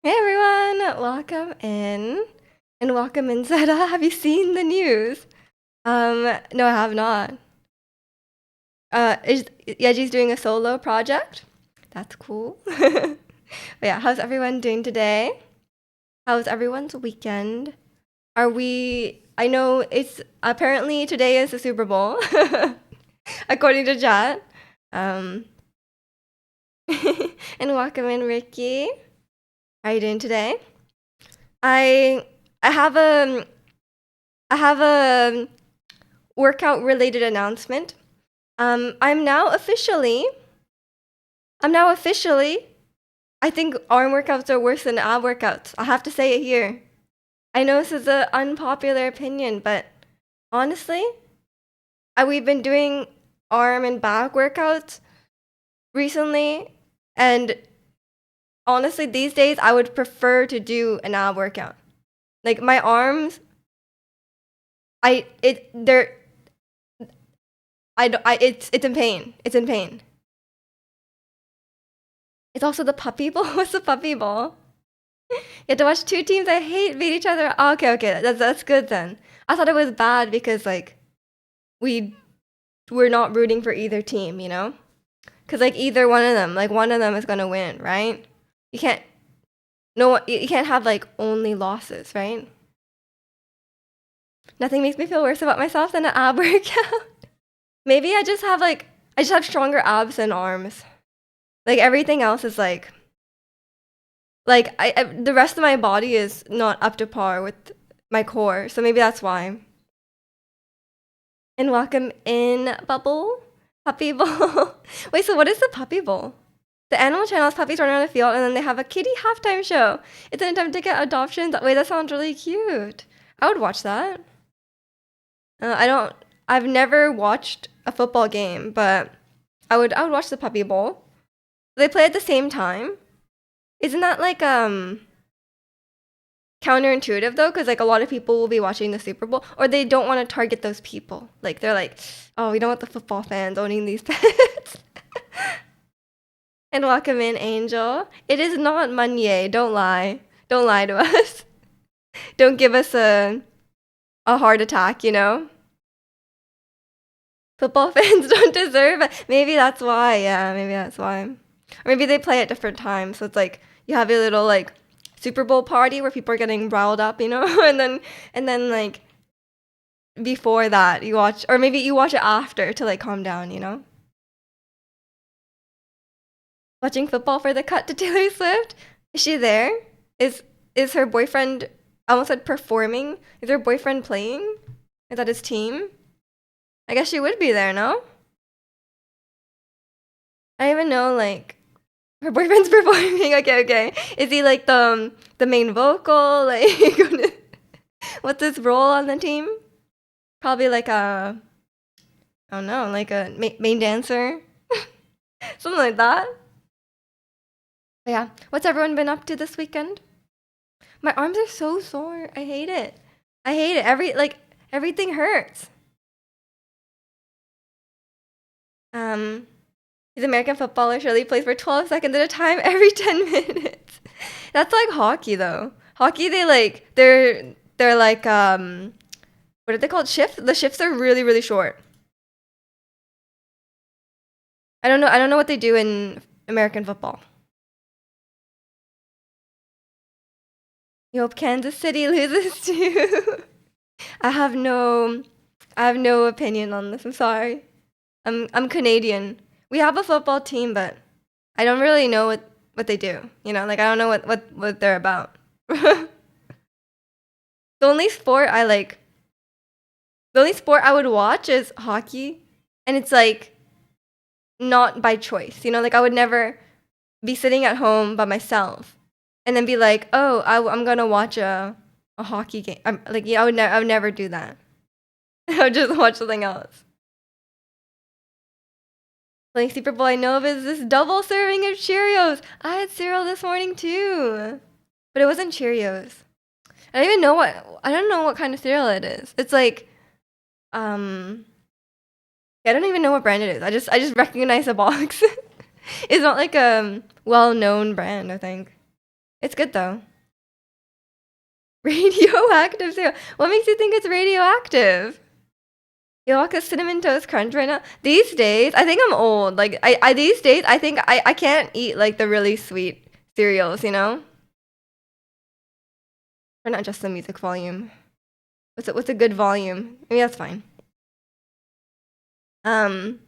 Hey everyone, welcome in. And welcome in, Zeta. Have you seen the news? No, I have not. Is Yeji's doing a solo project? That's cool. But yeah, how's everyone doing today? How's everyone's weekend? I know it's apparently today is the Super Bowl, according to chat. Um, and welcome in, Ricky. How are you doing today? I I have a I have a workout related announcement. Um, I'm now officially, I'm now officially, I think arm workouts are worse than ab workouts. I have to say it here. I know this is an unpopular opinion, but honestly, we've been doing arm and back workouts recently, and honestly, these days I would prefer to do an ab workout. Like my arms, I it they're I don't I it's in pain. It's in pain. It's also the puppy bowl. What's the puppy bowl? You have to watch two teams that hate beat each other. Oh, okay, that's good then. I thought it was bad because like we we're not rooting for either team, you know? Because like either one of them, like one of them is gonna win, right? You can't you can't have like only losses, right? Nothing makes me feel worse about myself than an ab workout. Maybe I just have stronger abs than arms. Like everything else is like the rest of my body is not up to par with my core, so maybe that's why. And welcome in, Bubble. Puppy Bowl. Wait, so what is the Puppy Bowl? The Animal Channel's puppies run around the field and then they have a kitty halftime show. It's an attempt to get adoptions. Wait, that sounds really cute. I would watch that. I've never watched a football game, but I would watch the Puppy Bowl. They play at the same time. Isn't that like counterintuitive though, because like a lot of people will be watching the Super Bowl, or they don't want to target those people. Like they're like, oh, we don't want the football fans owning these pets. And welcome in, Angel. It is not Monye. Don't lie. Don't lie to us. Don't give us a heart attack. You know, football fans don't deserve it. Maybe that's why. Yeah, maybe that's why. Or maybe they play at different times, so it's like you have a little like Super Bowl party where people are getting riled up, you know, and then like before that you watch, or maybe you watch it after to like calm down, you know. Watching football for the cut to Taylor Swift. Is she there? Is her boyfriend, I almost said performing? Is her boyfriend playing? Is that his team? I guess she would be there, no? I don't even know, like, her boyfriend's performing. Okay. Is he like the main vocal? Like, what's his role on the team? Probably like I don't know, like a main dancer, something like that. But yeah, what's everyone been up to this weekend? My arms are so sore. I hate it. I hate it. Everything hurts. Um, His American footballer surely plays for 12 seconds at a time every 10 minutes. That's like hockey though. Hockey, they're like what are they called? Shifts? The shifts are really short. I don't know what they do in American football. You hope Kansas City loses too. I have no I have no opinion on this. I'm sorry. I'm Canadian. We have a football team, but I don't really know what they do. You know, like I don't know what they're about. The only sport I like, the only sport I would watch is hockey, and it's like not by choice. You know, like I would never be sitting at home by myself and then be like, oh, I'm gonna watch a hockey game. I'm like, yeah, I would never do that. I would just watch something else. The only Super Bowl I know of is this double serving of Cheerios. I had cereal this morning too, but it wasn't Cheerios. I don't know what kind of cereal it is. It's like um I don't even know what brand it is. I just recognize the box. It's not like a well-known brand, I think. It's good though. Radioactive cereal. What makes you think it's radioactive? You like a cinnamon toast crunch right now? These days, I think I'm old. Like I these days, I think I can't eat like the really sweet cereals, you know? Or not just the music volume. What's a good volume? I mean that's fine. Um,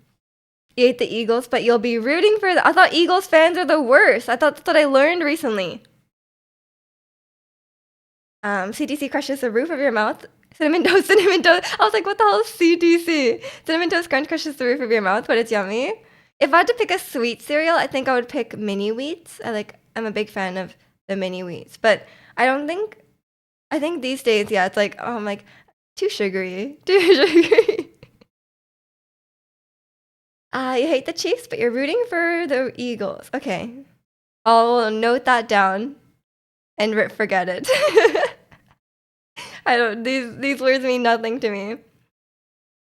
you hate the Eagles, but you'll be rooting for the I thought Eagles fans are the worst. I thought that's what I learned recently. CTC crushes the roof of your mouth. Cinnamon toast, cinnamon toast. I was like, what the hell is CTC? Cinnamon toast crunch crushes the roof of your mouth, but it's yummy. If I had to pick a sweet cereal, I think I would pick mini wheats. I'm a big fan of the mini wheats, but I think these days, yeah, it's like, oh, I'm like, too sugary, too sugary. You hate the Chiefs, but you're rooting for the Eagles. Okay, I'll note that down and forget it. I don't. These words mean nothing to me.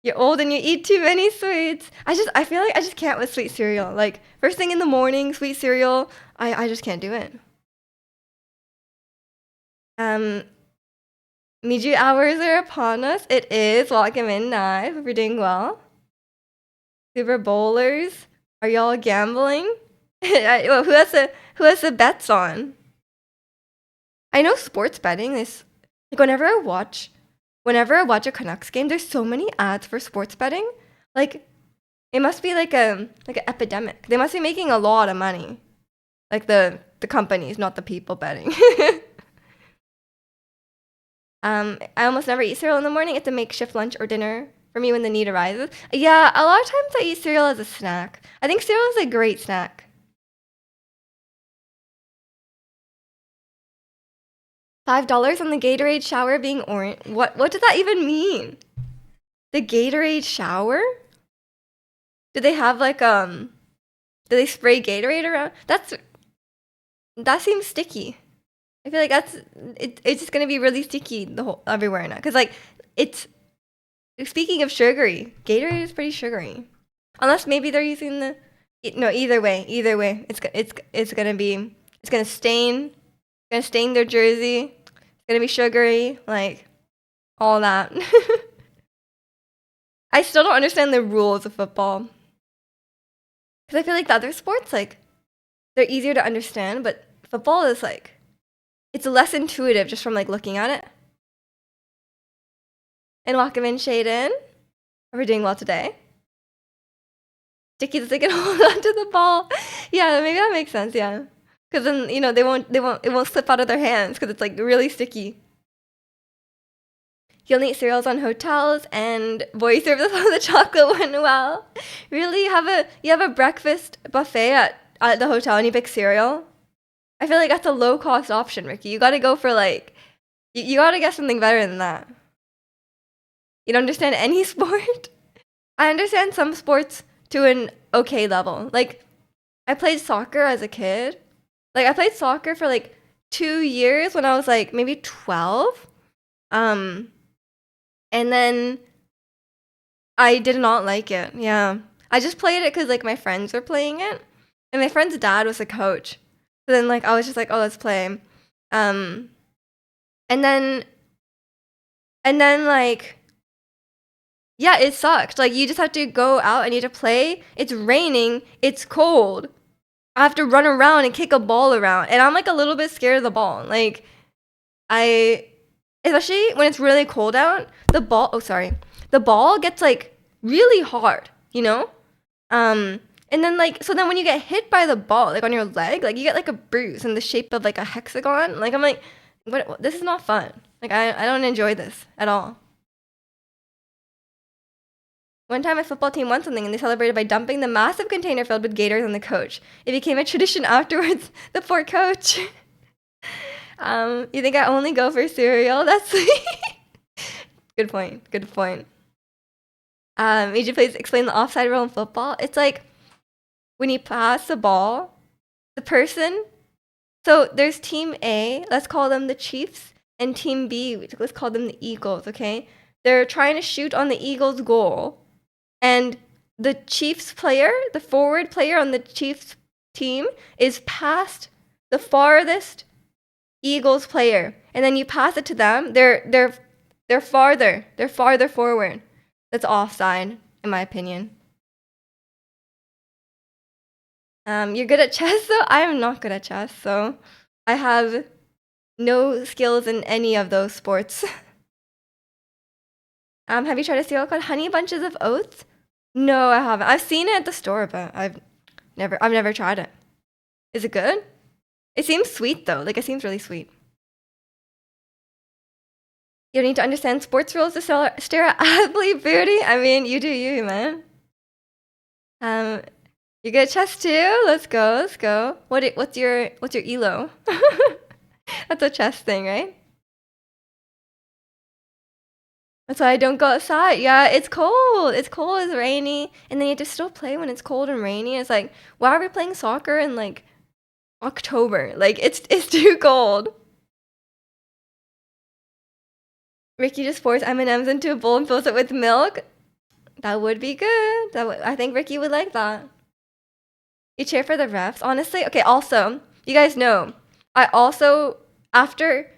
You're old and you eat too many sweets. I feel like I just can't with sweet cereal. Like first thing in the morning, sweet cereal. I just can't do it. Um, Miju hours are upon us. It is. Welcome in, Nye. Hope you're doing well. Super Bowlers. Are y'all gambling? Well, who has the bets on? I know sports betting is like whenever I watch a Canucks game, there's so many ads for sports betting. Like it must be like an epidemic. They must be making a lot of money. Like the companies, not the people betting. I almost never eat cereal in the morning. It's a makeshift lunch or dinner for me when the need arises. Yeah, a lot of times I eat cereal as a snack. I think cereal is a great snack. $5 on the Gatorade shower being orange. What does that even mean? The Gatorade shower? Do they have like do they spray Gatorade around? That seems sticky. I feel like it's just gonna be really sticky the whole everywhere now. Cause like it's speaking of sugary, Gatorade is pretty sugary. Unless maybe they're using the no. Either way, it's gonna stain their jersey. It's gonna be sugary, like all that. I still don't understand the rules of football. Cause I feel like the other sports like they're easier to understand, but football is like it's less intuitive just from like looking at it. And welcome in, Shaden. Are we doing well today? Sticky so they can hold on to the ball. Yeah, maybe that makes sense. Yeah, because then it won't slip out of their hands because it's like really sticky. You'll eat cereals on hotels and boy serve us on the chocolate one. Wow, really? You have a breakfast buffet at the hotel and you pick cereal? I feel like that's a low cost option, Ricky. You got to go for like you got to get something better than that. You don't understand any sport? I understand some sports to an okay level. Like, I played soccer as a kid. Like, I played soccer for like 2 years when I was like maybe 12. And then I did not like it. Yeah. I just played it because like my friends were playing it. And my friend's dad was a coach. So then like I was just like, oh, let's play. And then like yeah, it sucked. Like you just have to go out and you have to play. It's raining. It's cold. I have to run around and kick a ball around, and I'm like a little bit scared of the ball. Like especially when it's really cold out, the ball gets like really hard, you know. And then like so then when you get hit by the ball, like on your leg, like you get like a bruise in the shape of like a hexagon. Like I'm like, what? This is not fun. Like I don't enjoy this at all. One time, a football team won something and they celebrated by dumping the massive container filled with gators on the coach. It became a tradition afterwards. The poor coach. You think I only go for cereal? That's good point. Good point. EJ, please explain the offside rule in football. It's like when you pass the ball, the person. So there's Team A. Let's call them the Chiefs, and Team B. Let's call them the Eagles. Okay, they're trying to shoot on the Eagles' goal. And the Chiefs player, the forward player on the Chiefs team, is past the farthest Eagles player, and then you pass it to them, they're farther forward. That's offside, in my opinion. You're good at chess, though. I am not good at chess, so I have no skills in any of those sports. Have you tried a cereal called Honey Bunches of Oats? No, I haven't. I've seen it at the store, but I've never tried it. Is it good? It seems sweet though. Like it seems really sweet. You don't need to understand sports rules to stare at athlete booty. I mean, you do you, man. Um, you good at chess too? Let's go, let's go. What's your elo? That's a chess thing, right? That's why I don't go outside. Yeah, it's cold. It's cold, it's rainy. And then you have to still play when it's cold and rainy. It's like, why are we playing soccer in like October? Like it's too cold. Ricky just pours M&Ms into a bowl and fills it with milk. That would be good. I think Ricky would like that. You cheer for the refs, honestly. Okay. Also, you guys know, I also after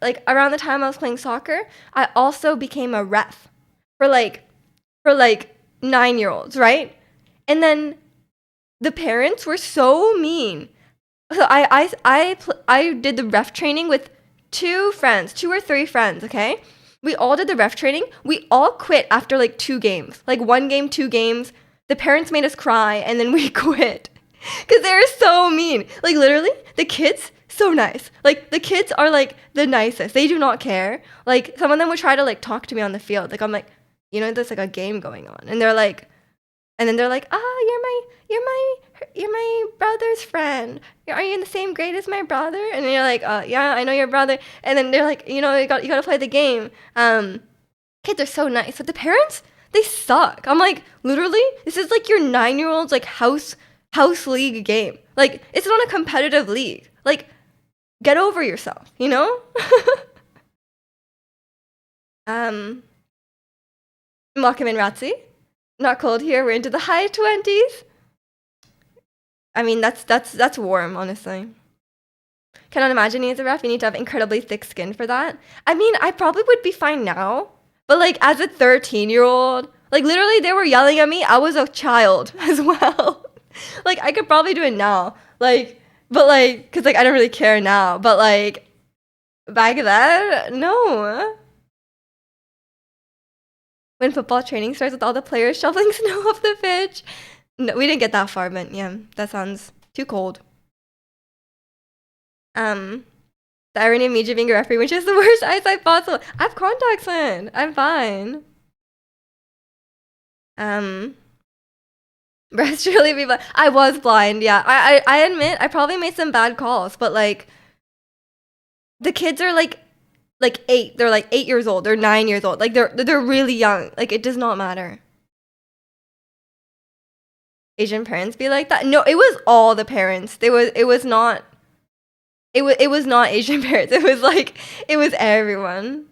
like around the time I was playing soccer, I also became a ref for like 9-year-olds, right? And then the parents were so mean. So I did the ref training with 2 or 3 friends. Okay, we all did the ref training. We all quit after like 2 games, like 1 game, 2 games. The parents made us cry, and then we quit because they were so mean. Like literally, the kids so nice. Like the kids are like the nicest. They do not care. Like some of them would try to like talk to me on the field. Like I'm like, there's like a game going on, and they're like, you're my brother's friend. Are you in the same grade as my brother? And then you're like, yeah, I know your brother. And then they're like, you gotta play the game. Kids are so nice, but the parents, they suck. I'm like, literally, this is like your 9-year-old's like house league game. Like, it's not a competitive league. Like, get over yourself, um, Makamin Ratsi. Not cold here. We're into the high 20s. I mean, that's warm, honestly. Cannot imagine you as a ref. You need to have incredibly thick skin for that. I mean, I probably would be fine now, but like as a 13-year-old, like literally they were yelling at me. I was a child as well. Like I could probably do it now, but because like I don't really care now. But like back then, no. When football training starts with all the players shoveling snow off the pitch. No, we didn't get that far, but yeah, that sounds too cold. The irony of me being a referee, which is the worst eyesight possible. I have contacts in. I'm fine. Breast really be blind. I was blind, yeah. I admit I probably made some bad calls, but like the kids are like 8. They're like 8 years old. They're 9 years old. Like they're really young. Like it does not matter. Asian parents be like that? No, it was all the parents. It was not Asian parents. It was everyone.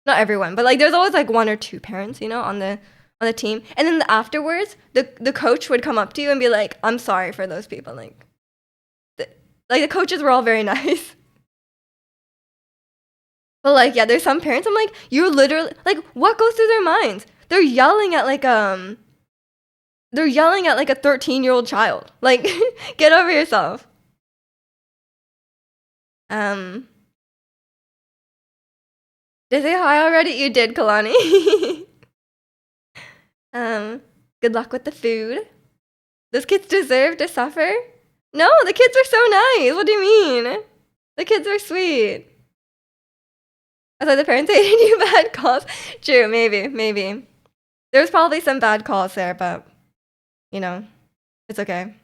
Not everyone, but like there's always like 1 or 2 parents, on the team. And then afterwards, the coach would come up to you and be like, "I'm sorry for those people." The coaches were all very nice. But like yeah, there's some parents I'm like, you're literally like, what goes through their minds? They're yelling at like a 13-year-old child. Like get over yourself. Did I say hi already? You did, Kalani. Good luck with the food. Those kids deserve to suffer? No, the kids are so nice. What do you mean? The kids are sweet. I thought the parents hated you bad calls. True, maybe. There was probably some bad calls there, but it's okay.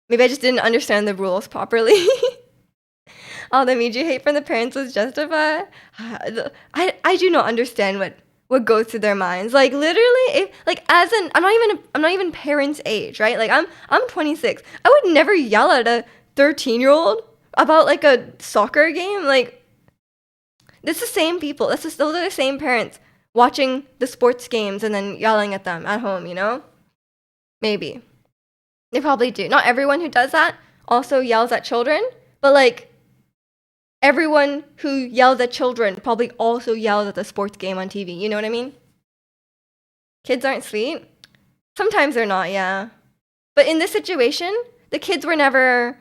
Maybe I just didn't understand the rules properly. All the Miju hate from the parents was justified. I do not understand what goes through their minds. Like literally, if like I'm not even parents' age, right? Like I'm 26. I would never yell at a 13-year-old about like a soccer game. Like it's the same people. Those are the same parents watching the sports games and then yelling at them at home. Maybe they probably do. Not everyone who does that also yells at children, But like everyone who yells at children probably also yells at the sports game on TV. You know what I mean? Kids aren't sweet. Sometimes they're not, yeah. But in this situation, the kids were never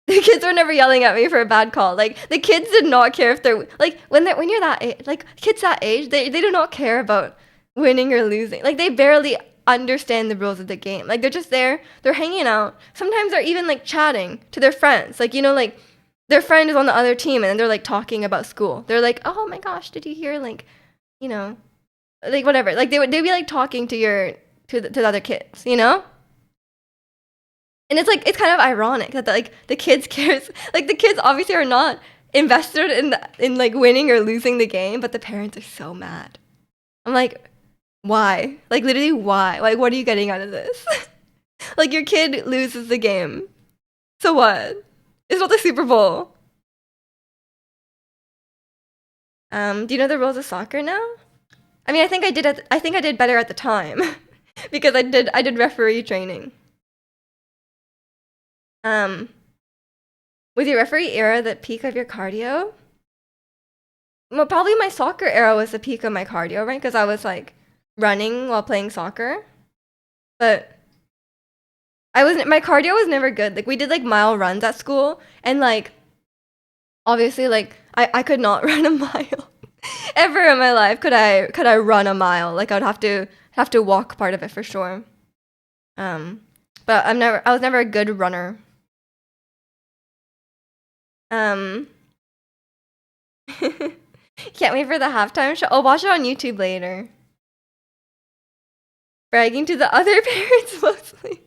the kids were never yelling at me for a bad call. Like the kids did not care if they're like when you're that age, like kids that age, they do not care about winning or losing. Like they barely understand the rules of the game. Like they're just there, they're hanging out. Sometimes they're even like chatting to their friends. Like like their friend is on the other team and then they're like talking about school. They're like, "Oh my gosh, did you hear like, you know, like whatever." Like they'd be like talking to the other kids, you know? And it's like it's kind of ironic that the kids cares like the kids obviously are not invested in like winning or losing the game, but the parents are so mad. I'm like, why? Like literally why? Like what are you getting out of this? Like your kid loses the game. So what? It's not the Super Bowl. Do you know the rules of soccer now? I mean, I think I did better at the time because I did referee training. Um, was your referee era the peak of your cardio? Well, probably my soccer era was the peak of my cardio, right? Because I was like running while playing soccer. But my cardio was never good. Like we did like mile runs at school and like obviously like I could not run a mile ever in my life. Could I run a mile? Like I would have to walk part of it for sure. Um but I was never a good runner. Um Can't wait for the halftime show. I'll watch it on YouTube later. Bragging to the other parents mostly.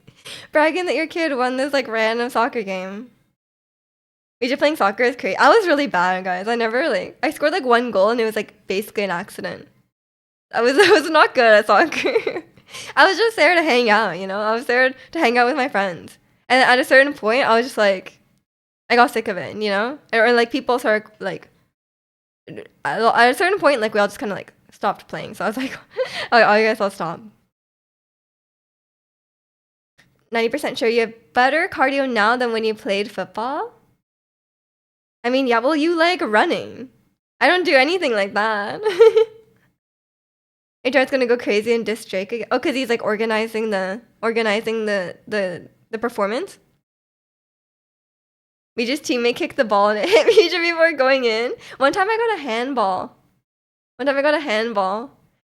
Bragging that your kid won this like random soccer game. Major playing soccer is crazy. I was really bad, guys. I scored like one goal and it was like basically an accident. I was not good at soccer. I was just there to hang out, you know? I was there to hang out with my friends. And at a certain point, I was just like, I got sick of it, you know? Or like people started like, at a certain point, like we all just kind of like stopped playing. So I was like, oh, I guess I'll stop. 90% sure you have better cardio now than when you played football? I mean, yeah, well, you like running. I don't do anything like that. HR's gonna go crazy and diss Drake again. Oh, because he's like organizing the performance. We just teammate kicked the ball and it hit Misha before going in. One time I got a handball.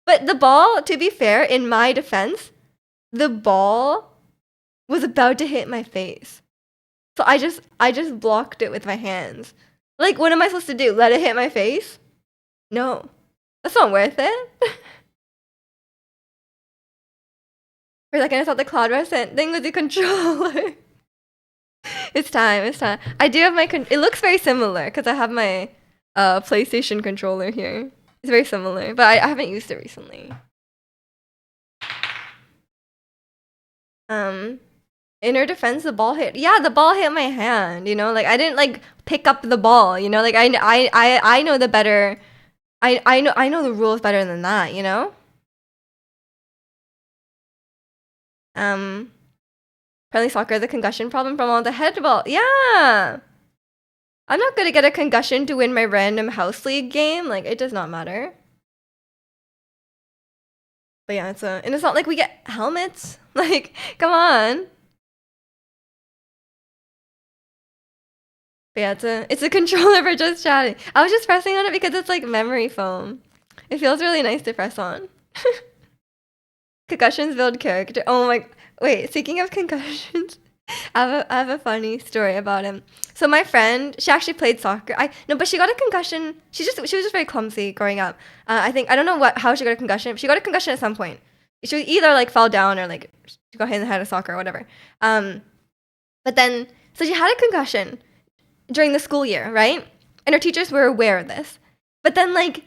But the ball, to be fair, in my defense, the ball was about to hit my face. So I just blocked it with my hands. Like, what am I supposed to do? Let it hit my face? No. That's not worth it. For a second, I thought the Cloud Reset thing was the controller. It's time. I do have it looks very similar because I have my PlayStation controller here. It's very similar, but I haven't used it recently. In her defense, the ball hit my hand, you know? Like I didn't like pick up the ball, you know? Like I know the better I know the rules better than that, you know? Apparently soccer is a concussion problem from all the head ball. Yeah. I'm not gonna get a concussion to win my random house league game. Like it does not matter. But yeah, and it's not like we get helmets. Like, come on. But yeah, it's a controller for just chatting. I was just pressing on it because it's like memory foam. It feels really nice to press on. Concussions build character. Oh my, wait, speaking of concussions, I have a funny story about him. So my friend, she actually played soccer. No, but she got a concussion. She was just very clumsy growing up. I think I don't know how she got a concussion. But she got a concussion at some point. She either like fell down or like she got hit in the head of soccer or whatever. But then so she had a concussion during the school year, right? And her teachers were aware of this. But then like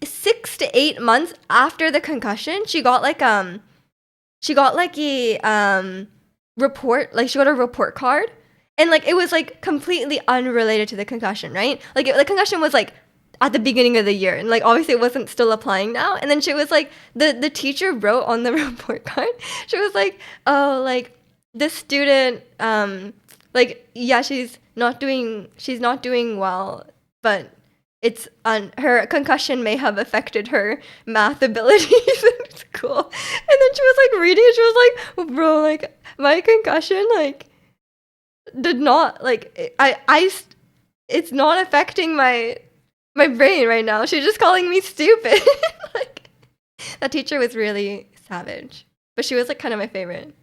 6 to 8 months after the concussion, she got like a report, like she got a report card, and like it was like completely unrelated to the concussion, right? Like the concussion was like at the beginning of the year, and like obviously it wasn't still applying now. And then she was like, the teacher wrote on the report card, she was like, oh, like the student Like, yeah, she's not doing well, but it's on her concussion may have affected her math abilities. It's cool. And then she was like reading it, she was like, bro, like my concussion like did not like it's not affecting my brain right now. She's just calling me stupid. Like that teacher was really savage. But she was like kind of my favorite.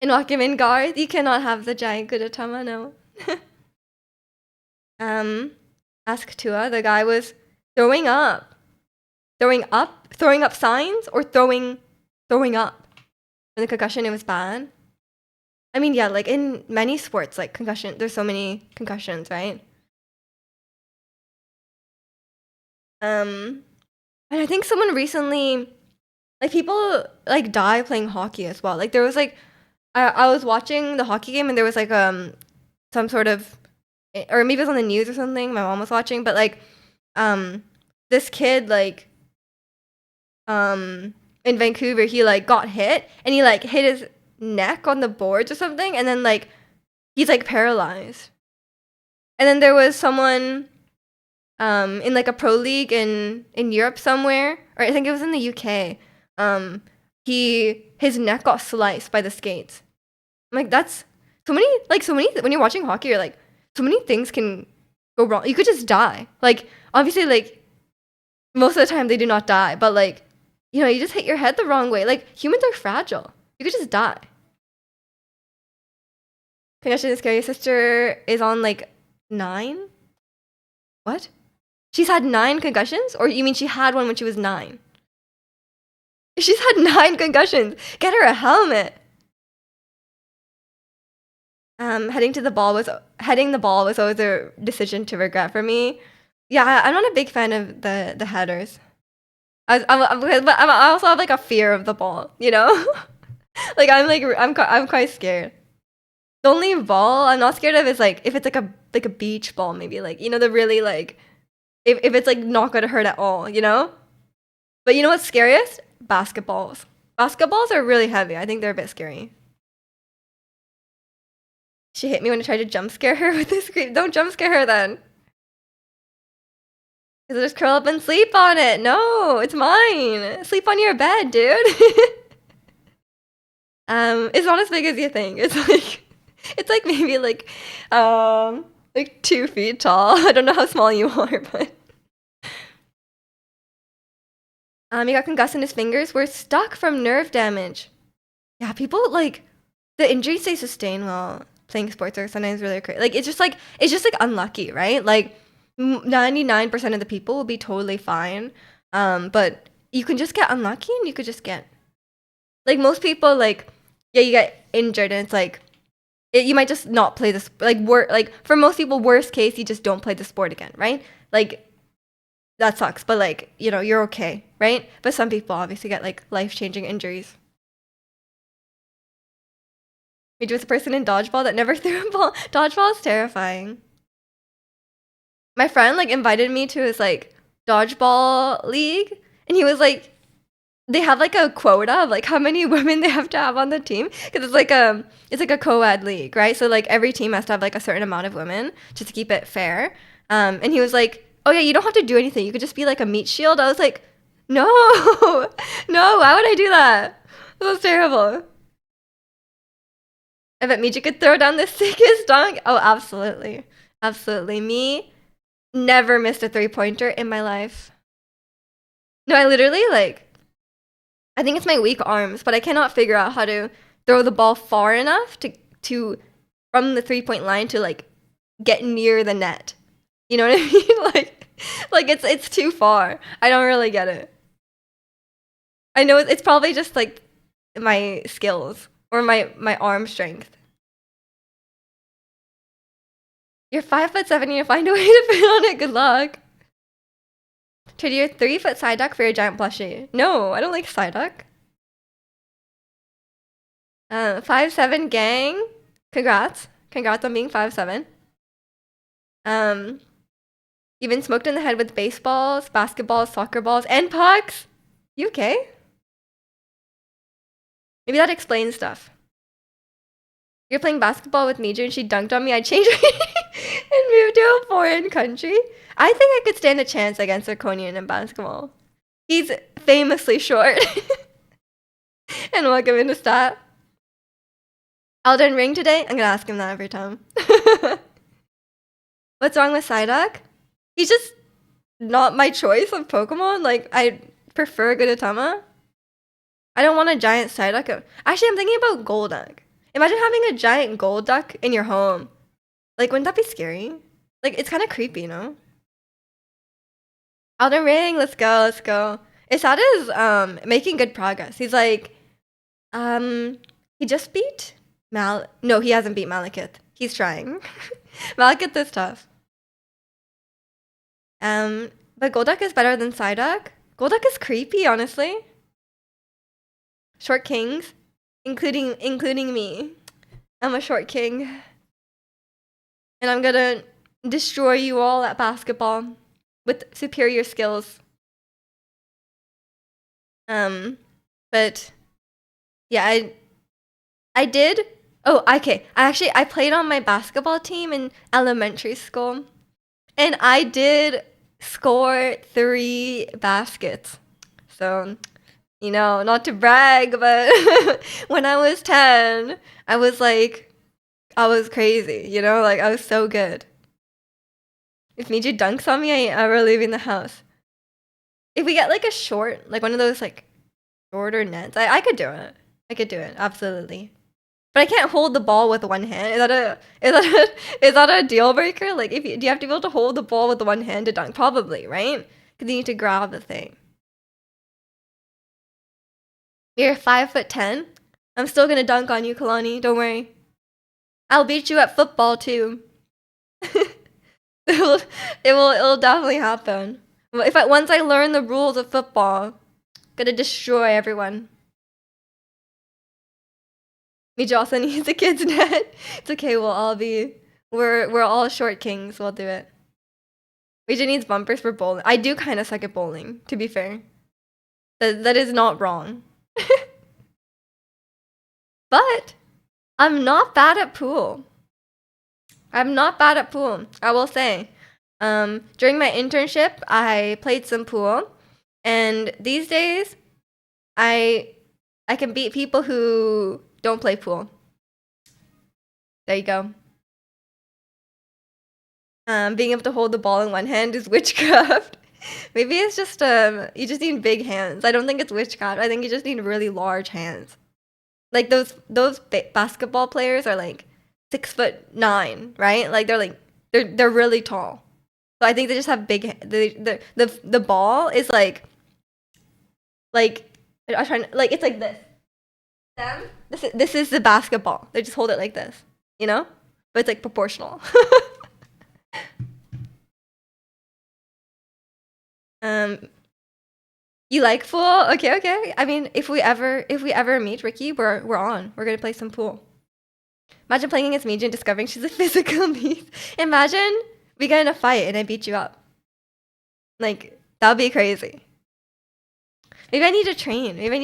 In Wakamin Guard, you cannot have the giant Gudetama, no. um, Ask Tua, the guy was throwing up. Throwing up signs, or throwing up. In the concussion, it was bad. I mean, yeah, like in many sports, like concussion, there's so many concussions, right? And I think someone recently, like people like die playing hockey as well. Like there was like, I was watching the hockey game and there was like some sort of, or maybe it was on the news or something. My mom was watching, but like um this kid like in Vancouver, he like got hit and he like hit his neck on the boards or something, and then like he's like paralyzed. And then there was someone in like a pro league in Europe somewhere, or I think it was in the UK. His neck got sliced by the skates. I'm like, that's so many when you're watching hockey, you're like, so many things can go wrong. You could just die. Like obviously like most of the time they do not die, but like, you know, you just hit your head the wrong way. Like humans are fragile. You could just die. Concussion is scary. Sister is on like 9. What? She's had 9 concussions? Or you mean she had one when she was 9? She's had 9 concussions. Get her a helmet. Heading the ball was always a decision to regret for me. Yeah, I'm not a big fan of the headers. But I also have like a fear of the ball, you know? Like I'm quite scared. The only ball I'm not scared of is like if it's like a beach ball, maybe like, you know, the really like if it's like not gonna hurt at all, you know? But you know what's scariest? Basketballs. Basketballs are really heavy. I think they're a bit scary. She hit me when I tried to jump scare her with this scream. Don't jump scare her then. Because just curl up and sleep on it. No, it's mine. Sleep on your bed, dude. It's not as big as you think. It's like maybe like 2 feet tall. I don't know how small you are, but he got concussed in his fingers. We're stuck from nerve damage. Yeah, people like the injuries they sustain while playing sports are sometimes really crazy. Like it's just like unlucky, right? Like 99% of the people will be totally fine. But you can just get unlucky and you could just get like most people like yeah, you get injured and it's like you might just not play this like for most people worst case you just don't play the sport again, right? Like that sucks, but like, you know, you're okay, right? But some people obviously get like life-changing injuries. Maybe with a person in dodgeball that never threw a ball. Dodgeball is terrifying. My friend like invited me to his like dodgeball league, and he was like, they have like a quota of like how many women they have to have on the team because it's like a co-ed league, right? So like every team has to have like a certain amount of women just to keep it fair. And he was like, "Oh yeah, you don't have to do anything. You could just be like a meat shield." I was like, "No, no, why would I do that? That was terrible." I bet Miji could throw down the sickest dunk. Oh, absolutely, absolutely. Me never missed a 3-pointer in my life. No, I literally like I think it's my weak arms, but I cannot figure out how to throw the ball far enough to from the 3-point line to like get near the net. You know what I mean? Like it's too far. I don't really get it. I know it's probably just like my skills or my arm strength. You're 5'7", you find a way to fit on it. Good luck. Trade your 3-foot side duck for your giant plushie. No, I don't like side duck. 5'7" gang. Congrats. Congrats on being 5'7". You've been smoked in the head with baseballs, basketballs, soccer balls, and pucks. You okay? Maybe that explains stuff. You're playing basketball with Miju and she dunked on me. I changed and moved to a foreign country. I think I could stand a chance against Zirconian in basketball. He's famously short. And welcome into stat. Elden Ring today? I'm gonna ask him that every time. What's wrong with Psyduck? He's just not my choice of Pokemon. Like, I prefer Gudetama. I don't want a giant Psyduck. Actually, I'm thinking about Golduck. Imagine having a giant Golduck in your home. Like, wouldn't that be scary? Like, it's kind of creepy, you know? Elden Ring, let's go, let's go. Isada is making good progress. He's like, he just beat No, he hasn't beat Malekith. He's trying. Malekith is tough. But Golduck is better than Psyduck. Golduck is creepy, honestly. Short kings, including me. I'm a short king. And I'm gonna destroy you all at basketball with superior skills. But yeah, I did. Oh, okay. I played on my basketball team in elementary school, and I did score 3 baskets. So, you know, not to brag, but when I was 10, I was crazy, you know, like I was so good. If Miju dunks on me, I ain't ever leaving the house. If we get like a short, like one of those like shorter nets, I could do it. I could do it, absolutely. But I can't hold the ball with one hand. Is that a deal breaker? Like, do you have to be able to hold the ball with one hand to dunk? Probably, right? Because you need to grab the thing. You're 5'10". I'm still gonna dunk on you, Kalani. Don't worry. I'll beat you at football too. It'll definitely happen. Once I learn the rules of football, I'm gonna destroy everyone. Miju also needs a kid's net. It's okay, we're all short kings, we'll do it. Miju needs bumpers for bowling. I do kinda suck at bowling, to be fair. That is not wrong. But I'm not bad at pool. I'm not bad at pool, I will say. During my internship, I played some pool, and these days, I can beat people who don't play pool. There you go. Being able to hold the ball in one hand is witchcraft. Maybe it's just you just need big hands. I don't think it's witchcraft. I think you just need really large hands. Like those basketball players are like 6'9", right? Like they're really tall. So I think they just have big. The ball is like I'm trying like it's like this. Them. This is the basketball. They just hold it like this, you know? But it's like proportional. You like pool? Okay. I mean, if we ever meet Ricky, we're on. We're gonna play some pool. Imagine playing against Miju and discovering she's a physical beast. Imagine we get in a fight and I beat you up. Like, that would be crazy. Maybe I need to train. Maybe I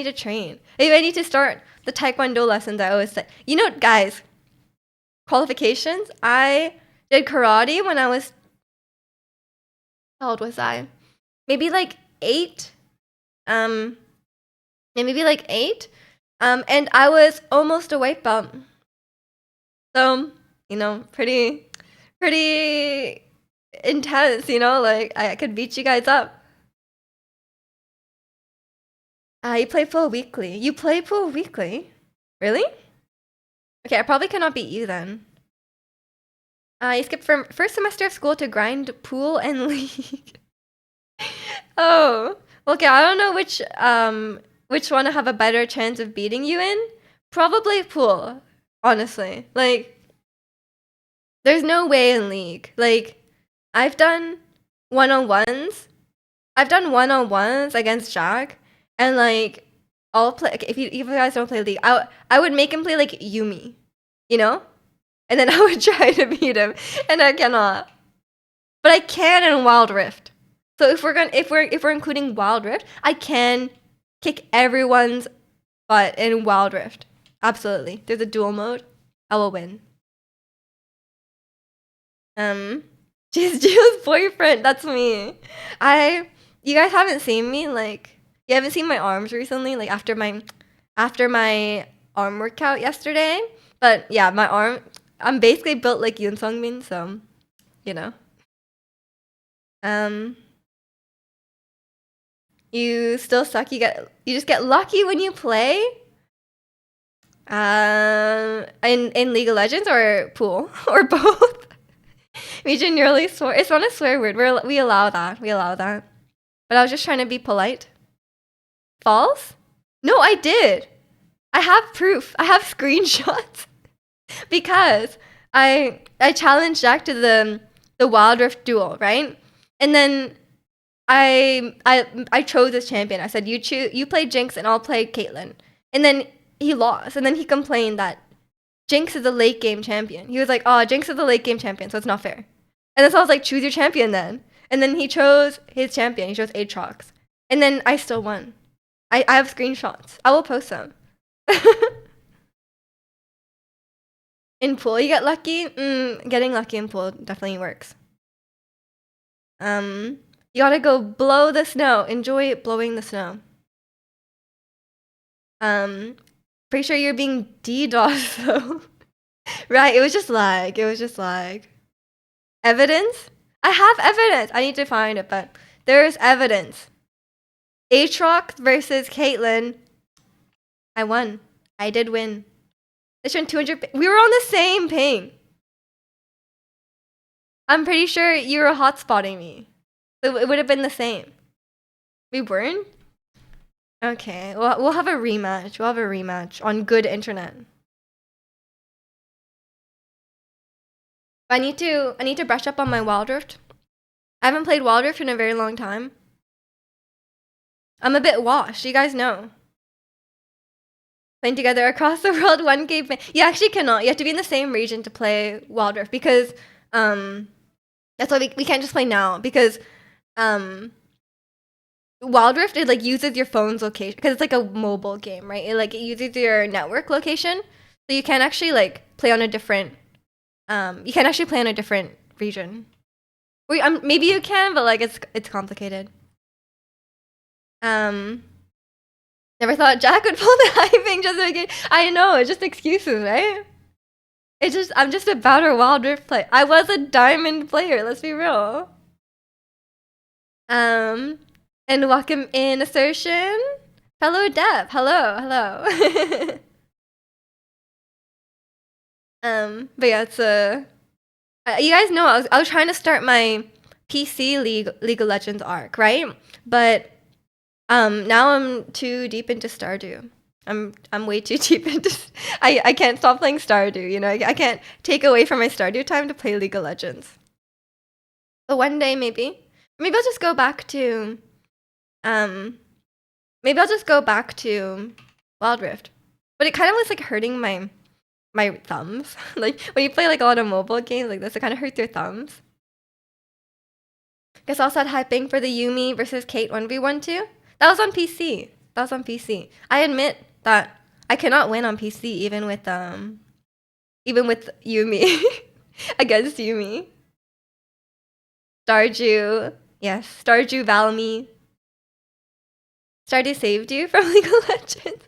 need to start the Taekwondo lessons I always say. You know, guys, qualifications. I did karate when I was, how old was I? Maybe like 8. Yeah, maybe like 8. And I was almost a white belt. So, you know, pretty intense, you know, like I could beat you guys up. You play pool weekly. You play pool weekly? Really? Okay, I probably cannot beat you then. You skipped from first semester of school to grind pool and league. Oh, okay. I don't know which one I have a better chance of beating you in. Probably pool, honestly. Like, there's no way in league. Like, I've done one-on-ones. I've done one-on-ones against Jack, and like, I'll play. Okay, if you guys don't play league, I would make him play like Yumi, you know, and then I would try to beat him, and I cannot. But I can in Wild Rift. So if we're including Wild Rift, I can kick everyone's butt in Wild Rift. Absolutely. There's a dual mode. I will win. She's Gio's boyfriend. That's me. You guys haven't seen me, like, you haven't seen my arms recently, like after my arm workout yesterday. But yeah, my arm, I'm basically built like Yoon Sung-min, so you know. Um, you still suck. You just get lucky when you play. In League of Legends or pool or both. We generally swear. It's not a swear word. We allow that. We allow that. But I was just trying to be polite. False? No, I did. I have proof. I have screenshots because I challenged Jack to the Wild Rift duel, right? And then I chose this champion. I said you play Jinx and I'll play Caitlyn. And then he lost. And then he complained that Jinx is the late game champion. He was like, "Oh, Jinx is the late game champion, so it's not fair." And then so I was like, "Choose your champion then." And then he chose his champion. He chose Aatrox. And then I still won. I have screenshots. I will post them. In pool, you get lucky? Getting lucky in pool definitely works. You gotta go blow the snow. Enjoy blowing the snow. Pretty sure you're being DDoS though. Right, it was just lag. It was just lag. Evidence? I have evidence. I need to find it, but there's evidence. Aatrox versus Caitlyn. I won. I did win. They turned 200. We were on the same ping. I'm pretty sure you were hotspotting me. So it would have been the same. We weren't? Okay, well, we'll have a rematch. We'll have a rematch on good internet. I need to brush up on my Wild Rift. I haven't played Wild Rift in a very long time. I'm a bit washed, you guys know. Playing together across the world, 1K ping. You actually cannot. You have to be in the same region to play Wild Rift because that's why we can't just play now because Wild Rift, it like uses your phone's location because it's like a mobile game, right? It uses your network location, so you can't actually like play on a different. You can't actually play on a different region. Maybe you can, but like it's complicated. Never thought Jack would pull the hyping just again. I know, it's just excuses, right? I'm just a better Wild Rift player. I was a diamond player, let's be real. And welcome in Assertion. Hello Deb. Hello. But yeah, it's you guys know I was trying to start my PC League of Legends arc, right? But now I'm too deep into Stardew. I'm way too deep into. I can't stop playing Stardew. You know, I can't take away from my Stardew time to play League of Legends. But one day maybe I'll just go back to maybe I'll just go back to Wild Rift. But it kind of was like hurting my thumbs. Like when you play like a lot of mobile games like this, it kind of hurts your thumbs. Guess I'll start hyping for the Yumi versus Kate 1v1 too. That was on PC. I admit that I cannot win on PC even with Yumi against Yumi. Stardew, yes, Stardew Valmy. Stardew saved you from League of Legends.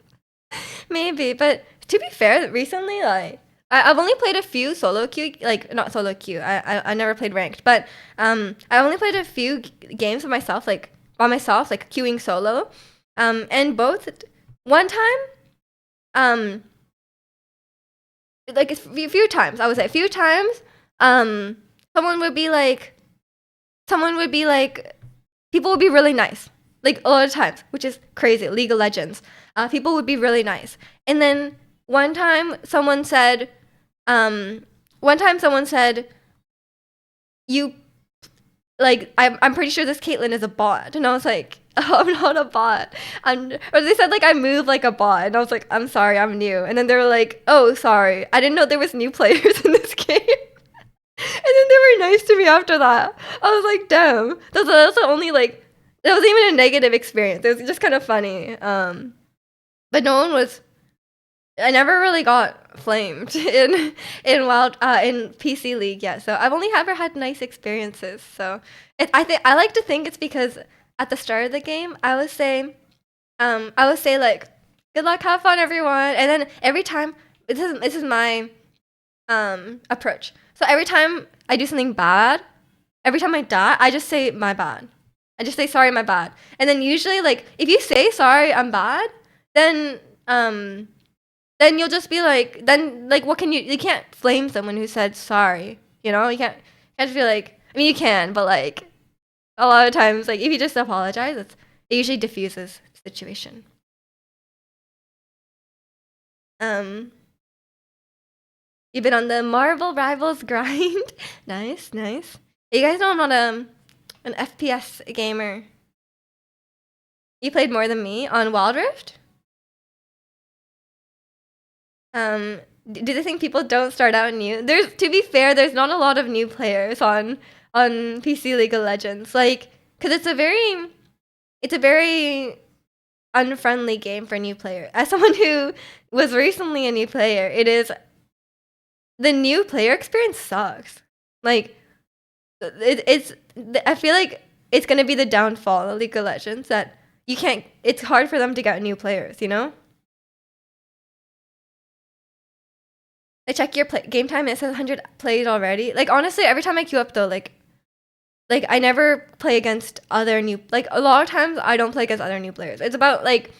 Maybe, but to be fair, recently like I've only played a few solo queue, like not solo queue. I never played ranked, but I only played a few games of myself, like by myself, like queuing solo. And both one time, like a few times, I would say a few times, someone would be like, people would be really nice, like a lot of times, which is crazy. League of Legends, people would be really nice, and then one time someone said, you like I'm pretty sure this Caitlyn is a bot, and I was like, oh, I'm not a bot. Or they said like I move like a bot, and I was like, I'm sorry, I'm new. And then they were like, oh, sorry, I didn't know there was new players in this game. And then they were nice to me after that. I was like, damn, that's the only like that wasn't even a negative experience. It was just kind of funny. But no one was. I never really got flamed in PC League yet. So I've only ever had nice experiences. So I like to think it's because at the start of the game I would say like good luck, have fun, everyone, and then every time this is my approach. So every time I do something bad, every time I die, I just say my bad. I just say sorry, my bad, and then usually like if you say sorry, I'm bad, then um then you'll just be like, then like what can you can't flame someone who said sorry, you can't feel like, I mean you can, but like a lot of times like if you just apologize, it usually diffuses the situation. um you've been on the Marvel Rivals grind. Nice, nice. You guys know I'm not an FPS gamer. You played more than me on Wild Rift. Do they think people don't start out new? There's, to be fair, there's not a lot of new players on PC League of Legends. Like, because it's a very unfriendly game for new players. As someone who was recently a new player, the new player experience sucks. Like, it's I feel like it's gonna be the downfall of League of Legends that you can't. It's hard for them to get new players. I check your game time. It says 100 plays already. Like honestly, every time I queue up though, like I never play against other new. Like a lot of times I don't play against other new players. It's about like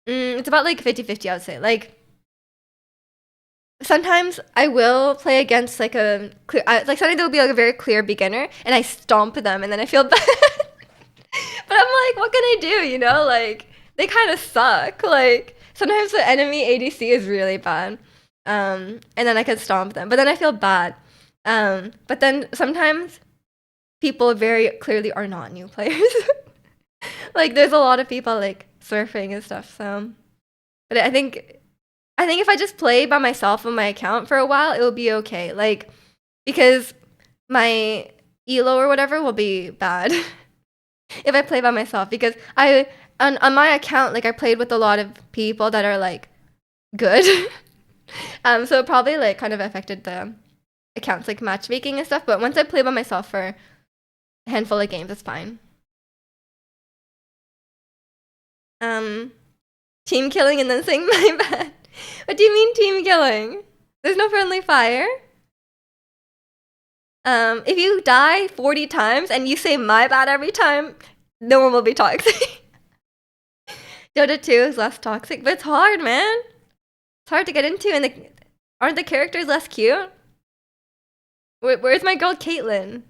50-50, I would say. Like sometimes I will play against like a clear. Like sometimes there'll be like a very clear beginner, and I stomp them, and then I feel bad. But I'm like, what can I do? Like they kind of suck. Like sometimes the enemy ADC is really bad, and then I can stomp them. But then I feel bad. But then sometimes people very clearly are not new players. Like there's a lot of people like surfing and stuff. So, but I think if I just play by myself on my account for a while, it will be okay. Like because my elo or whatever will be bad if I play by myself because on my account like I played with a lot of people that are like good. So it probably like kind of affected the accounts like matchmaking and stuff. But once I play by myself for a handful of games, it's fine. Um, Team killing and then saying my bad. What do you mean team killing? There's no friendly fire. If you die 40 times and you say my bad every time, no one will be toxic. Dota 2 is less toxic, but it's hard, man. It's hard to get into, and aren't the characters less cute? Where's my girl Caitlyn?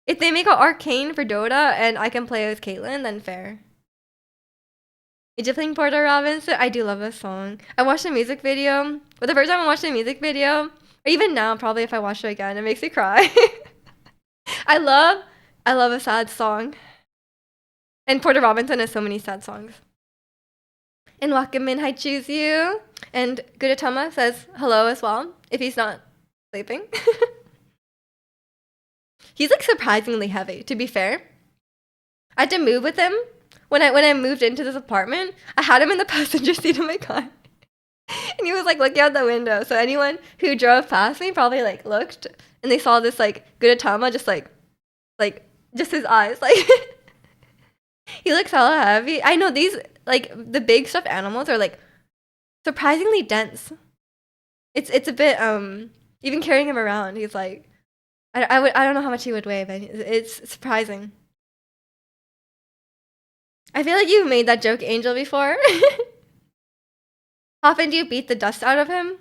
If they make an arcane for Dota and I can play with Caitlyn, then fair. Did you play Porter Robinson? I do love this song. I watched the music video. But the first time I watched the music video, or even now, probably if I watch it again, it makes me cry. I love a sad song. And Porter Robinson has so many sad songs. And Wakamin, I choose you. And Gudetama says hello as well, if he's not sleeping. He's like surprisingly heavy, to be fair. I had to move with him. When I moved into this apartment, I had him in the passenger seat of my car. And he was like looking out the window. So anyone who drove past me probably like looked and they saw this like Gudetama just like just his eyes. Like he looks hella heavy. I know these like the big stuffed animals are like surprisingly dense. It's a bit even carrying him around, he's like I don't know how much he would weigh, but it's surprising. I feel like you've made that joke, Angel, before. How often do you beat the dust out of him?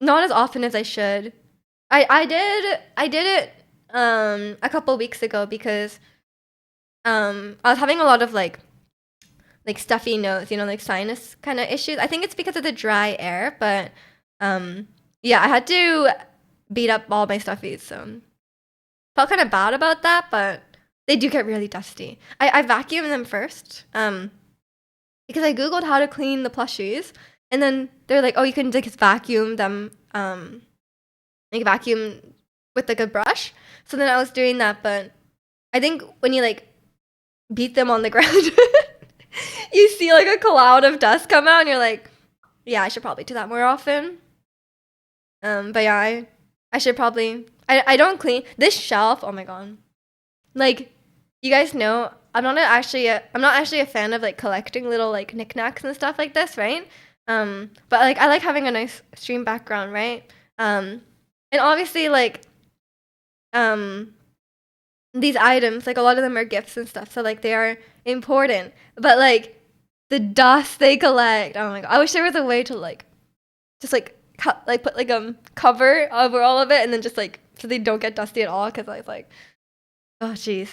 Not as often as I should. I did it a couple weeks ago because I was having a lot of like stuffy nose, like sinus kind of issues. I think it's because of the dry air, but yeah, I had to beat up all my stuffies, so felt kind of bad about that, but they do get really dusty. I vacuum them first, because I googled how to clean the plushies, and then they're like, oh, you can just vacuum them, like vacuum with like a brush. So then I was doing that, but I think when you like beat them on the ground, you see like a cloud of dust come out, and you're like, Yeah, I should probably do that more often. But yeah, I should probably. I don't clean this shelf. Oh my god. Like, you guys know, I'm not actually a fan of like collecting little like knickknacks and stuff like this, right? But like I like having a nice stream background, right? And obviously like um these items, like a lot of them are gifts and stuff, so like they are important. But like the dust they collect, oh my god, I wish there was a way to like just like like put like cover over all of it, and then just like so they don't get dusty at all. Because I was like, oh jeez,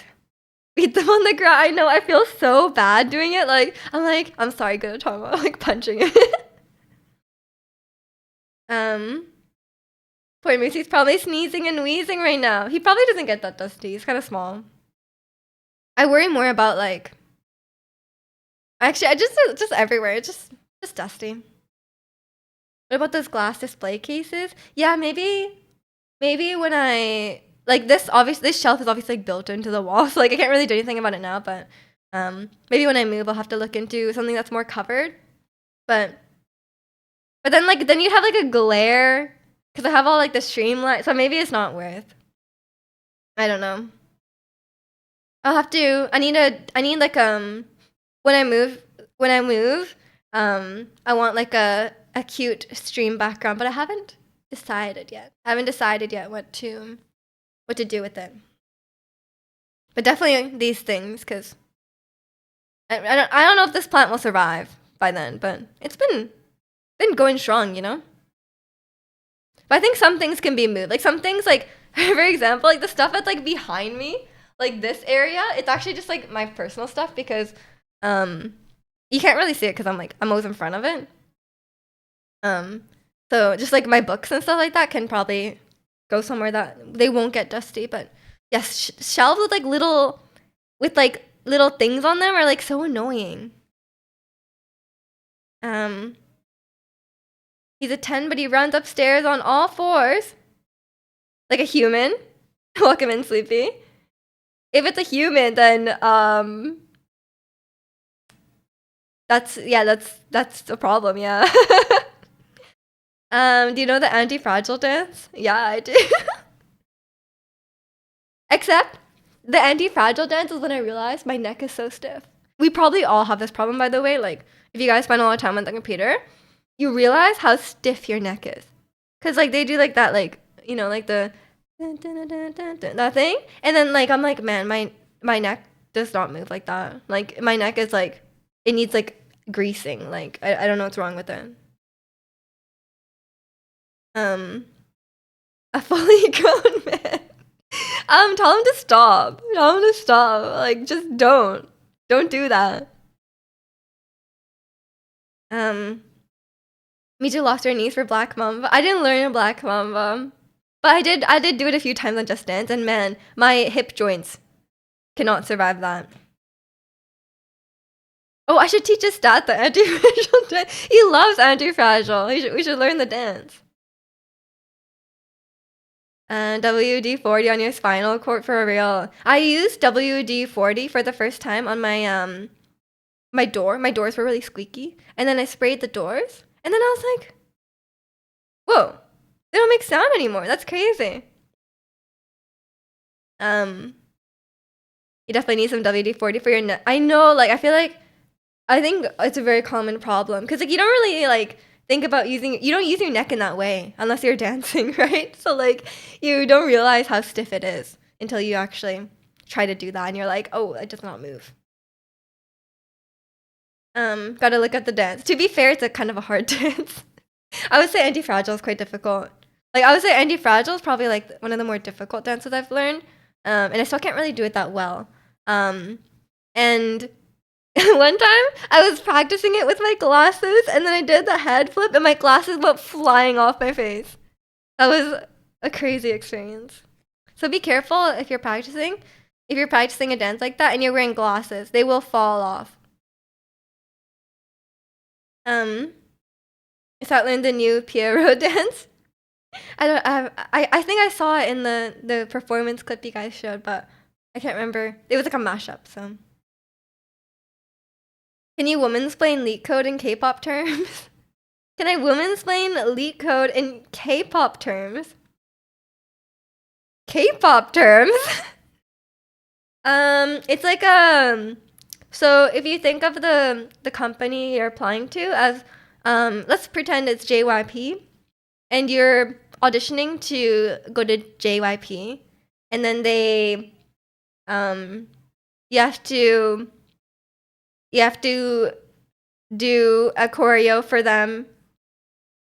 beat them on the ground. I know, I feel so bad doing it. Like I'm sorry, good trauma, like punching it. um, Poor Moosey's probably sneezing and wheezing right now. He probably doesn't get that dusty. He's kind of small. I worry more about like actually I just everywhere. It's just dusty. What about those glass display cases? Yeah, maybe when I like this shelf is obviously like built into the wall, so like I can't really do anything about it now, but maybe when I move I'll have to look into something that's more covered. But then like then you'd have like a glare because I have all like the streamlight, so maybe it's not worth. I don't know. I need like when I move, I want like a cute stream background, but I haven't decided yet. I haven't decided yet what to do with it. But definitely these things, because I don't know if this plant will survive by then, but it's been going strong, you know? But I think some things can be moved. Like some things like for example, like the stuff that's like behind me, like this area, it's actually just like my personal stuff because you can't really see it because I'm always in front of it. So just like my books and stuff like that can probably go somewhere that they won't get dusty. But yes, shelves with like little things on them are like so annoying. Um, he's a 10, but he runs upstairs on all fours like a human. Welcome in, Sleepy. If it's a human, then that's a problem. Yeah. Do you know the anti-fragile dance? Yeah, I do. Except the anti-fragile dance is when I realized my neck is so stiff. We probably all have this problem, by the way. Like, if you guys spend a lot of time on the computer, you realize how stiff your neck is. Cause like they do like that, like you know, like the that thing, and then like I'm like, man, my neck does not move like that. Like my neck is like it needs like greasing. Like I don't know what's wrong with it. Um, a fully grown man. Tell him to stop. Tell him to stop. Like, just don't do that. Um, Miju lost her knees for Black Mamba. I didn't learn a Black Mamba, but I did do it a few times on Just Dance, and man, my hip joints cannot survive that. Oh, I should teach his dad the anti-fragile dance. He loves anti-fragile. We should learn the dance. WD-40 on your spinal cord for real. I used WD-40 for the first time on my my door. My doors were really squeaky, and then I sprayed the doors, and then I was like, "Whoa, they don't make sound anymore. That's crazy." Um, you definitely need some WD-40 for your neck. I know, like I think it's a very common problem because like you don't really like think about you don't use your neck in that way unless you're dancing, right? So like you don't realize how stiff it is until you actually try to do that, and you're like, "Oh, it does not move." Gotta look at the dance. To be fair, it's a kind of a hard dance. I would say anti-fragile is quite difficult. Like I would say anti-fragile is probably like one of the more difficult dances I've learned. And I still can't really do it that well. And one time I was practicing it with my glasses, and then I did the head flip, and my glasses went flying off my face. That was a crazy experience. So be careful if you're practicing. If you're practicing a dance like that and you're wearing glasses, they will fall off. Is that in the new Pierrot dance? I don't. I think I saw it in the performance clip you guys showed, but I can't remember. It was like a mashup. So, can you woman explain leak code in K-pop terms? Can I womansplain leak code in K-pop terms? K-pop terms? It's like so if you think of the company you're applying to as let's pretend it's JYP and you're auditioning to go to JYP and then they you have to do a choreo for them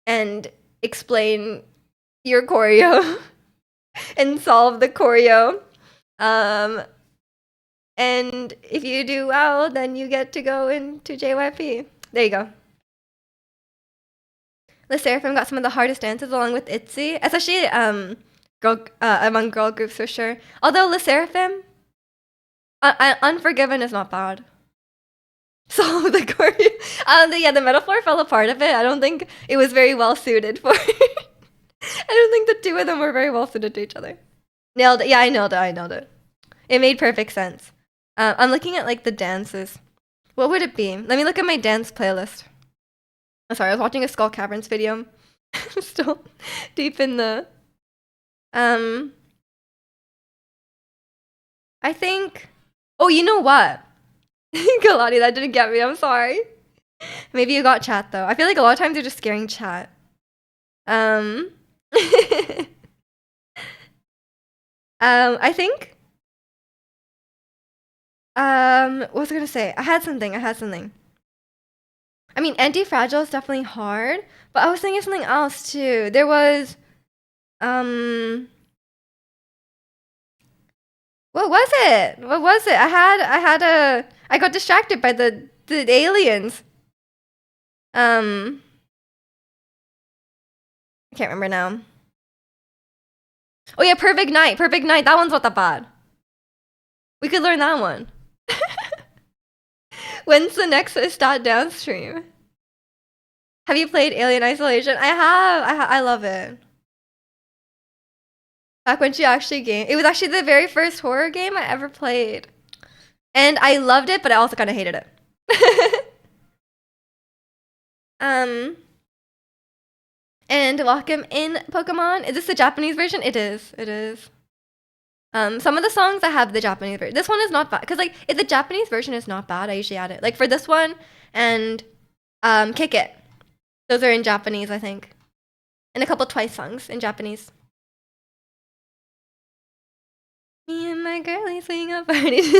and explain your choreo and solve the choreo. And if you do well, then you get to go into JYP. There you go. The Seraphim got some of the hardest dances along with ITZY, especially among girl groups for sure. Although Le Seraphim, Unforgiven is not bad. So the choreo, the metaphor fell apart a bit. I don't think it was very well suited for. I don't think the two of them were very well suited to each other. Nailed it. Yeah, I nailed it. It made perfect sense. I'm looking at like the dances. What would it be? Let me look at my dance playlist. I'm sorry, I was watching a Skull Caverns video. I'm still deep in the I think oh, you know what? Galati, that didn't get me. I'm sorry. Maybe you got chat though. I feel like a lot of times you're just scaring chat. I think what was I gonna say? I had something. I mean, Anti-Fragile is definitely hard, but I was thinking of something else too. There was what was it? I got distracted by the aliens. I can't remember now. Oh yeah, Perfect Night. That one's not that bad. We could learn that one. When's the next stat downstream? Have you played Alien Isolation? I have. I love it. Back when she actually gamed. It was actually the very first horror game I ever played. And I loved it, but I also kind of hated it. And welcome in Pokemon. Is this the Japanese version? It is. Some of the songs I have the Japanese version. This one is not bad because like if the Japanese version is not bad, I usually add it. Like for this one and Kick It. Those are in Japanese, I think. And a couple Twice songs in Japanese. Me and my girlies swing up parties.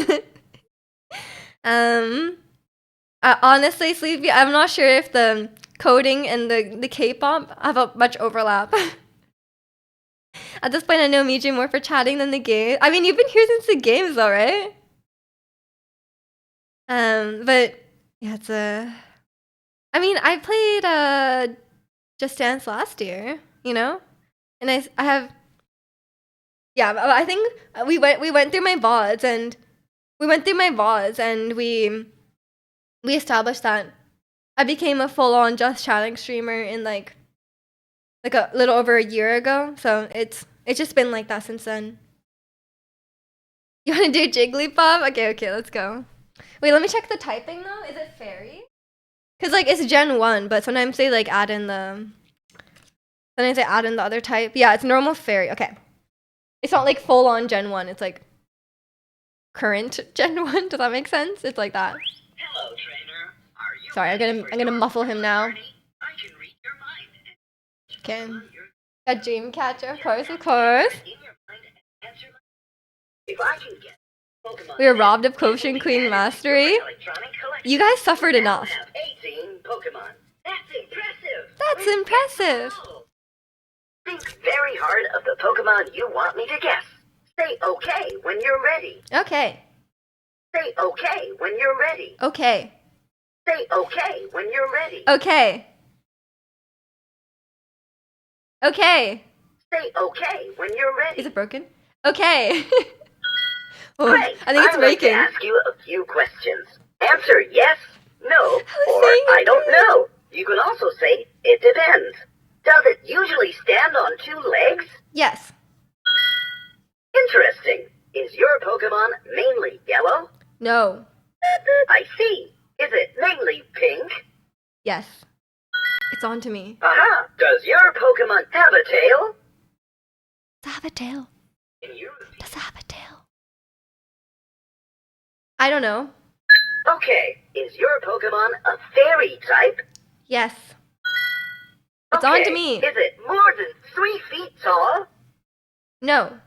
Honestly, Sleepy, I'm not sure if the coding and the K-pop have a much overlap. At this point, I know Miju more for chatting than the game. I mean, you've been here since the games, though, right? But yeah, it's a. I mean, I played Just Dance last year, you know, and I have. Yeah, I think we went through my VODs and we established that I became a full-on Just Chatting streamer in like a little over a year ago. So it's just been like that since then. You want to do Jigglypuff? Okay, let's go. Wait, let me check the typing though. Is it fairy? Cause like it's Gen 1, but sometimes they like add in the other type. Yeah, it's normal fairy. Okay. It's not like full on Gen 1. It's like current Gen 1. Does that make sense? It's like that. Hello, trainer. Are you Sorry, I'm gonna muffle him now. I can read your mind. Okay. A Dreamcatcher, of course. If I can get Pokemon, We were robbed of Potion Queen Mastery. You guys suffered enough. have 18 Pokemon. That's impressive. That's impressive. Think very hard of the Pokemon you want me to guess. Say okay when you're ready. Okay. Say okay when you're ready. Okay. Say okay when you're ready. Okay. Okay. Say okay when you're ready. Is it broken? Okay. Oh, Great. I think it's I'm going to breaking. ask you a few questions. Answer yes, no, or saying I don't it. know. You can also say it depends. Does it usually stand on 2 legs? Yes. Interesting. Is your Pokemon mainly yellow? No. I see. Is it mainly pink? Yes. It's on to me. Aha! Does your Pokemon have a tail? Does it have a tail? Can you... Does it have a tail? I don't know. Okay, is your Pokemon a fairy type? Yes. It's Okay, on to me. is it more than 3 feet tall? No.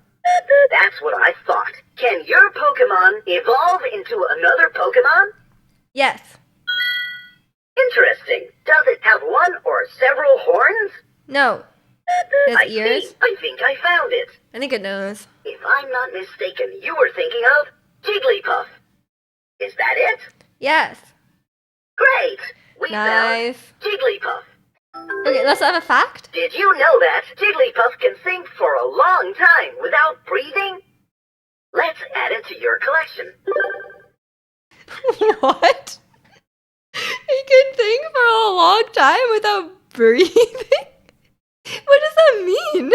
That's what I thought. Can your Pokemon evolve into another Pokemon? Yes. Interesting. Does it have one or several horns? No. It has ears. See. I think I found it. I think it knows. If I'm not mistaken, you were thinking of Jigglypuff. Is that it? Yes. Great! We Nice. found Jigglypuff. Okay, let's have a fact. Did you know that Jigglypuff can think for a long time without breathing? Let's add it to your collection. What? He can think for a long time without breathing? What does that mean?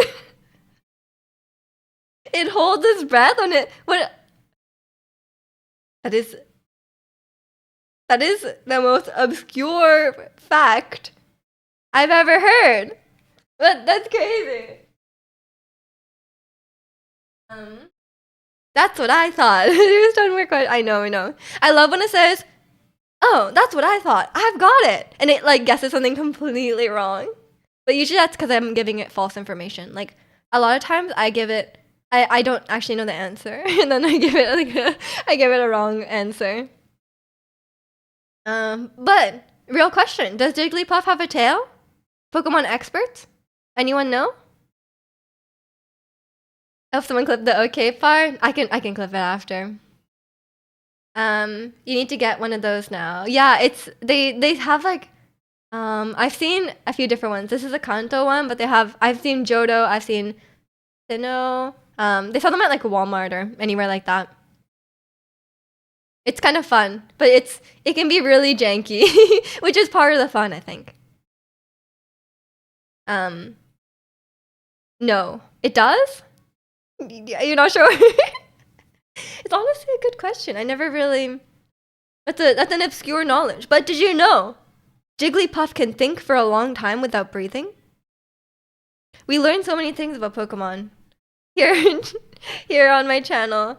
It holds its breath on it. What? That is the most obscure fact I've ever heard. But that's crazy. That's what I thought. It doesn't work quite. I know. I love when it says, "Oh, that's what I thought. I've got it," and it like guesses something completely wrong. But usually that's because I'm giving it false information. Like a lot of times, I give it. I don't actually know the answer, and then I give it I give it a wrong answer. But real question: does Jigglypuff have a tail? Pokemon experts? Anyone know? If someone clip the okay part, I can clip it after. You need to get one of those now. Yeah, it's they have like I've seen a few different ones. This is a Kanto one, but I've seen Johto, I've seen Sinnoh. They sell them at like Walmart or anywhere like that. It's kind of fun, but it can be really janky, which is part of the fun, I think. No, it does. You're not sure? It's honestly a good question. I never really. That's an obscure knowledge. But did you know Jigglypuff can think for a long time without breathing? We learned so many things about Pokemon here on my channel.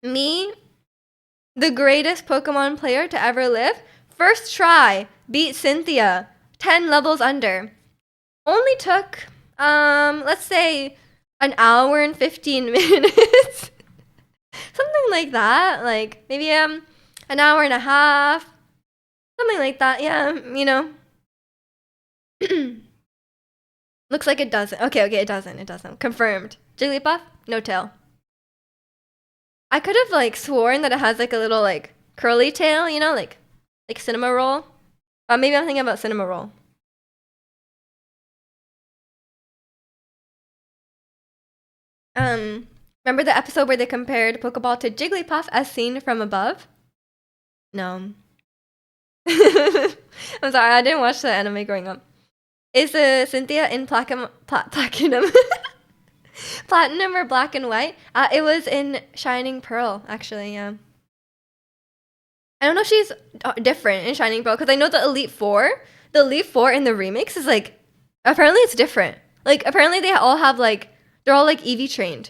Me, the greatest Pokemon player to ever live, first try beat Cynthia 10 levels under. Only took let's say an hour and 15 minutes. Something like that. Like maybe an hour and a half. Something like that. Yeah, you know. Looks like it doesn't. Okay, it doesn't. Confirmed. Jigglypuff, no tail. I could have like sworn that it has like a little like curly tail, you know, like Cinema Roll. Maybe I'm thinking about Cinema Roll. Remember the episode where they compared Pokeball to Jigglypuff as seen from above? No. I'm sorry, I didn't watch the anime growing up. Is Cynthia in platinum? Platinum or black and white? It was in Shining Pearl, actually, yeah. I don't know if she's different in Shining Pearl, because I know the Elite Four in the remix is like, apparently it's different. Like, apparently they all have like, they're all like EV trained.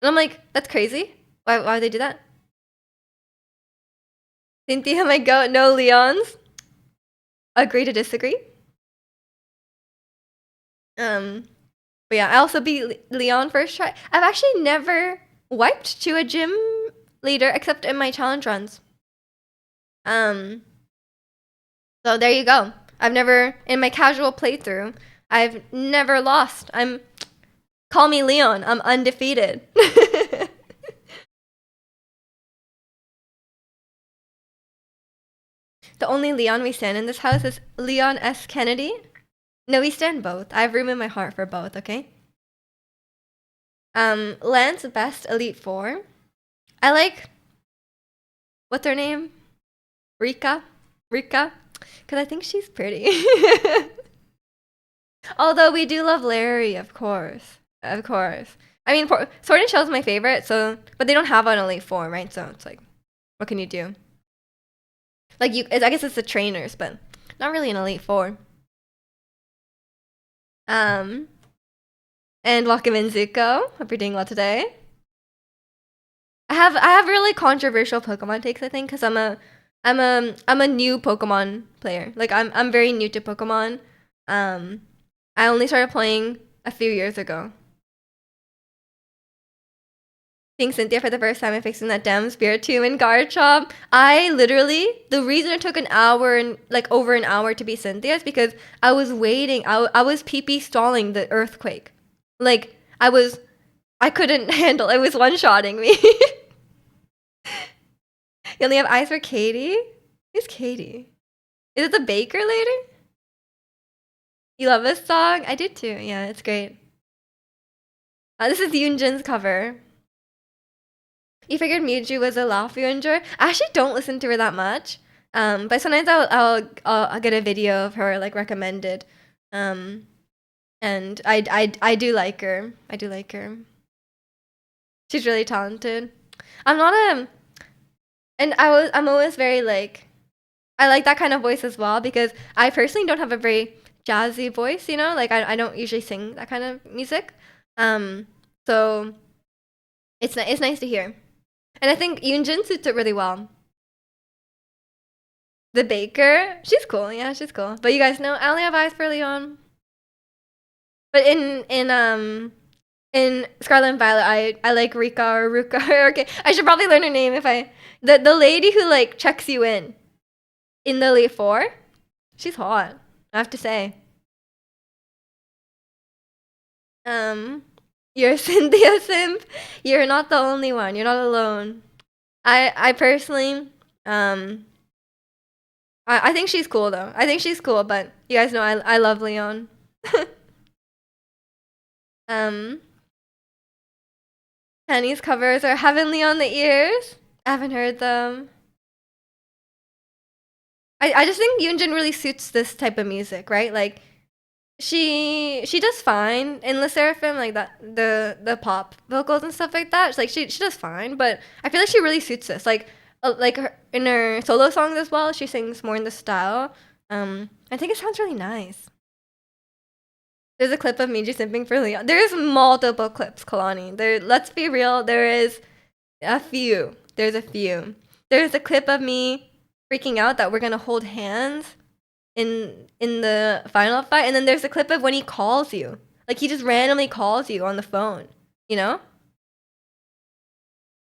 And I'm like, that's crazy. Why would they do that? Cynthia might go, no Leons. Agree to disagree. But yeah, I also beat Leon first try. I've actually never wiped to a gym leader except in my challenge runs. So there you go. I've never, in my casual playthrough, I've never lost. Call me Leon. I'm undefeated. The only Leon we stand in this house is Leon S. Kennedy. No, we stand both. I have room in my heart for both, okay? Lance best Elite Four. I like, what's her name? Rika? Because I think she's pretty. Although we do love Larry, of course. I mean, Sword and Shell's my favorite, so, but they don't have an Elite Four, right? So it's like, what can you do? Like, I guess it's the trainers, but not really an Elite Four. Um, and welcome in Zuko. Hope you're doing well today. I have really controversial Pokemon takes, I think, because I'm a new Pokemon player. Like I'm very new to Pokemon. Um, I only started playing a few years ago. Seeing Cynthia for the first time and fixing that damn Spiritomb and Garchomp. I literally, the reason it took an hour and like over an hour to be Cynthia is because I was waiting. I was pee stalling the earthquake. Like I couldn't handle it. Was one-shotting me. You only have eyes for Katie? Who's Katie? Is it the baker lady? You love this song? I did too. Yeah, it's great. This is Yoonjin's cover. You figured Mewtwo was a laugh you enjoy? I actually don't listen to her that much. But sometimes I'll get a video of her like recommended. And I do like her. I do like her. She's really talented. I'm not a and I'm always very like I like that kind of voice as well because I personally don't have a very jazzy voice, you know? Like I don't usually sing that kind of music. So it's nice to hear. And I think Yoonjin suits it really well. The baker, she's cool. Yeah, she's cool. But you guys know I only have eyes for Leon. But in Scarlet and Violet, I like Rika or Ruka. Okay, I should probably learn her name if I the lady who like checks you in the Elite Four. She's hot, I have to say. You're a Cynthia simp. You're not the only one. You're not alone. I personally I think she's cool though. I think she's cool, but you guys know I love Leon. um Penny's covers are Heavenly on the Ears. I haven't heard them. I just think Yoonjin really suits this type of music, right? Like she does fine in Le Seraphim, like that the pop vocals and stuff like that. It's like she does fine, but I feel like she really suits this. Like her, in her solo songs as well, she sings more in the style. I think it sounds really nice. There's a clip of me just simping for Leon. There's multiple clips, Kalani. There. Let's be real. There is a few. There's a few. There's a clip of me freaking out that we're gonna hold hands in the final fight, and then there's a clip of when he calls you. Like he just randomly calls you on the phone, you know?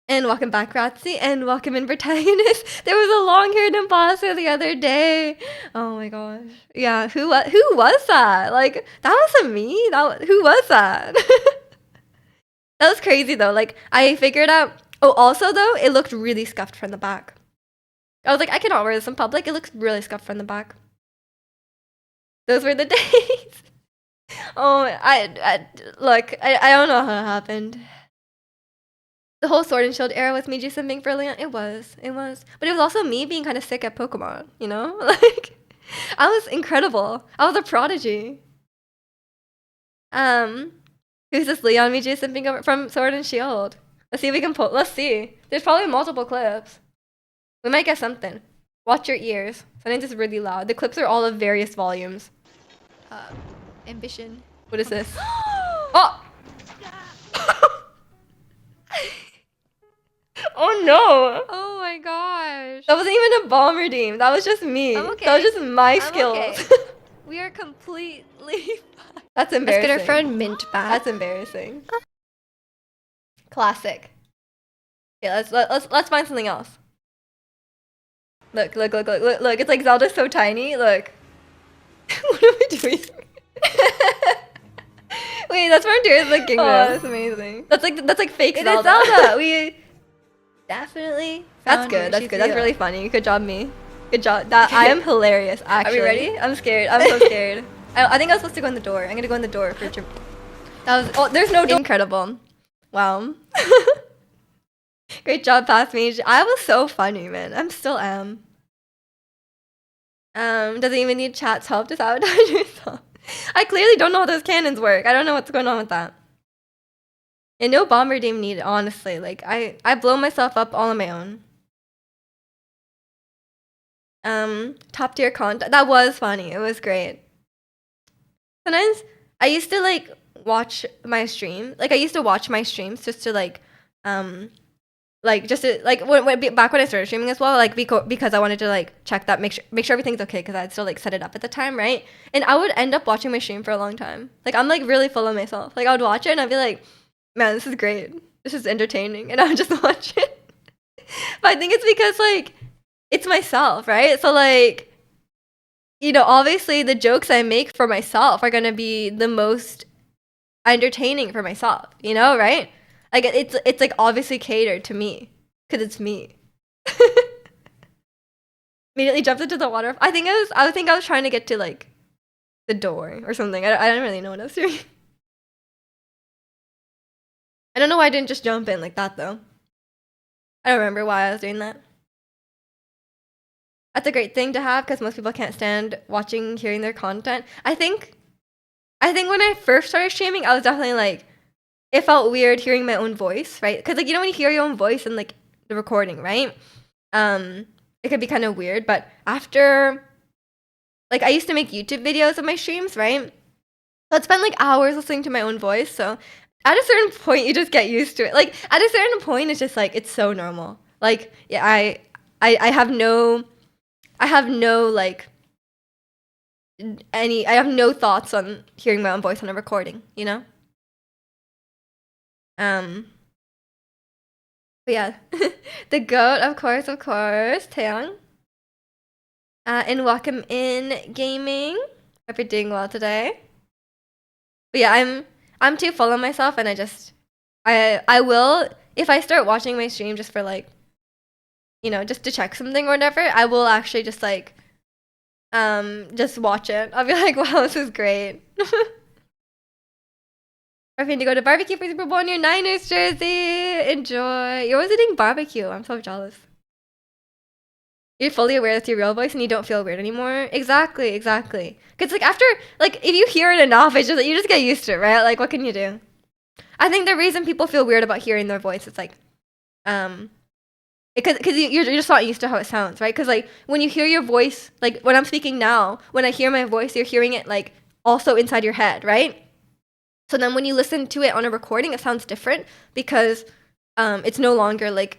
And welcome back, Ratzi, and welcome in, protagonist. There was a long-haired imposter the other day. Oh my gosh. Yeah, who was that? Like that wasn't me. Who was that? That was crazy though. Like I figured out. Oh, also though, it looked really scuffed from the back. I was like, I cannot wear this in public. It looks really scuffed from the back. Those were the days. Oh, look. I don't know how it happened. The whole Sword and Shield era with me just simping for Leon. It was, but it was also me being kind of sick at Pokemon. You know, like I was incredible. I was a prodigy. Who's this Leon me just simping over from Sword and Shield? Let's see if we can pull. Let's see. There's probably multiple clips. We might get something. Watch your ears. Something just really loud. The clips are all of various volumes. Ambition. What is this? Oh! Oh no! Oh my gosh. That wasn't even a bomb redeem. That was just me. I'm okay. That was just my I'm skills. okay. We are completely fine. That's Let's embarrassing. get our friend Mint back. That's embarrassing. Classic. Okay, let's find something else. Look. It's like Zelda's so tiny. Look. What are we doing? Wait, that's from Tears of the Kingdom. Oh, that's amazing. That's like fake Zelda. It is Zelda. We definitely. That's good. That's good. That's really funny. Good job, me. Good job. That I am hilarious. Actually. Are we ready? I'm scared. I'm so scared. I think I was supposed to go in the door. I'm gonna go in the door for. That was. Oh, there's no door. Incredible. Wow. Great job, past me. I was so funny, man. I'm still am. Doesn't even need chat's help to sabotage yourself. I clearly don't know how those cannons work. I don't know what's going on with that. And no bomb redeem needed, honestly. Like I blow myself up all on my own. Top tier content. That was funny. It was great. Sometimes I used to like watch my stream. Like I used to watch my streams just to like just to, like back when I started streaming as well, like because I wanted to like check that, make sure everything's okay, because I'd still like set it up at the time, right? And I would end up watching my stream for a long time. Like I'm like really full of myself. Like I would watch it and I'd be like, man, this is great. This is entertaining, and I would just watch it. But I think it's because like it's myself, right? So like, you know, obviously the jokes I make for myself are gonna be the most entertaining for myself, you know, right? Like it's like obviously catered to me because it's me. Immediately jumped into the water. I think I was trying to get to like the door or something. I don't really know what I was doing. I don't know why I didn't just jump in like that though. I don't remember why I was doing that. That's a great thing to have because most people can't stand watching, hearing their content. I think when I first started streaming, I was definitely like, it felt weird hearing my own voice, right? Because like you know when you hear your own voice in like the recording, right? It could be kind of weird. But after, like, I used to make YouTube videos of my streams, right? So I'd spend like hours listening to my own voice. So at a certain point, you just get used to it. Like at a certain point, it's just like it's so normal. Like yeah, I have no like I have no thoughts on hearing my own voice on a recording. You know. Um. But yeah, the goat, of course, Taeyang. And welcome in gaming. Hope you're doing well today. But yeah, I'm too full of myself, and I will, if I start watching my stream just for like, you know, just to check something or whatever, I will actually just watch it. I'll be like, wow, this is great. We're going to go to barbecue for Super Bowl in your Niners jersey. Enjoy. You're always eating barbecue. I'm so jealous. You're fully aware that's your real voice and you don't feel weird anymore. Exactly. Because like after, like if you hear it enough, it's just you just get used to it, right? Like what can you do? I think the reason people feel weird about hearing their voice is like, because you're just not used to how it sounds, right? Because like when you hear your voice, like when I'm speaking now, when I hear my voice, you're hearing it like also inside your head, right? So then when you listen to it on a recording, it sounds different because it's no longer like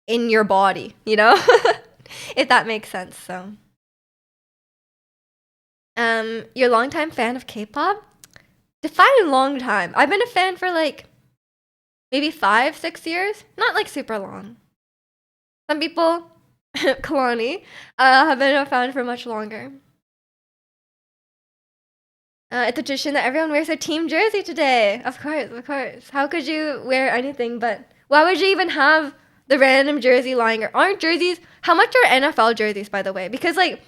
in your body, you know? If that makes sense. So you're a longtime fan of K-pop? Define long time. I've been a fan for like maybe 5-6 years, not like super long. Some people, Kalani, have been a fan for much longer. It's a tradition that everyone wears their team jersey today. Of course. How could you wear anything but? Why would you even have the random jersey lying? Aren't jerseys? How much are NFL jerseys, by the way? Because like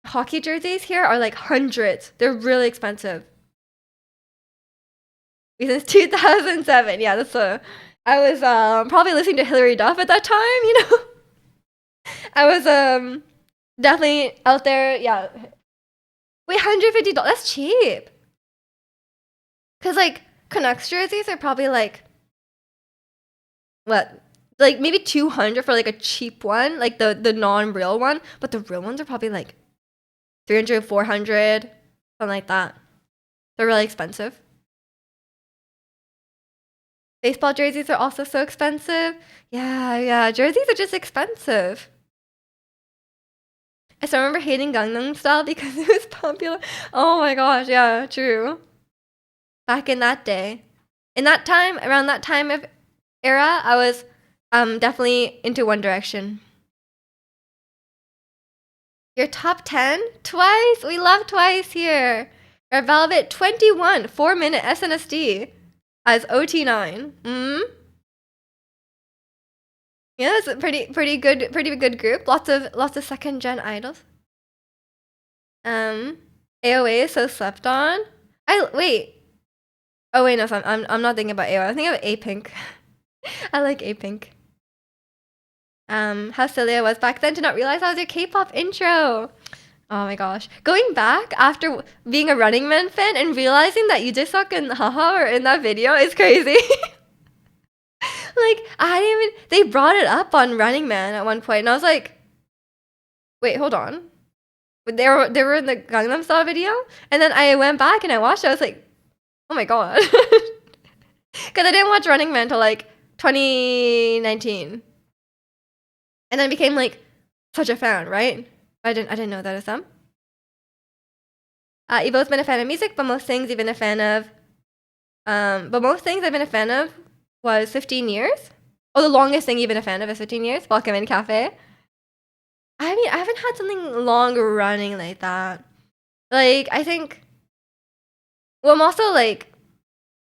hockey jerseys here are like hundreds. They're really expensive. Since 2007. Yeah, I was probably listening to Hillary Duff at that time. You know, I was definitely out there. Yeah. Wait, $150. That's cheap. Cause like Canucks jerseys are probably like what, like maybe 200 for like a cheap one, like the non-real one. But the real ones are probably like 300, 400, something like that. They're really expensive. Baseball jerseys are also so expensive. Yeah. Jerseys are just expensive. I still remember hating Gangnam Style because it was popular. Oh my gosh, yeah, true. Back in that day. In that time, around that time of era, I was definitely into One Direction. Your top 10? Twice? We love Twice here. Red Velvet 21, 4-minute SNSD as OT9. Yeah, it's a pretty good group. Lots of second gen idols. AOA is so slept on. Wait. Oh wait, no, so I'm not thinking about AOA. I'm thinking about A-Pink. I like A-Pink. How silly I was back then to not realize that was your K-pop intro. Oh my gosh. Going back after being a Running Man fan and realizing that Yujae-suk and Haha were in that video is crazy. Like, they brought it up on Running Man at one point, and I was like, wait, hold on. They were in the Gangnam Style video, and then I went back and I watched it. I was like, Oh my god. Because I didn't watch Running Man until like 2019, and then became like such a fan, right? I didn't know that as them. Evo's been a fan of music, but most things you've been a fan of. But most things I've been a fan of was 15 years. Oh, the longest thing you've been a fan of is 15 years. Welcome in Cafe. I mean, I haven't had something long running like that. Like, I think. Well, I'm also like,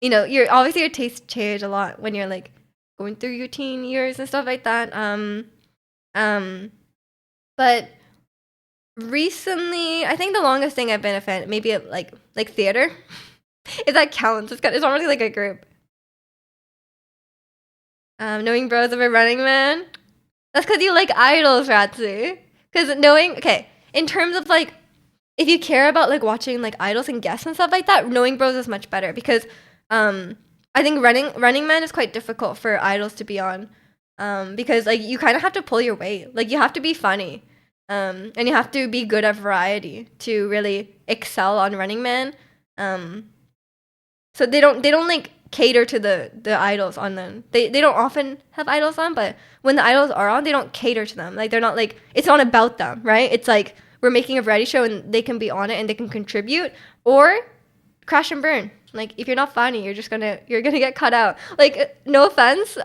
you're obviously your tastes change a lot when you're like going through your teen years and stuff like that. Um, but recently, I think the longest thing I've been a fan, maybe like theater, if that counts. It's not really like a group. Knowing Bros of a Running Man. That's because you like idols, Ratsu. Because okay, in terms of like, if you care about like watching like idols and guests and stuff like that, Knowing Bros is much better because I think Running Man is quite difficult for idols to be on. Because like you kind of have to pull your weight. Like you have to be funny. And you have to be good at variety to really excel on Running Man. So they don't like cater to the idols on them. They don't often have idols on, but when the idols are on, they don't cater to them. Like they're not like, it's not about them, right? It's like we're making a variety show and they can be on it and they can contribute, or crash and burn. Like if you're not funny, you're gonna get cut out. Like no offense,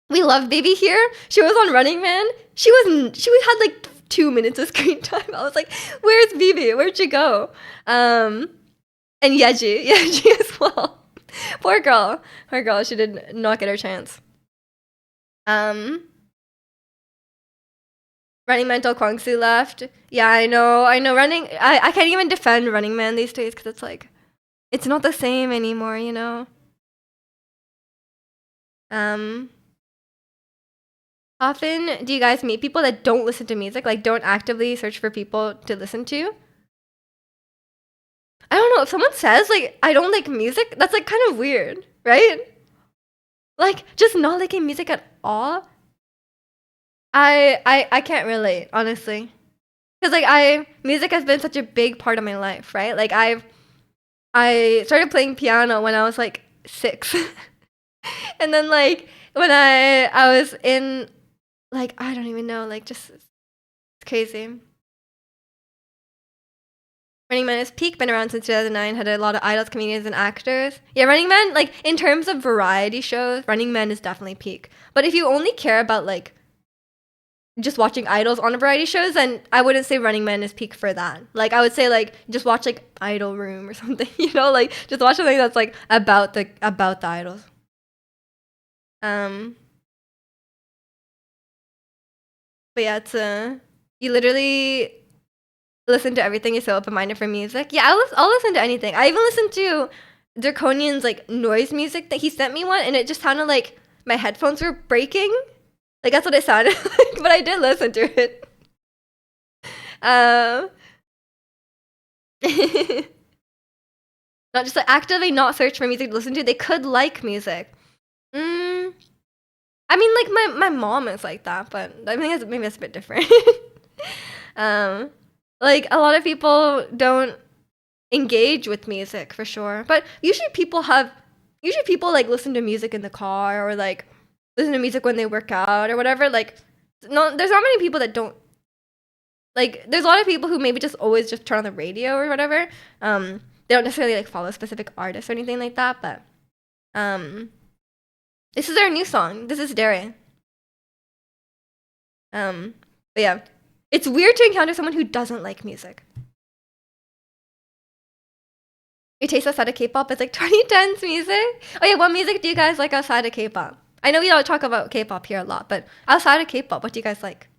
we love Baby here. She was on Running Man. She had like 2 minutes of screen time. I was like, where's Bibi? Where'd she go? And Yeji as well. Poor girl. She did not get her chance. Running Man till Kwangsu left. Yeah, I know. I can't even defend Running Man these days because it's like, it's not the same anymore, you know? Often do you guys meet people that don't listen to music? Like don't actively search for people to listen to? I don't know. If someone says like I don't like music, that's like kind of weird, right? Like just not liking music at all. I can't relate, honestly. Cuz like music has been such a big part of my life, right? Like I started playing piano when I was like 6. And then like when I was in like I don't even know, like just it's crazy. Running Man is peak, been around since 2009, had a lot of idols, comedians, and actors. Yeah, Running Man, like, in terms of variety shows, Running Man is definitely peak. But if you only care about, like, just watching idols on a variety shows, then I wouldn't say Running Man is peak for that. Like, I would say, like, just watch, like, Idol Room or something, you know? Like, just watch something that's, like, about the idols. But yeah, it's, you literally listen to everything. You're so open-minded for music. Yeah, I'll listen to anything. I even listened to Draconian's like noise music that he sent me one, and it just sounded like my headphones were breaking. Like that's what it sounded like, but I did listen to it. Um, not just like actively not search for music to listen to. They could like music. I mean, like my mom is like that, but I think maybe that's a bit different. um, like a lot of people don't engage with music for sure, but usually people like listen to music in the car or like listen to music when they work out or whatever. Like, no, there's not many people that don't. Like, there's a lot of people who maybe just always just turn on the radio or whatever. They don't necessarily like follow specific artists or anything like that, but this is their new song. This is Dare. But yeah, it's weird to encounter someone who doesn't like music. Your taste outside of K-pop is like 2010s music. Oh yeah, what music do you guys like outside of K-pop? I know we don't talk about K-pop here a lot, but outside of K-pop, what do you guys like?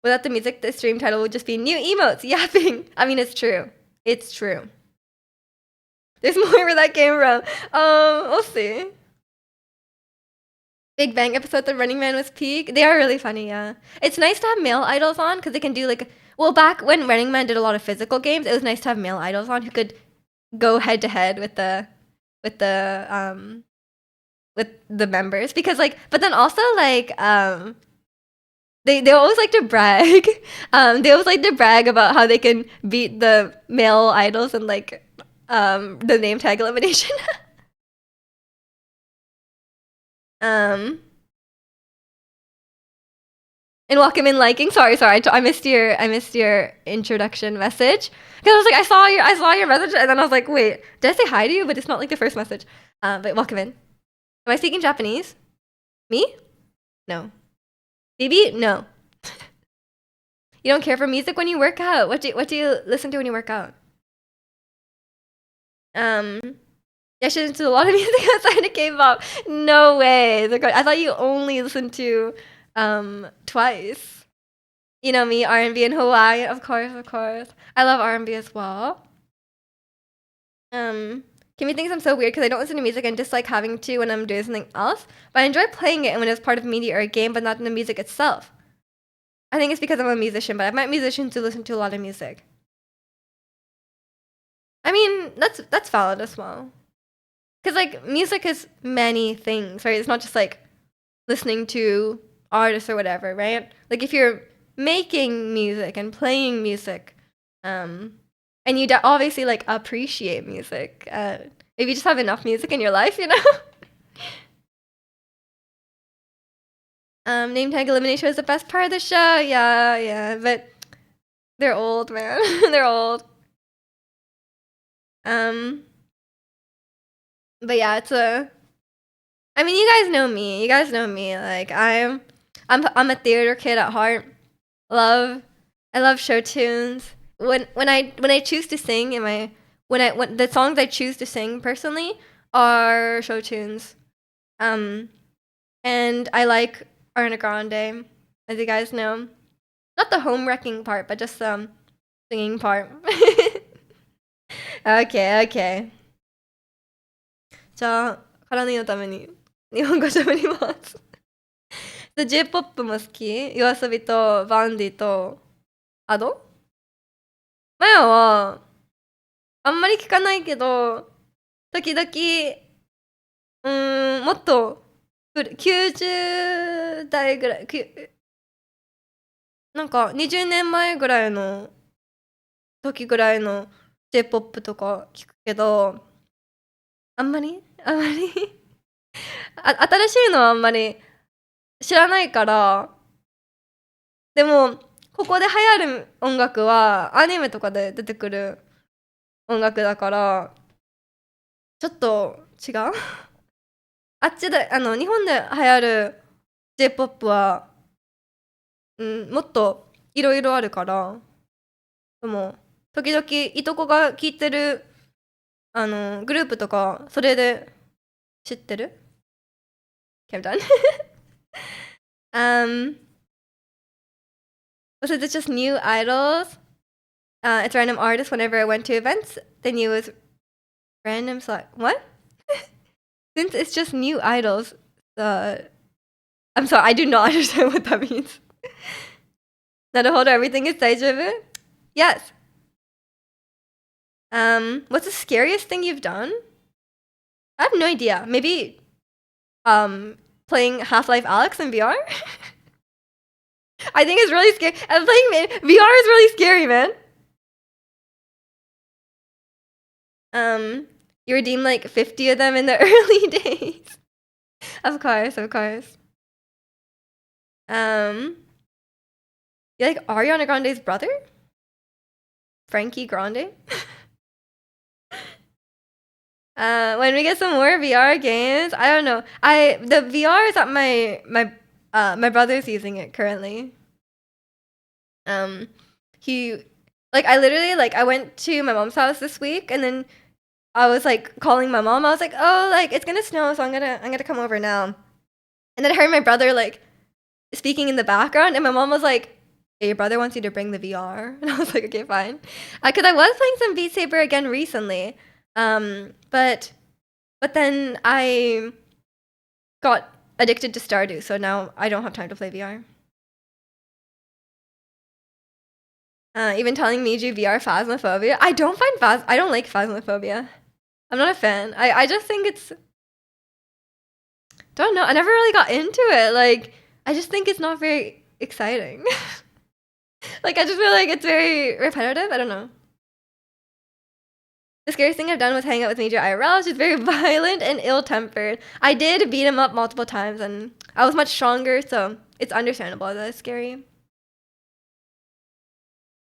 Without the music, the stream title would just be new emotes, yapping. I mean, it's true. It's true. There's more where that came from. We'll see. Big Bang episode, The Running Man was peak. They are really funny, yeah. It's nice to have male idols on because they can do like, well, back when Running Man did a lot of physical games, it was nice to have male idols on who could go head to head with the members, because like, but then also like they always like to brag. They always like to brag about how they can beat the male idols and like the name tag elimination. um, and welcome in liking. Sorry, I missed your introduction message because I was like, I saw your message, and then I was like, wait, did I say hi to you? But it's not like the first message. But welcome in. Am I speaking Japanese? Me? No. Bibi? No. You don't care for music when you work out. What do you listen to when you work out? I should listen to a lot of music outside of K-pop. No way. I thought you only listened to Twice. You know me, R&B in Hawaii, of course, of course. I love R&B as well. Kimmy thinks I'm so weird because I don't listen to music and dislike having to when I'm doing something else, but I enjoy playing it when it's part of media or a game, but not in the music itself. I think it's because I'm a musician, but I've met musicians who listen to a lot of music. I mean, that's valid as well. Because like music is many things, right? It's not just like listening to artists or whatever, right? Like if you're making music and playing music, and you obviously like appreciate music, if you just have enough music in your life, you know. Name tag elimination is the best part of the show. Yeah, but they're old, man. They're old. But yeah, I mean, you guys know me. You guys know me. Like I'm a theater kid at heart. I love show tunes. When I choose to sing when the songs I choose to sing personally are show tunes. And I like Ariana Grande, as you guys know. Not the home wrecking part, but just singing part. Okay. じゃあ、体のために日本語喋ります。で J-POP も好き ?YOASOBI とバンディとアド前はあんまり聞かないけど、時々、もっと90代ぐらい、なんか20年前ぐらいの時ぐらいの J-POP とか聞くけど、あんまり新しいのはあんまり知らないから、でも、ここで流行る音楽はアニメとかで出てくる音楽だから、ちょっと違うあっちで、日本で流行る J-POP は、もっといろいろあるから、でも、時々いとこが聴いてる、グループとか、それで知ってる ?Okay, I'm done. Was it just new idols? It's random artists whenever I went to events. The new was random what? Since it's just new idols, I'm sorry, I do not understand what that means. Naruhodo, everything is daijoubu? Yes. What's the scariest thing you've done? I have no idea. Maybe playing Half-Life Alyx in VR? I think it's really scary. I'm playing VR is really scary, man. You redeemed like 50 of them in the early days. Of course. You like Ariana Grande's brother? Frankie Grande? When we get some more VR games, I don't know. The VR is that my brother's using it currently. He I literally I went to my mom's house this week and then I was like calling my mom. I was like, "Oh, like it's gonna snow, so I'm gonna come over now." And then I heard my brother like speaking in the background, and my mom was like, "Hey, your brother wants you to bring the VR." And I was like, "Okay, fine," because I was playing some Beat Saber again recently. But then I got addicted to Stardew, so now I don't have time to play VR. Even telling Miju VR Phasmophobia. I don't like Phasmophobia. I'm not a fan. I just think it's don't know. I never really got into it. Like I just think it's not very exciting. Like I just feel like it's very repetitive. I don't know. The scariest thing I've done was hang out with Major IRL. She's very violent and ill-tempered. I did beat him up multiple times, and I was much stronger, so it's understandable that it's scary.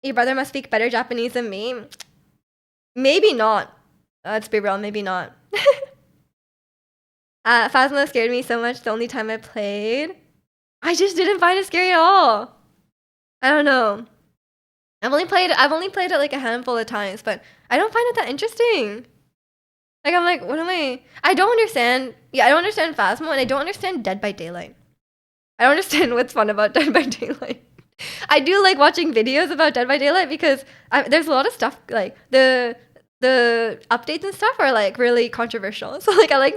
Your brother must speak better Japanese than me. Maybe not. Let's be real, maybe not. Phasma scared me so much the only time I played. I just didn't find it scary at all. I don't know. I've only played it like a handful of times, but I don't find it that interesting. Like, I'm like, what am I don't understand. Yeah, I don't understand Phasma, and I don't understand Dead by Daylight. I don't understand what's fun about Dead by Daylight. I do like watching videos about Dead by Daylight because there's a lot of stuff, like the updates and stuff are like really controversial. So like I like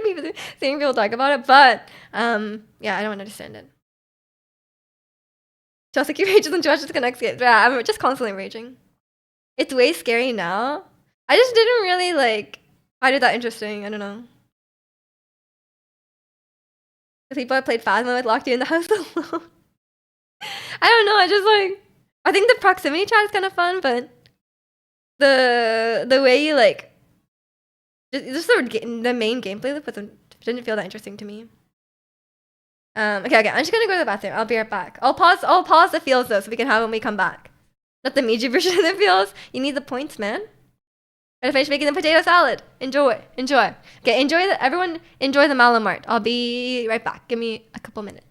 seeing people talk about it, but yeah, I don't understand it. Chelsea keep rages and Josh disconnects it. Yeah, I'm just constantly raging. It's way scary now. I just didn't really like find it that interesting. I don't know. The people I played Phasma with locked you in the house alone. I don't know. I just like, I think the proximity chat is kind of fun, but the way you like just the main gameplay loop didn't feel that interesting to me. Okay, I'm just gonna go to the bathroom. I'll be right back. I'll pause the feels though, so we can have when we come back. Not the Meiji version of the feels. You need the points, man. Gotta finish making the potato salad. Enjoy. Okay, everyone enjoy the Malamart. I'll be right back. Give me a couple minutes.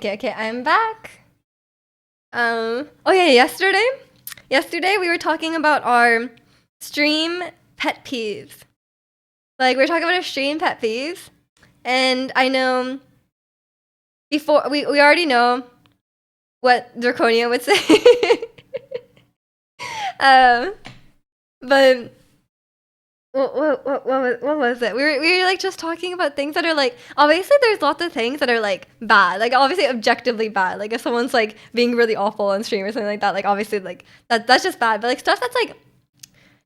Okay, I'm back. Oh yeah, yesterday we were talking about our stream pet peeves. Like we were talking about our stream pet peeves, and I know before we already know what Draconia would say. But what was it? We were like just talking about things that are like, obviously there's lots of things that are like bad, like obviously objectively bad. Like if someone's like being really awful on stream or something like that, like obviously like that's just bad. But like stuff that's like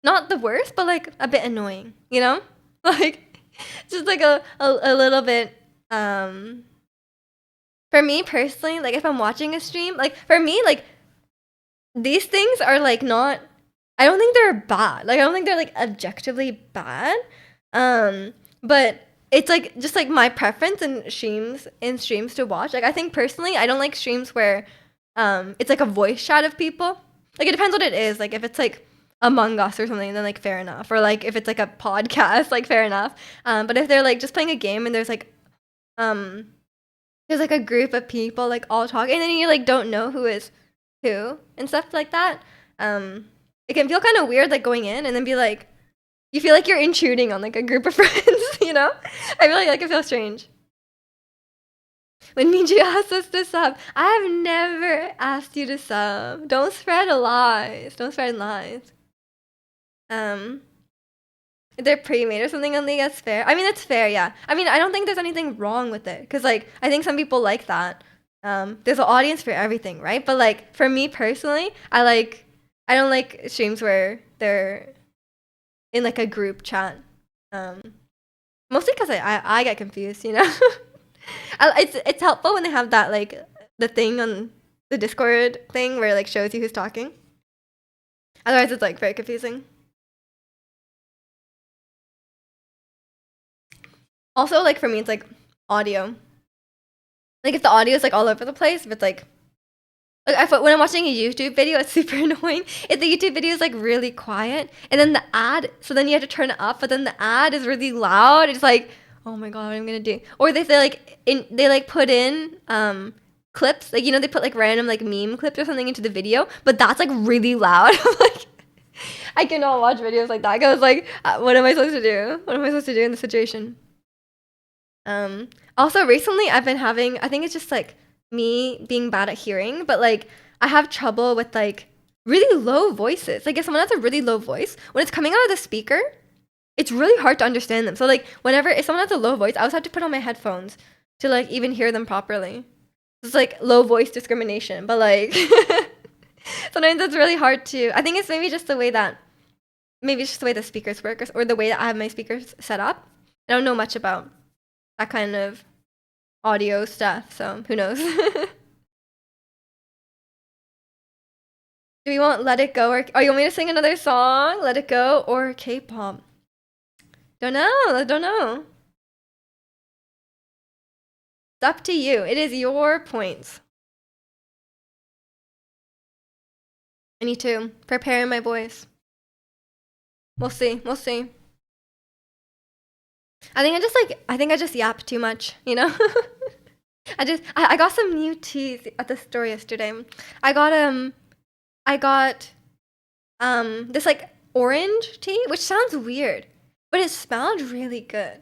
not the worst, but like a bit annoying, you know? Like just like a little bit. For me personally, like if I'm watching a stream, like for me, like these things are like not, I don't think they're bad. Like I don't think they're like objectively bad. But it's like just like my preference in streams to watch. Like I think personally, I don't like streams where it's like a voice chat of people. Like it depends what it is. Like if it's like Among Us or something, then like fair enough. Or like if it's like a podcast, like fair enough. But if they're like just playing a game and um there's like a group of people like all talking and then you like don't know who is who and stuff like that, it can feel kind of weird like going in and then be like you feel like you're intruding on like a group of friends, you know? I feel like it feels strange. When Miju asked us to sub, I have never asked you to sub. Don't spread lies. Don't spread lies. They're pre-made or something on League. That's fair. I mean, that's fair. Yeah. I mean, I don't think there's anything wrong with it because like I think some people like that. There's an audience for everything, right? But like for me personally, I don't like streams where they're in like a group chat. Mostly because I get confused, you know. It's helpful when they have that like the thing on the Discord thing where it like shows you who's talking. Otherwise, it's like very confusing. Also, like for me, it's like audio. Like if the audio is like all over the place, if it's like I thought when I'm watching a YouTube video, it's super annoying. If the YouTube video is like really quiet, and then the ad, so then you have to turn it up, but then the ad is really loud. It's like, oh my god, what am I gonna do? Or they like put in clips, like you know they put like random like meme clips or something into the video, but that's like really loud. Like I cannot watch videos like that. I was like, what am I supposed to do? What am I supposed to do in this situation? Also recently I've been having, I think it's just like me being bad at hearing, but like I have trouble with like really low voices. Like if someone has a really low voice, when it's coming out of the speaker, it's really hard to understand them. So like if someone has a low voice, I always have to put on my headphones to like even hear them properly. It's like low voice discrimination, but like sometimes it's really hard to, I think it's maybe just the way the speakers work or the way that I have my speakers set up. I don't know much about that kind of audio stuff, so who knows. Do we want Let It Go or you want me to sing another song? Let It Go or K-pop? Don't know. It's up to you. It is your points. I need to prepare my voice. We'll see. I think I just yap too much, you know? I got some new teas at the store yesterday. I got this like orange tea, which sounds weird, but it smelled really good.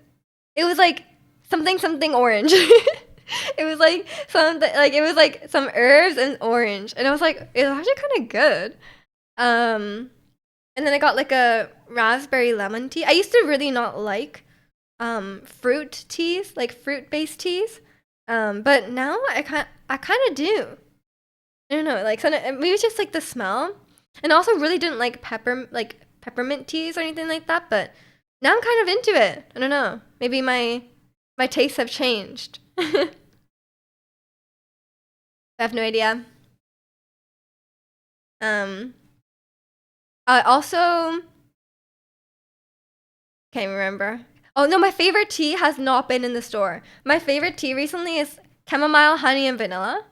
It was like something orange. It was like some herbs and orange, and I was like, it was actually kind of good. And then I got like a raspberry lemon tea. I used to really not like fruit teas, like fruit-based teas. But now I kind of do. I don't know, like maybe it's just like the smell, and I also really didn't like peppermint teas or anything like that. But now I'm kind of into it. I don't know. Maybe my tastes have changed. I have no idea. I also can't remember. Oh no, my favorite tea has not been in the store. My favorite tea recently is chamomile, honey, and vanilla.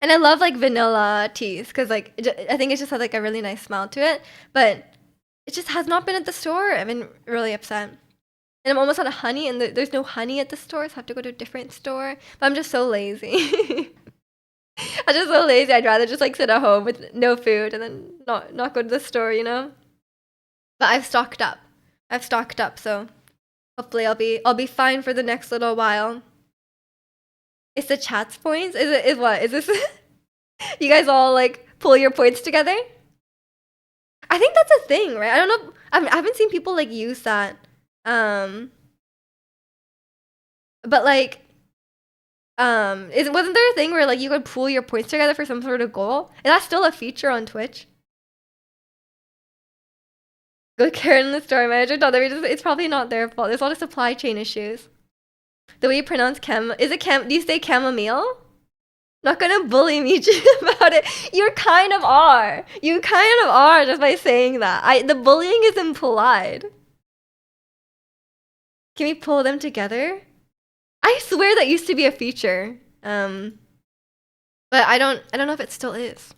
And I love like vanilla teas because like I think it just has like a really nice smell to it. But it just has not been at the store. I've been really upset. And I'm almost out of honey, and there's no honey at the store, so I have to go to a different store. But I'm just so lazy. I'm just so lazy. I'd rather just like sit at home with no food and then not go to the store, you know. But I've stocked up. So hopefully I'll be fine for the next little while. It's the chat's points. Is what? Is this? You guys all like pull your points together? I think that's a thing, right? I don't know. I haven't seen people like use that. But like, wasn't there a thing where like you could pool your points together for some sort of goal? And that's still a feature on Twitch. Go Karen in the store manager. No, it's probably not their fault. There's a lot of supply chain issues. The way you pronounce is it do you say chamomile? Not gonna bully me about it. You kind of are. Just by saying that. The bullying is implied. Can we pull them together? I swear that used to be a feature. But I don't know if it still is.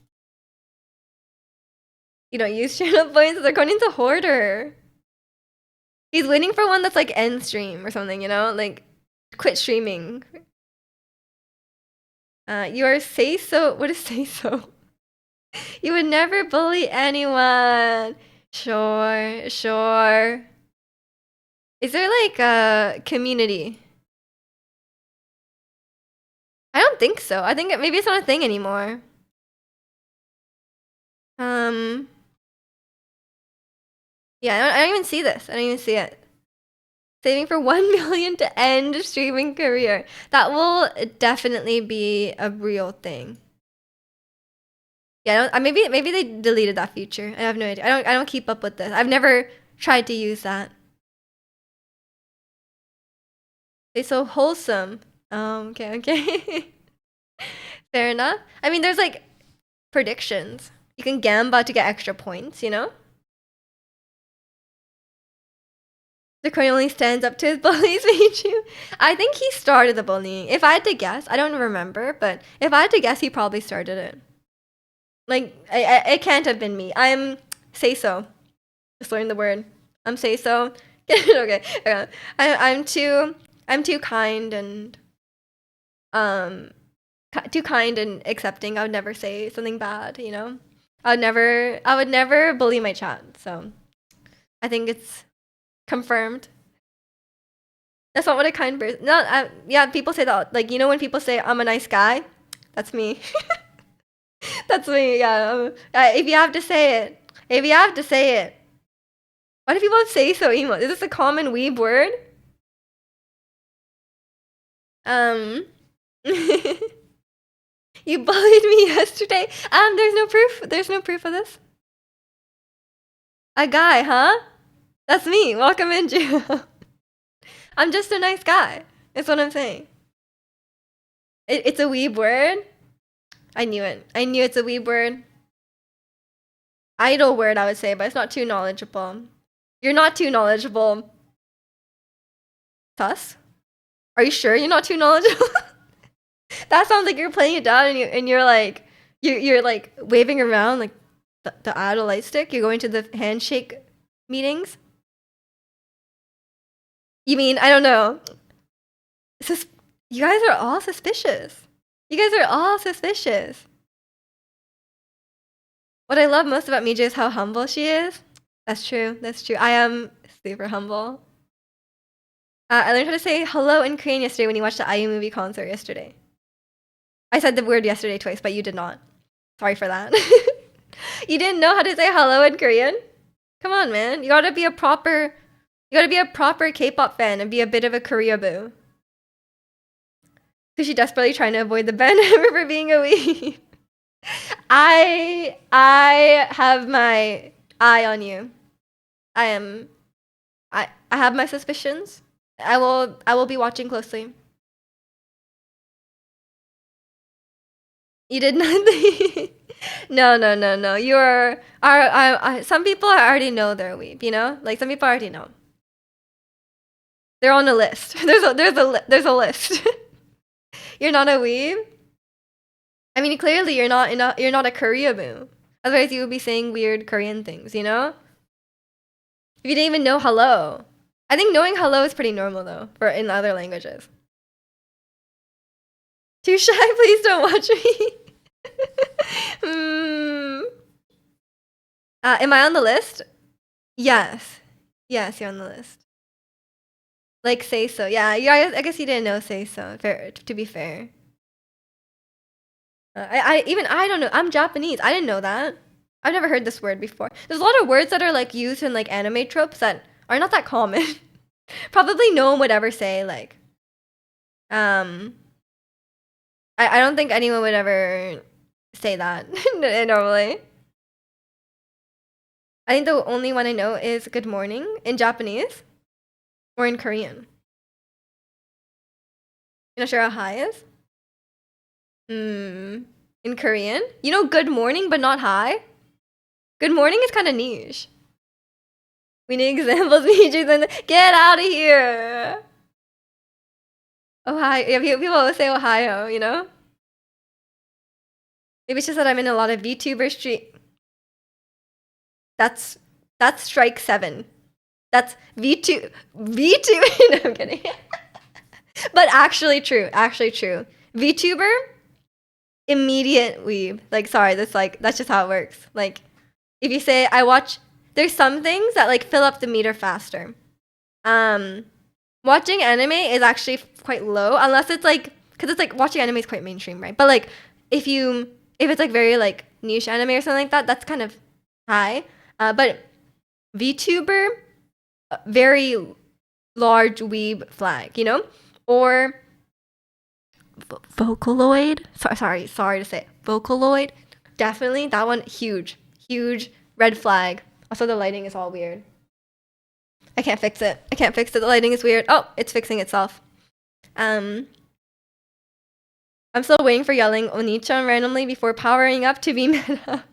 You don't use channel points. They're going into hoarder. He's waiting for one that's like end stream or something, you know? Like, quit streaming. You are say so. What is say so? You would never bully anyone. Sure, sure. Is there like a community? I don't think so. I think maybe it's not a thing anymore. Yeah, I don't even see this. I don't even see it. Saving for 1 million to end streaming career. That will definitely be a real thing. Yeah, maybe they deleted that feature. I have no idea. I don't keep up with this. I've never tried to use that. It's so wholesome. Okay. Fair enough. I mean, there's like predictions. You can gamba to get extra points, you know? The coin only stands up to his bullies, Pichu. I think he started the bullying. If I had to guess, I don't remember, but if I had to guess, he probably started it. Like, it can't have been me. I'm say so. Just learned the word. I'm say so. Okay. I'm too kind and too kind and accepting. I would never say something bad, you know? I would never bully my chat. So I think it's confirmed. That's not what a kind person. No, yeah, people say that. Like, you know, when people say I'm a nice guy, that's me. That's me. Yeah. If you have to say it, Why do people say so emo? Is this a common weeb word? Um, you bullied me yesterday. There's no proof. There's no proof of this. A guy, huh? That's me. Welcome in, Gio. I'm just a nice guy. That's what I'm saying. It's a weeb word. I knew it. I knew it's a weeb word. Idle word, I would say, but it's not too knowledgeable. You're not too knowledgeable. Sus? Are you sure you're not too knowledgeable? That sounds like you're playing it down and you're like you're like waving around like the idle light stick. You're going to the handshake meetings. You mean I don't know. You guys are all suspicious. You guys are all suspicious. What I love most about Mija is how humble she is. That's true. That's true. I am super humble. I learned how to say hello in Korean yesterday when you watched the IU movie concert yesterday. I said the word yesterday twice, but you did not. Sorry for that. You didn't know how to say hello in Korean? Come on, man. You gotta be a proper K-pop fan and be a bit of a Korea boo. Is she desperately trying to avoid the ban for being a weeb? I have my eye on you. I have my suspicions. I will be watching closely. You did nothing. No. You are some people already know they're a weeb, you know? Like some people already know. They're on a list. There's a list. You're not a weeb? I mean, clearly you're not a Korea boo. Otherwise you would be saying weird Korean things, you know? If you didn't even know hello. I think knowing hello is pretty normal though, for in other languages. Too shy, please don't watch me. Am I on the list? Yes. Yes, you're on the list. Like say so. Yeah, I guess you didn't know say so. Fair, to be fair. I don't know. I'm Japanese. I didn't know that. I've never heard this word before. There's a lot of words that are like used in like anime tropes that are not that common. Probably no one would ever say like I don't think anyone would ever say that normally. I think the only one I know is good morning in Japanese or in Korean. You're not sure how hi is? In Korean? You know good morning but not hi? Good morning is kind of niche. We need examples. Get out of here. Ohio. Yeah, people always say Ohio, you know? Maybe it's just that I'm in a lot of VTuber street. That's strike 7. That's V2. V2. No, I'm kidding. But actually true. Actually true. VTuber, immediate weeb. Like, sorry, that's just how it works. Like, if you say I watch, there's some things that like fill up the meter faster. Watching anime is actually quite low unless it's like, because it's like watching anime is quite mainstream, right? But like if it's like very like niche anime or something like that, that's kind of high. But VTuber, very large weeb flag, you know, or Vocaloid. Sorry to say Vocaloid. Definitely that one, huge red flag. Also, the lighting is all weird. I can't fix it. The lighting is weird. Oh, it's fixing itself. I'm still waiting for yelling Onichan randomly before powering up to be meta.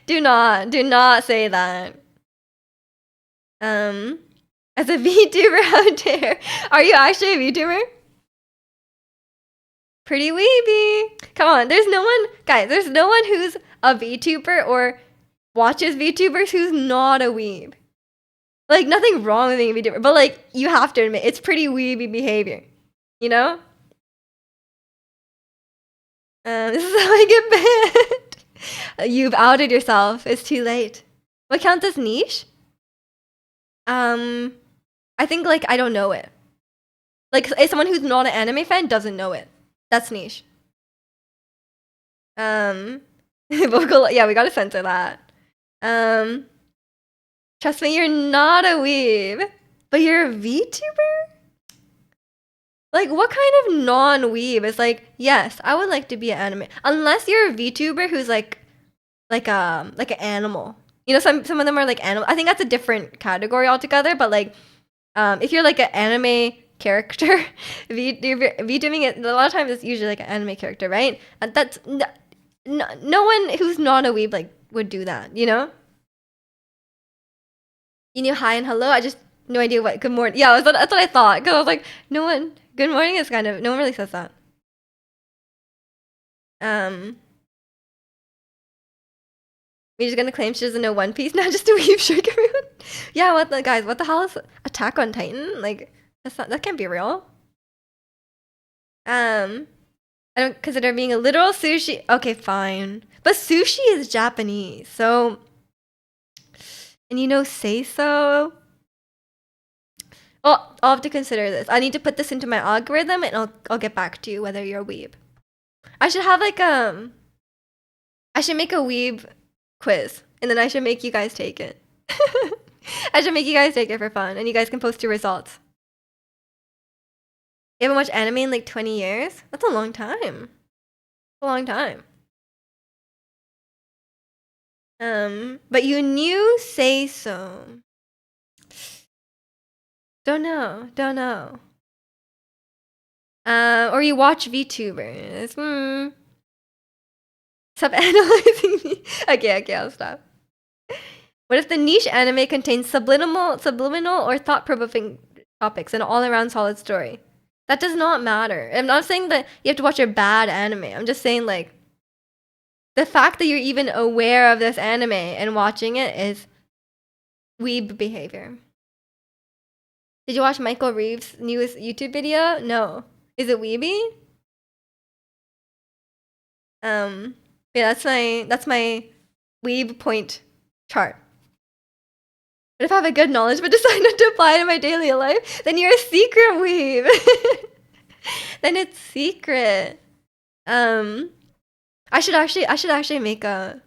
Do not say that. As a VTuber out there, are you actually a VTuber? Pretty weeby. Come on, there's no one who's a VTuber or watches VTubers who's not a weeb. Like, nothing wrong with being a VTuber, but like, you have to admit, it's pretty weeby behavior. You know? This is how I get banned. You've outed yourself. It's too late. What counts as niche? I think like I don't know it. Like someone who's not an anime fan doesn't know it. That's niche. Vocal. Yeah, we gotta censor that. Trust me, you're not a weeb, but you're a VTuber. Like, what kind of non-weeb is like? Yes, I would like to be an anime, unless you're a VTuber who's like an animal. You know, some of them are like animal. I think that's a different category altogether. But like, if you're like an anime character, VTubing it, a lot of times it's usually like an anime character, right? And that's no one who's not a weeb like would do that. You know? You knew hi and hello. I just no idea what good morning. Yeah, that's what I thought. Cause I was like, no one. Good morning is kind of no one really says that. We're just gonna claim she doesn't know One Piece now just to weave trick everyone. Yeah, what the guys? What the hell is Attack on Titan? Like that can't be real. I don't consider being a literal sushi. Okay, fine, but sushi is Japanese, so and you know say so. Well, I'll have to consider this. I need to put this into my algorithm, and I'll get back to you whether you're a weeb. I should have like I should make a weeb quiz, and then I should make you guys take it. I should make you guys take it for fun, and you guys can post your results. You haven't watched anime in like 20 years? That's a long time. A long time. But you knew say so. Don't know. Or you watch VTubers. Stop analyzing me. Okay, I'll stop. What if the niche anime contains subliminal or thought-provoking topics and an all-around solid story? That does not matter. I'm not saying that you have to watch a bad anime. I'm just saying like the fact that you're even aware of this anime and watching it is weeb behavior. Did you watch Michael Reeves' newest YouTube video? No. Is it weeby? Yeah, that's my weeb point chart. But if I have a good knowledge but decide not to apply it in my daily life, then you're a secret weeb. Then it's secret. I should actually make a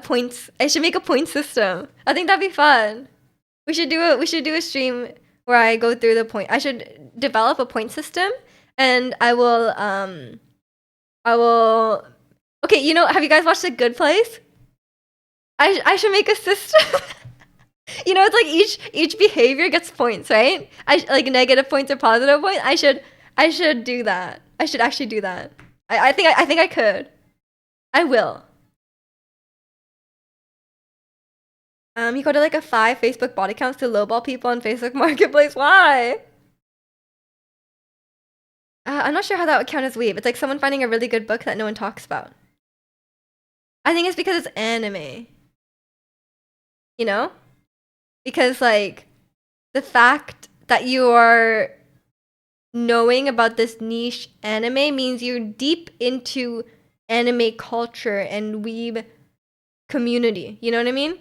points. I should make a point system. I think that'd be fun. We should do a stream where I go through the point. I should develop a point system, and I will. Okay, you know, have you guys watched The Good Place? I should make a system. You know, it's like each behavior gets points, right? I like negative points or positive points. I should do that. I should actually do that. I think I could. I will. You go to like a 5 Facebook body counts to lowball people on Facebook Marketplace. Why? I'm not sure how that would count as weeb. It's like someone finding a really good book that no one talks about. I think it's because it's anime. you know? Because like the fact that you are knowing about this niche anime means you're deep into anime culture and weeb community. You know what I mean?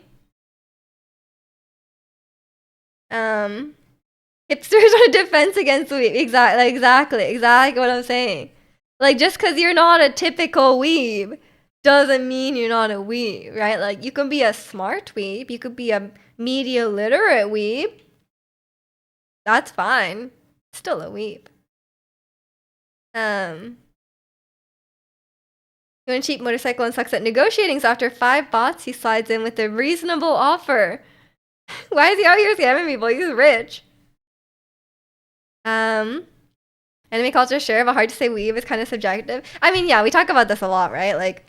Um, hipsters are a defense against weeb. Exactly what I'm saying. Like just because you're not a typical weeb doesn't mean you're not a weeb, right? Like you can be a smart weeb, you could be a media literate weeb. That's fine. Still a weeb. You want a cheap motorcycle and sucks at negotiating, so after 5 bots, he slides in with a reasonable offer. Why is he out here scamming people? He's rich. Anime culture, sure, but hard to say weeb is kind of subjective. I mean, yeah, we talk about this a lot, right? Like,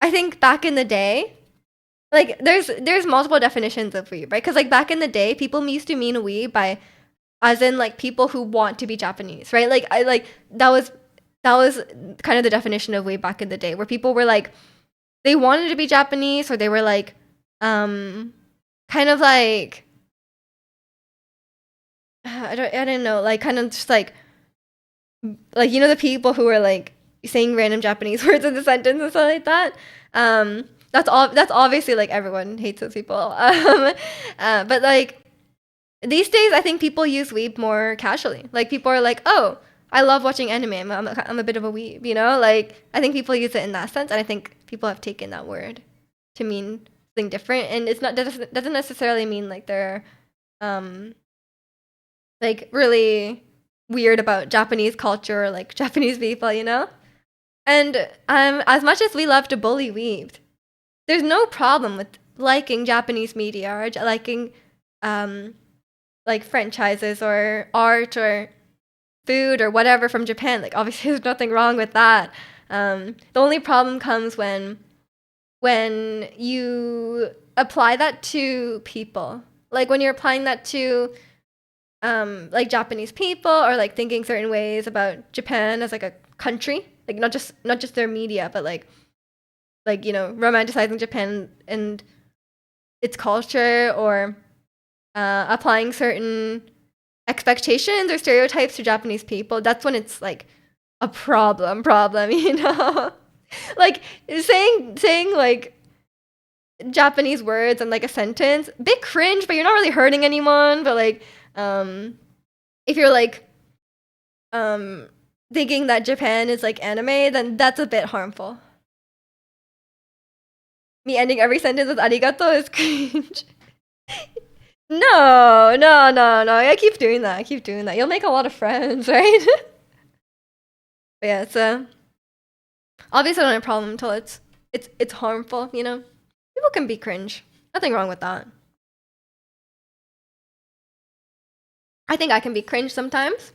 I think back in the day, like, there's multiple definitions of weeb, right? Because, like, back in the day, people used to mean weeb by, as in, like, people who want to be Japanese, right? Like, that was kind of the definition of weeb back in the day, where people were, like, they wanted to be Japanese, or they were, like, kind of, like, I don't know, like, kind of just, like, you know, the people who are like saying random Japanese words in the sentence and stuff like that. That's obviously like everyone hates those people. But like these days, I think people use weeb more casually. Like people are like, oh, I love watching anime. I'm a bit of a weeb, you know. Like I think people use it in that sense, and I think people have taken that word to mean something different. And it's not doesn't necessarily mean like they're like really weird about Japanese culture or like Japanese people, you know? And as much as we love to bully weebs, there's no problem with liking Japanese media or liking like franchises or art or food or whatever from Japan. Like obviously there's nothing wrong with that. The only problem comes when you apply that to people. Like when you're applying that to like Japanese people or like thinking certain ways about Japan as like a country, like not just their media, but like you know romanticizing Japan and its culture or applying certain expectations or stereotypes to Japanese people. That's when it's like a problem, you know, like saying like Japanese words and like a sentence, bit cringe, but you're not really hurting anyone. But like, if you're like, thinking that Japan is like anime, then that's a bit harmful. Me ending every sentence with arigato is cringe. No. I keep doing that. You'll make a lot of friends, right? But yeah, so obviously not a problem until it's harmful, you know? People can be cringe. Nothing wrong with that. I think I can be cringe sometimes.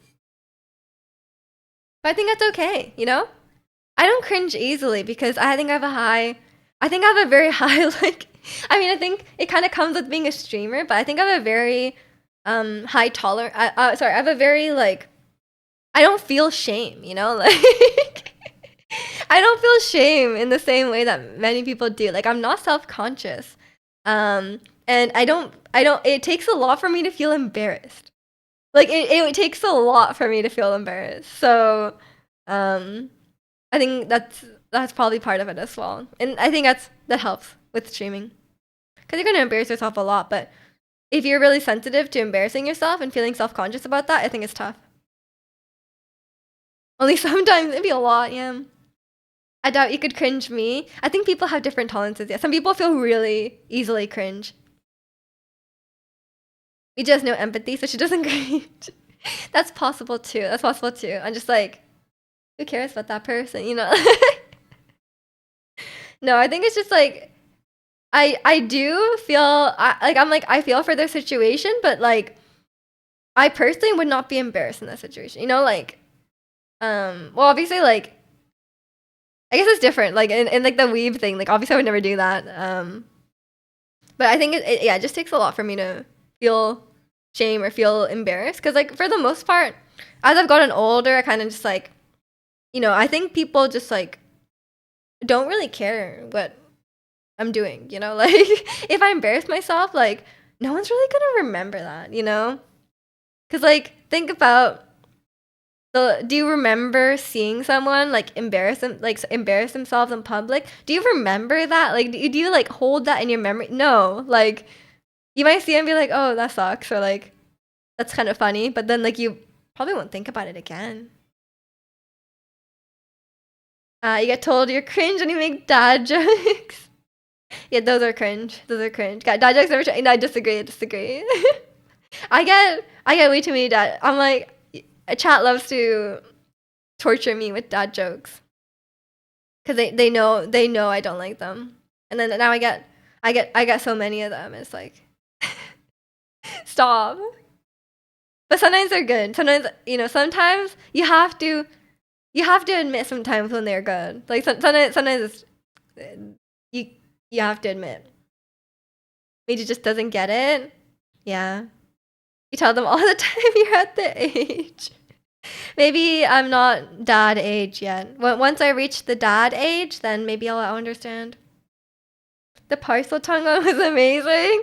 But I think that's okay, you know? I don't cringe easily because I think I have a very high like I think it kind of comes with being a streamer, but I think I have a very high tolerance. Sorry, I have a very like I don't feel shame, you know? Like I don't feel shame in the same way that many people do. Like I'm not self-conscious. And I don't it takes a lot for me to feel embarrassed. Like it takes a lot for me to feel embarrassed. So I think that's probably part of it as well. And I think that helps with streaming. Cuz you're going to embarrass yourself a lot, but if you're really sensitive to embarrassing yourself and feeling self-conscious about that, I think it's tough. Only sometimes, maybe a lot, yeah. I doubt you could cringe me. I think people have different tolerances. Yeah, some people feel really easily cringe. We just know empathy, so she doesn't cringe. That's possible too. I'm just like, who cares about that person, you know? No, I think it's just like I do feel I feel for their situation, but like I personally would not be embarrassed in that situation. You know, like well obviously like I guess it's different. Like in like the weeb thing, like obviously I would never do that. But I think it just takes a lot for me to feel shame or feel embarrassed because like for the most part, as I've gotten older, I kind of just like, you know, I think people just like don't really care what I'm doing, you know? Like if I embarrass myself, like no one's really gonna remember that, you know? Cause like think about do you remember seeing someone like embarrass themselves in public? Do you remember that? Like do you like hold that in your memory? No. Like you might see it and be like, oh, that sucks, or like that's kind of funny, but then like you probably won't think about it again. You get told you're cringe when you make dad jokes. Yeah, those are cringe. Those are cringe. God, dad jokes never. No, I disagree. I disagree. I get way too many dad. I'm like, chat loves to torture me with dad jokes because they know I don't like them, and then now I get so many of them. It's like, stop. But sometimes they're good. Sometimes sometimes you have to admit sometimes when they're good. Like sometimes it's, you you have to admit. Meiji just doesn't get it. Yeah. You tell them all the time you're at the age. Maybe I'm not dad age yet. Once I reach the dad age, then maybe I'll understand. The parcel tongue one was amazing.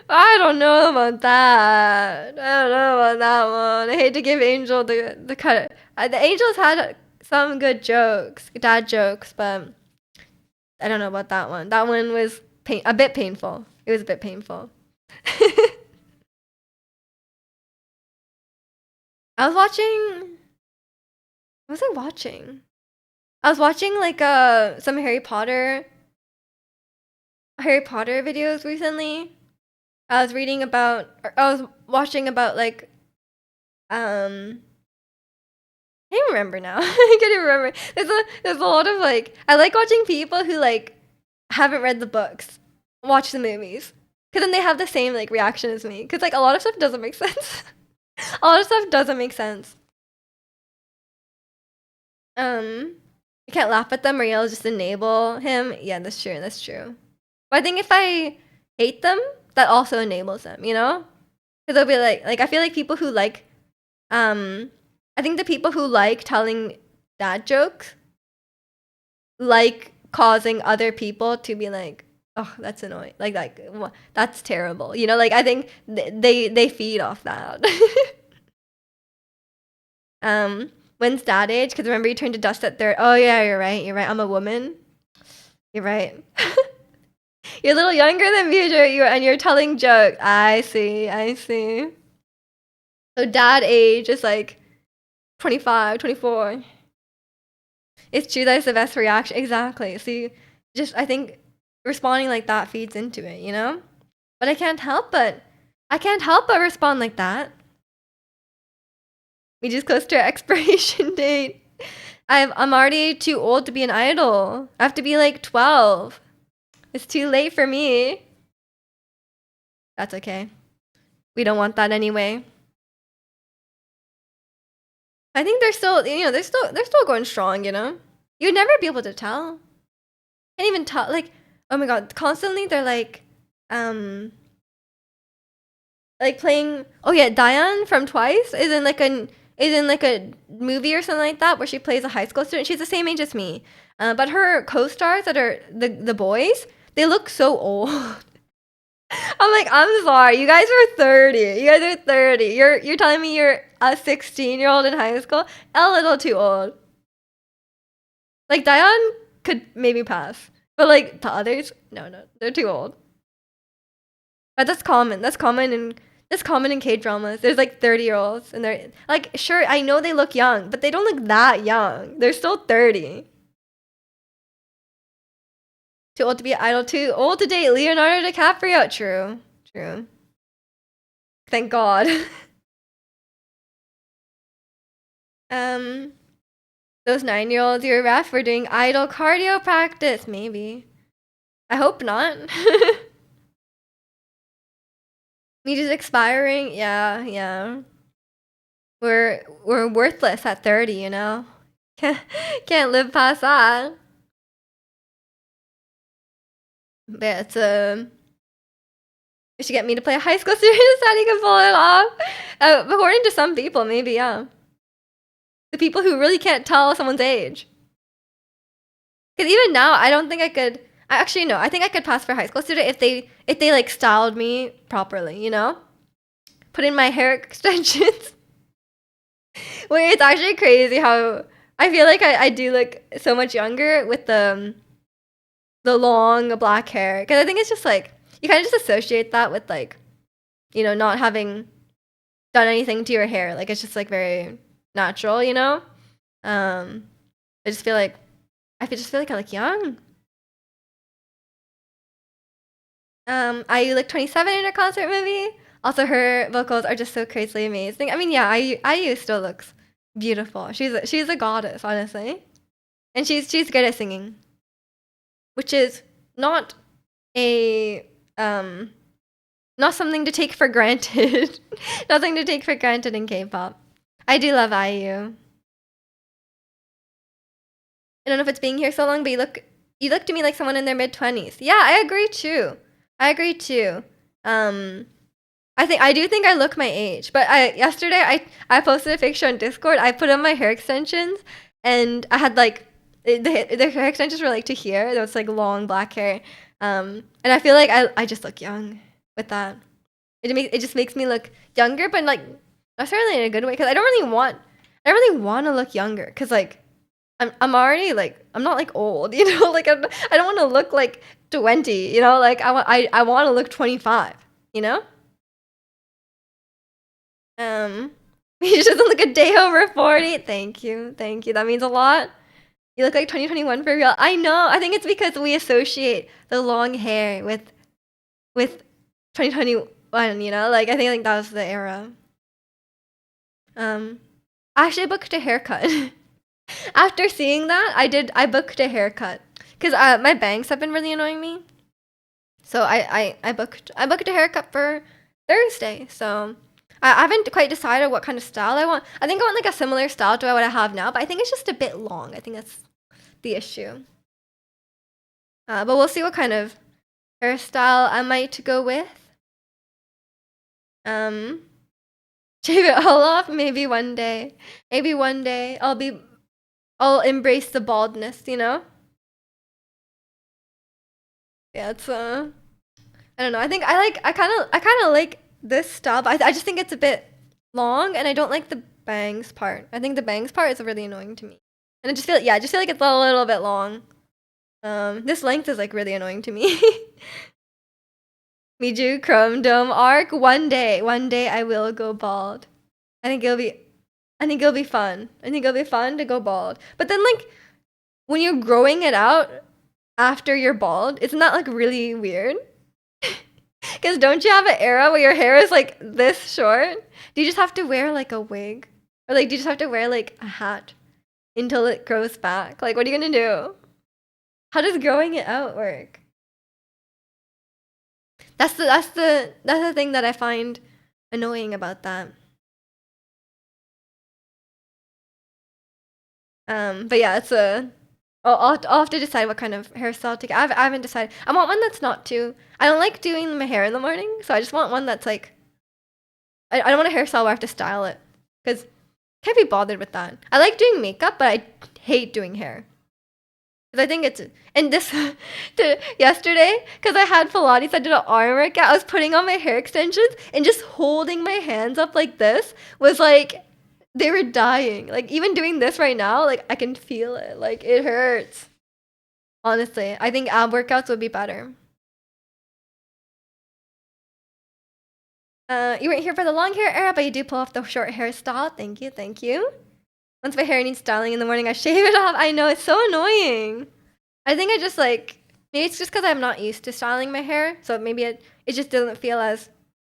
I don't know about that. I don't know about that one. I hate to give Angel the cut. The Angels had some good jokes, dad jokes, but I don't know about that one. That one was a bit painful. It was a bit painful. I was watching. What was I watching? I was watching like some Harry Potter videos recently. I was reading about, or I was watching about like I can't remember now. I can't even remember. There's a lot of like I like watching people who like haven't read the books watch the movies, because then they have the same like reaction as me, because like a lot of stuff doesn't make sense. A lot of stuff doesn't make sense. You can't laugh at them or you'll just enable him. Yeah, that's true. That's true. But I think if I hate them, that also enables them, you know? Because they'll be like I feel like people who like, I think the people who like telling dad jokes like causing other people to be like, oh, that's annoying. Like that's terrible. You know, like I think they feed off that. When's dad age? Because remember you turned to dust at 30. Oh yeah, you're right. You're right. I'm a woman. You're right. You're a little younger than me, and you're telling jokes. I see. I see. So dad age is like 25, 24. It's true that it's the best reaction. Exactly. See, just I think responding like that feeds into it, you know? But I can't help but respond like that. We just close to our expiration date. I'm already too old to be an idol. I have to be like 12. It's too late for me. That's okay. We don't want that anyway. I think they're still, they're still going strong, you know? You'd never be able to tell. Can't even tell, like, oh my god, constantly they're like playing, oh yeah, Diane from Twice is in like a movie or something like that where she plays a high school student. She's the same age as me. But her co-stars that are the boys, they look so old. I'm like, I'm sorry, you guys are 30. You guys are 30. You're telling me you're a 16-year-old in high school? A little too old. Like Diane could maybe pass, but like the others, no, they're too old. But that's common. That's common in K dramas. There's like 30-year-olds, and they're like, sure, I know they look young, but they don't look that young. They're still 30. Too old to be an idol. Too old to date Leonardo DiCaprio. True. True. Thank God. um, those 9-year-olds you're ref were doing idol cardio practice. Maybe. I hope not. Me just expiring. Yeah, yeah. We're worthless at 30. You know. Can't live past that. But it's you should get me to play a high school student so you can pull it off. According to some people, maybe, yeah. The people who really can't tell someone's age. Because even now, I don't think I could. I actually no. I think I could pass for high school student if they like styled me properly, you know? Put in my hair extensions. Wait, it's actually crazy how I feel like I do look so much younger with the long black hair. Because I think it's just like you kind of just associate that with like, you know, not having done anything to your hair. Like it's just like very natural, you know? Um I just feel like just feel like I look young. IU looked 27 in her concert movie. Also, her vocals are just so crazily amazing. I mean, yeah, IU still looks beautiful. She's a goddess, honestly, and she's good at singing, which is not a not something to take for granted. Nothing to take for granted in K-pop. I do love IU. I don't know if it's being here so long, but you look to me like someone in their mid-20s. Yeah, I agree too. I agree too. I do think I look my age, but yesterday I posted a picture on Discord. I put on my hair extensions, and I had like the hair extensions were like to here. It was like long black hair, and I feel like I just look young with that. It just makes me look younger, but like not necessarily in a good way because I don't really want to look younger because like I'm already like I'm not like old, you know, like I don't want to look like 20, you know, like I want to look 25, you know. He just doesn't look a day over 40. Thank you. Thank you. That means a lot. You look like 2021 for real. I know. I think it's because we associate the long hair with 2021, you know? Like I think like that was the era. Um I actually booked a haircut. After seeing that, I booked a haircut cuz my bangs have been really annoying me. So I booked a haircut for Thursday. So I haven't quite decided what kind of style I want. I think I want like a similar style to what I have now, but I think it's just a bit long. I think that's the issue. But we'll see what kind of hairstyle I might go with. Um, shave it all off. Maybe one day. Maybe one day I'll embrace the baldness. You know. Yeah, it's I don't know. I think I kind of like this style, but I just think it's a bit long, and I don't like the bangs part. I think the bangs part is really annoying to me, and I just feel like it's a little bit long. This length is like really annoying to me. Miju Chrome Dome arc. One day I will go bald. I think it'll be, I think it'll be fun. I think it'll be fun to go bald. But then like when you're growing it out after you're bald, isn't that like really weird? Because don't you have an era where your hair is like this short? Do you just have to wear like a wig? Or like do you just have to wear like a hat until it grows back? Like what are you gonna do? How does growing it out work? That's the thing that I find annoying about that. But yeah, it's a I'll have to decide what kind of hairstyle to get. I haven't decided. I want one that's not too. I don't like doing my hair in the morning, so I just want one that's like. I don't want a hairstyle where I have to style it, because can't be bothered with that. I like doing makeup, but I hate doing hair. Because I think it's and this yesterday because I had Pilates, I did an arm workout. I was putting on my hair extensions and just holding my hands up like this was like they were dying. Like even doing this right now, like I can feel it. Like it hurts. Honestly, I think ab workouts would be better. You weren't here for the long hair era, but you do pull off the short hairstyle. Thank you, thank you. Once my hair needs styling in the morning, I shave it off. I know it's so annoying. I think I just like maybe it's just because I'm not used to styling my hair, so maybe it just doesn't feel as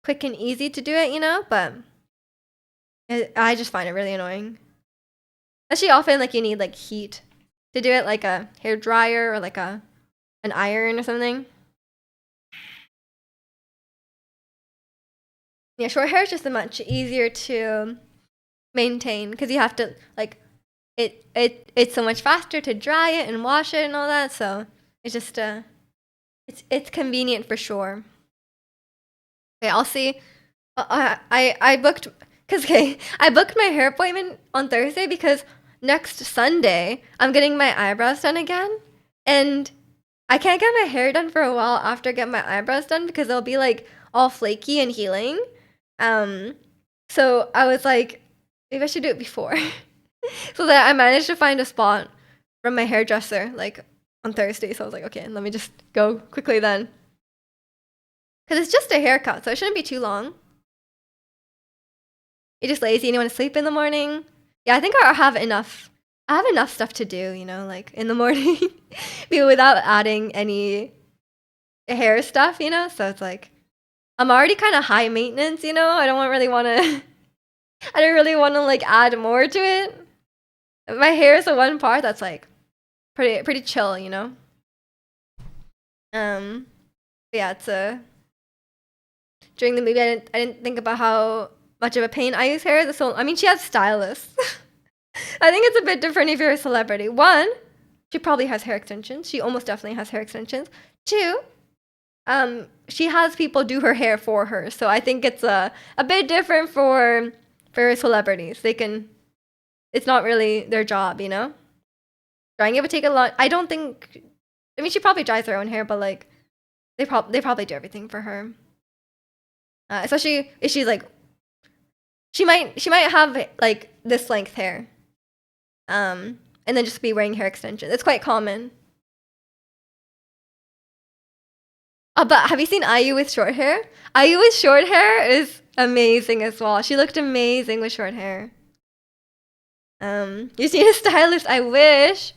quick and easy to do it, you know. But I just find it really annoying. Especially often like you need like heat to do it, like a hair dryer or like an iron or something. Yeah, short hair is just much easier to maintain because you have to like it's so much faster to dry it and wash it and all that. So it's just it's convenient for sure. Okay, I'll see. I booked because okay, I booked my hair appointment on Thursday because next Sunday I'm getting my eyebrows done again, and I can't get my hair done for a while after I get my eyebrows done because they'll be like all flaky and healing. Um, so I was like, maybe I should do it before. So that I managed to find a spot from my hairdresser like on Thursday. So I was like, okay, let me just go quickly then. Because it's just a haircut, so it shouldn't be too long. You're just lazy and you want to sleep in the morning. Yeah, I think I have enough. I have enough stuff to do, you know, like in the morning, without adding any hair stuff, you know. So it's like I'm already kind of high maintenance, you know. I don't really want to. I don't really want to like add more to it. My hair is the one part that's like pretty chill, you know. Um, yeah, it's a during the movie I didn't think about how much of a pain IU's hair is. So I mean, she has stylists. I think it's a bit different if you're a celebrity. One, she probably has hair extensions. She almost definitely has hair extensions. Two, she has people do her hair for her. So I think it's a bit different for celebrities. They can. It's not really their job, you know. Drying it would take a lot. I don't think. I mean, she probably dries her own hair, but like they probably do everything for her. Especially if she's like she might have like this length hair, and then just be wearing hair extensions. It's quite common. But have you seen IU with short hair? IU with short hair is amazing as well. She looked amazing with short hair. You see a stylist? I wish.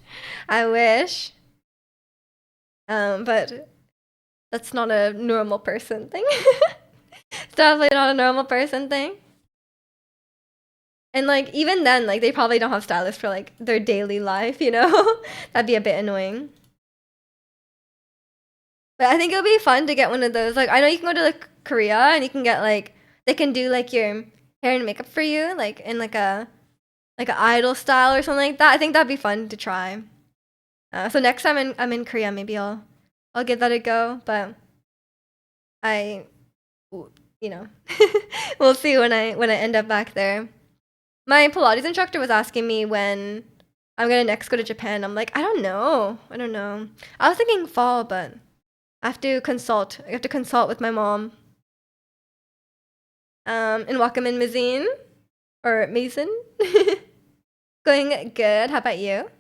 But that's not a normal person thing. It's definitely not a normal person thing. And like even then, like they probably don't have stylists for like their daily life, you know? That'd be a bit annoying. But I think it'll be fun to get one of those. Like I know you can go to like Korea and you can get like they can do like your hair and makeup for you, like in like an idol style or something like that. I think that'd be fun to try. So next time I'm in Korea, maybe I'll give that a go. But I, you know, we'll see when I end up back there. My Pilates instructor was asking me when I'm gonna next go to Japan. I'm like, I don't know. I don't know. I was thinking fall, but I have to consult. I have to consult with my mom. And welcome in Mazine or Mason. Going good. How about you?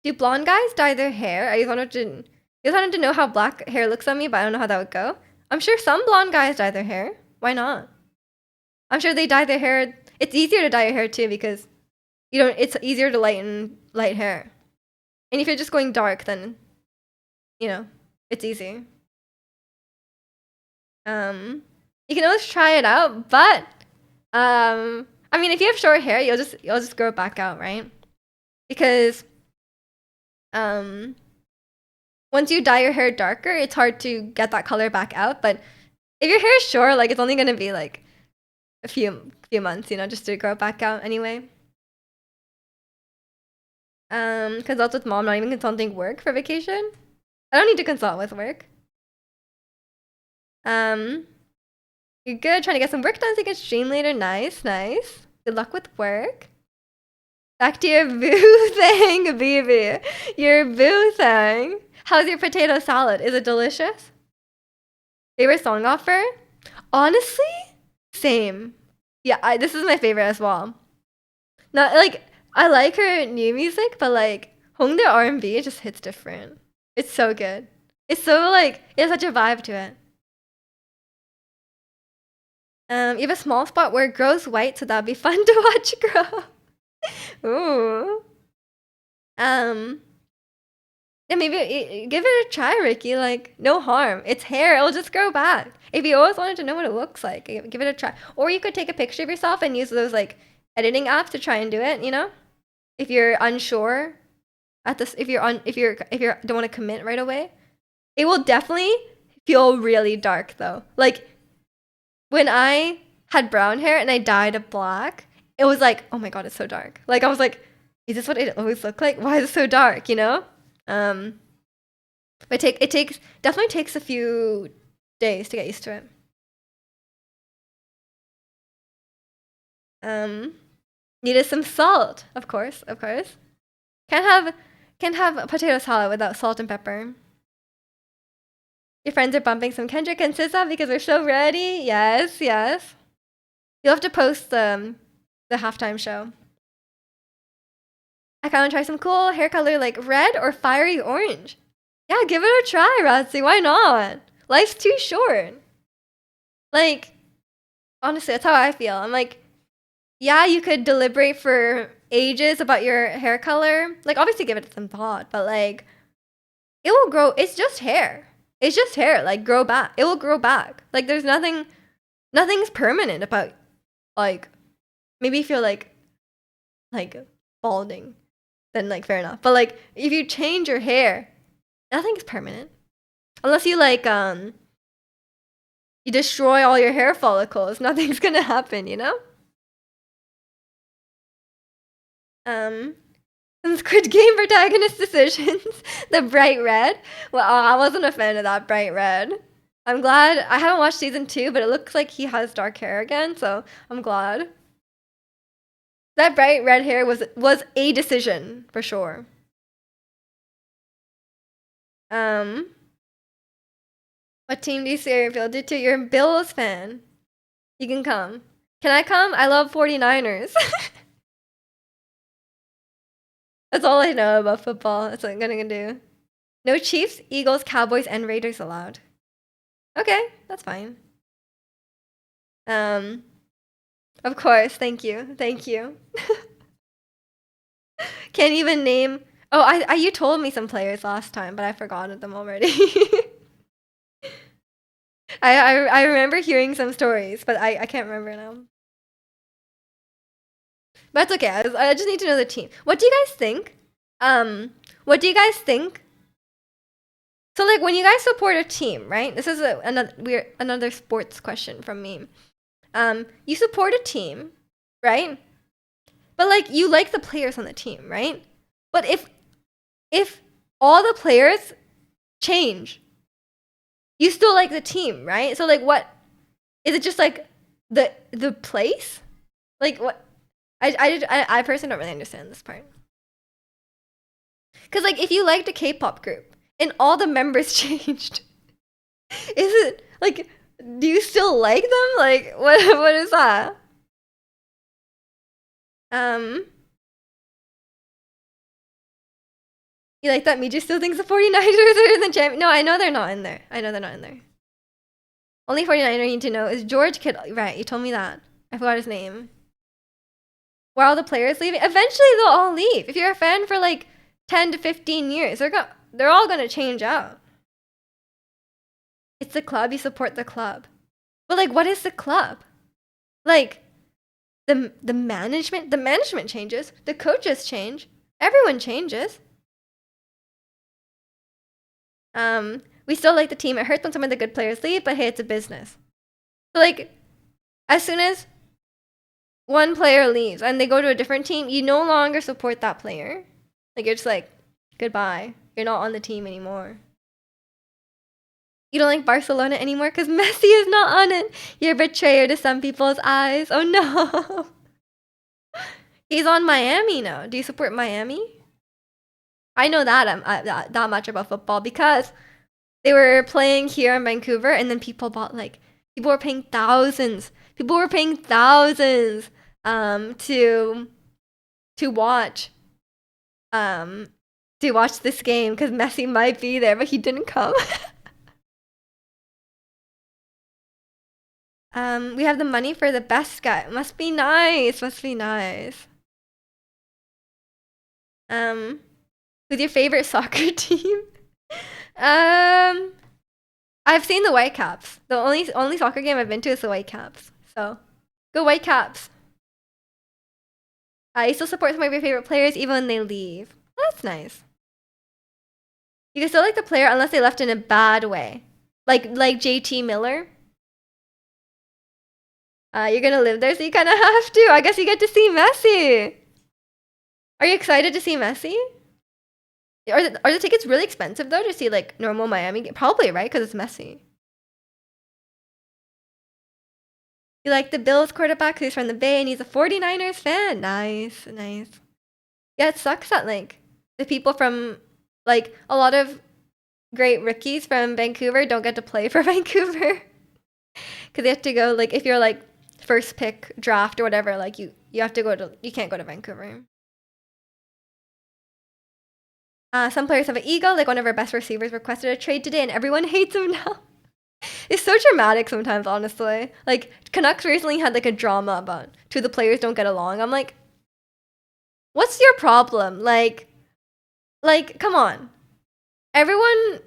Do blonde guys dye their hair? I just wanted to know how black hair looks on me, but I don't know how that would go. I'm sure some blonde guys dye their hair. Why not? I'm sure they dye their hair. It's easier to dye your hair too because you don't. It's easier to lighten light hair. And if you're just going dark, then you know it's easy. You can always try it out, but I mean, if you have short hair, you'll just grow it back out, right? Because um, once you dye your hair darker, it's hard to get that color back out. But if your hair is short, like it's only gonna be like a few months, you know, just to grow it back out anyway. Consult with mom, not even consulting work for vacation. I don't need to consult with work. Um, you're good. Trying to get some work done so you can stream later. Nice, nice. Good luck with work. Back to your boo thing, baby. Your boo thing. How's your potato salad? Is it delicious? Favorite song offer? Honestly, same. Yeah, this is my favorite as well. Not like I like her new music, but like Hongdae R&B, it just hits different. It's so good. It's so like it has such a vibe to it. You have a small spot where it grows white, so that'd be fun to watch grow. Ooh. Um, yeah, maybe give it a try, Ricky. Like, no harm. It's hair. It'll just grow back. If you always wanted to know what it looks like, give it a try. Or you could take a picture of yourself and use those like editing apps to try and do it. You know, if you're unsure at this, if you don't want to commit right away, it will definitely feel really dark though. Like when I had brown hair and I dyed it black, it was like, oh my god, it's so dark. Like I was like, is this what it always looked like? Why is it so dark? You know? Um, but it takes definitely takes a few days to get used to it. Um, needed some salt, of course, of course. Can't have can't have a potato salad without salt and pepper. Your friends are bumping some Kendrick and SZA because they're so ready. Yes, yes. You'll have to post the halftime show. I kind of try some cool hair color like red or fiery orange. Yeah, give it a try, Ratsi. Why not? Life's too short. Like, honestly, that's how I feel. I'm like, yeah, you could deliberate for ages about your hair color. Like, obviously, give it some thought, but like, it will grow. It's just hair. It's just hair. Like, grow back. It will grow back. Like, there's nothing's permanent about, like, maybe if you're like balding, then like fair enough. But like, if you change your hair, nothing's permanent unless you like you destroy all your hair follicles. Nothing's gonna happen, you know. Some Squid Game protagonist decisions. The bright red. Well, I wasn't a fan of that bright red. I'm glad I haven't watched season 2, but it looks like he has dark hair again, so I'm glad. That bright red hair was a decision for sure. What team do you see your field to? You're a Bills fan. You can come. Can I come? I love 49ers. That's all I know about football. That's what I'm gonna do. No Chiefs, Eagles, Cowboys, and Raiders allowed. Okay, that's fine. Of course. Thank you. Thank you. Can't even name. Oh, I you told me some players last time, but I forgot them already. I remember hearing some stories, but I can't remember now. But it's okay. I just need to know the team. What do you guys think? What do you guys think? So like when you guys support a team, right? This is another sports question from me. You support a team, right? But like you like the players on the team, right? But if all the players change, you still like the team, right? So like what is it just like the place? Like what I personally don't really understand this part. Cause like if you liked a K-pop group and all the members changed, is it like do you still like them? Like what is that? You like that Miju still thinks the 49ers are in the champ? No, I know they're not in there. I know they're not in there. Only 49er you need to know is George Kittle. Right, you told me that. I forgot his name. Where all the players leaving? Eventually they'll all leave. If you're a fan for like 10 to 15 years, they're all gonna change out. It's the club, you support the club. But like what is the club? Like the management changes, the coaches change, everyone changes. We still like the team. It hurts when some of the good players leave, but hey, it's a business. So like as soon as one player leaves and they go to a different team, you no longer support that player. Like you're just like, goodbye. You're not on the team anymore. You don't like Barcelona anymore because Messi is not on it. You're a betrayer to some people's eyes. Oh no. He's on Miami now. Do you support Miami? I know that much about football because they were playing here in Vancouver and then people were paying thousands. People were paying thousands to watch this game because Messi might be there, but he didn't come. We have the money for the best guy. Must be nice. Must be nice. Who's your favorite soccer team? I've seen the Whitecaps. The only soccer game I've been to is the Whitecaps. So, go Whitecaps. You still support some of your favorite players even when they leave. Well, that's nice. You can still like the player unless they left in a bad way. Like JT Miller. You're gonna live there, so you kind of have to. I guess you get to see Messi. Are you excited to see Messi? Are the tickets really expensive though to see like normal Miami game? Probably, right? Because it's Messi. You like the Bills quarterback who's from the Bay and he's a 49ers fan. Nice, nice. Yeah, it sucks that like the people from like a lot of great rookies from Vancouver don't get to play for Vancouver because they have to go like if you're like first pick draft or whatever, like you have to go to you can't go to Vancouver. Some players have an ego. Like one of our best receivers requested a trade today, and everyone hates him now. It's so dramatic sometimes, honestly. Like Canucks recently had like a drama about two of the players don't get along. I'm like, what's your problem? Like, come on. Everyone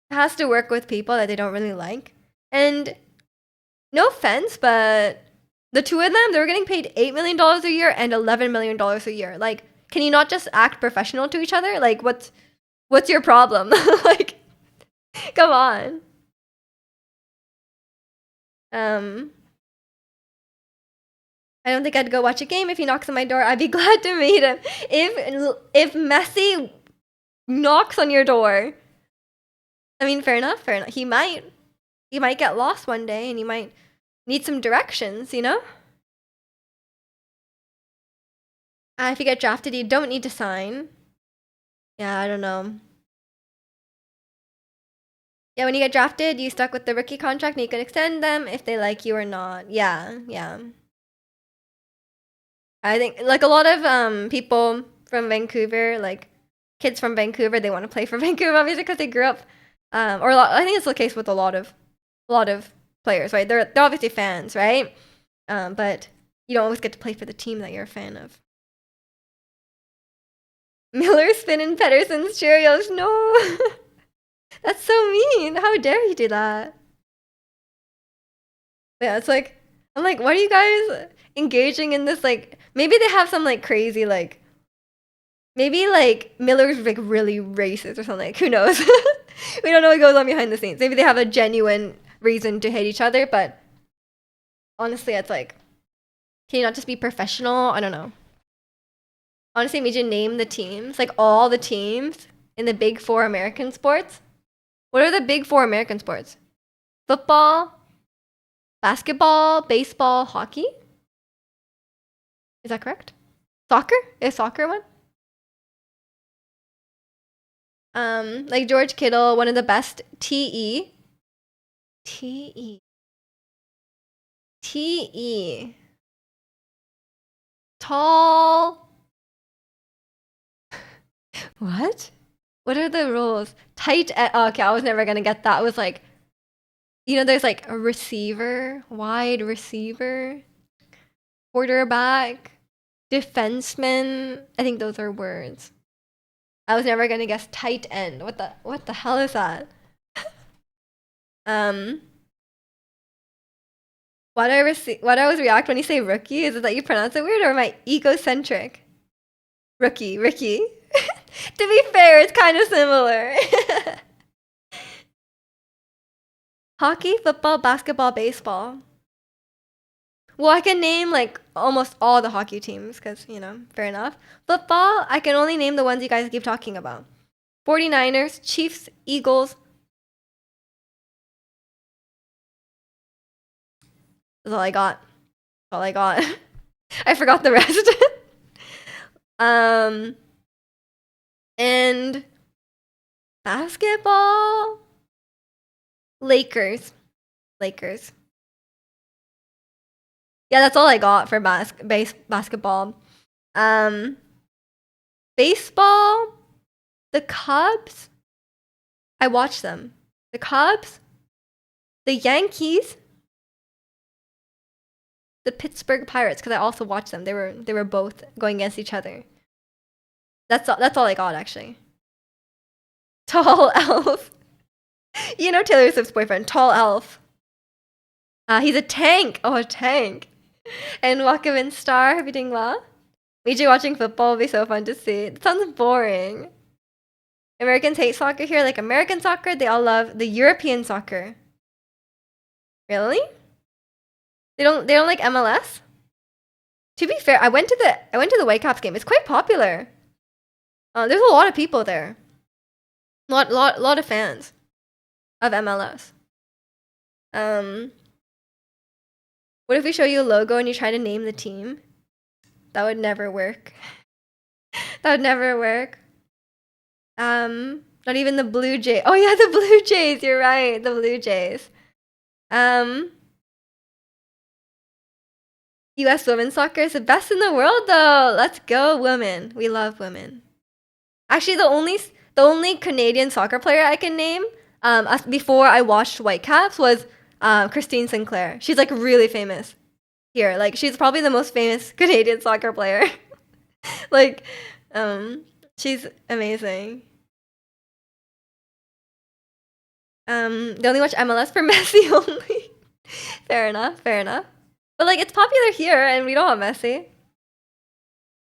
has to work with people that they don't really like. And no offense, but the two of them, they were getting paid $8 million a year and $11 million a year. Like, can you not just act professional to each other? Like, what's your problem? Like, come on. I don't think I'd go watch a game if he knocks on my door. I'd be glad to meet him. If Messi knocks on your door, I mean, fair enough, fair enough. He might get lost one day, and you might need some directions, you know? If you get drafted, you don't need to sign. Yeah, I don't know. Yeah, when you get drafted, you stuck with the rookie contract, and you can extend them if they like you or not. Yeah, yeah. I think like a lot of people from Vancouver, like kids from Vancouver, they want to play for Vancouver obviously because they grew up. Or I think it's the case with a lot of players, right? They're obviously fans, right? But you don't always get to play for the team that you're a fan of. Miller Spin and Pedersen's Cheerios. No, that's so mean. How dare you do that? Yeah, it's like I'm like, what are you guys engaging in this? Like, maybe they have some like crazy like, maybe like Miller's like really racist or something. Like, who knows? We don't know what goes on behind the scenes. Maybe they have a genuine reason to hate each other, but honestly, it's like, can you not just be professional? I don't know. Honestly, imagine name the teams, like all the teams in the big four American sports. What are the big four American sports? Football, basketball, baseball, hockey? Is that correct? Soccer? Is soccer one? Like George Kittle, one of the best. TE. TE. TE. Tall. What? What are the rules? Tight. Oh, okay, I was never gonna get that. It was like, you know, there's like a receiver, wide receiver, quarterback, defenseman. I think those are words. I was never gonna guess tight end. What the hell is that? Um, why do I always react when you say rookie? Is it that you pronounce it weird or am I egocentric? Rookie. To be fair, it's kind of similar. Hockey, football, basketball, baseball. Well, I can name like almost all the hockey teams because, you know, fair enough. Football, I can only name the ones you guys keep talking about. 49ers, Chiefs, Eagles. That's all I got. That's all I got. I forgot the rest. And basketball, Lakers. Yeah, that's all I got for basketball. Baseball, the Cubs. I watched them. The Cubs, the Yankees, the Pittsburgh Pirates because I also watched them. They were both going against each other. That's all I got actually. Tall elf. You know Taylor Swift's boyfriend, Tall Elf. He's a tank. Oh, a tank. And welcome in Star. Hope you're doing well. Meiji watching football will be so fun to see. It sounds boring. Americans hate soccer here. Like American soccer, they all love the European soccer. Really? They don't like MLS? To be fair, I went to the Whitecaps game. It's quite popular. There's a lot of people there. Lot of fans of MLS. What if we show you a logo and you try to name the team? That would never work. That would never work. Not even the Blue Jays. Oh yeah, the Blue Jays. You're right. The Blue Jays. U.S. women's soccer is the best in the world, though. Let's go, women. We love women. Actually, the only Canadian soccer player I can name, before I watched Whitecaps was Christine Sinclair. She's like really famous here. Like she's probably the most famous Canadian soccer player. Like, she's amazing. They only watch MLS for Messi only. Fair enough. Fair enough. But like, it's popular here, and we don't have Messi.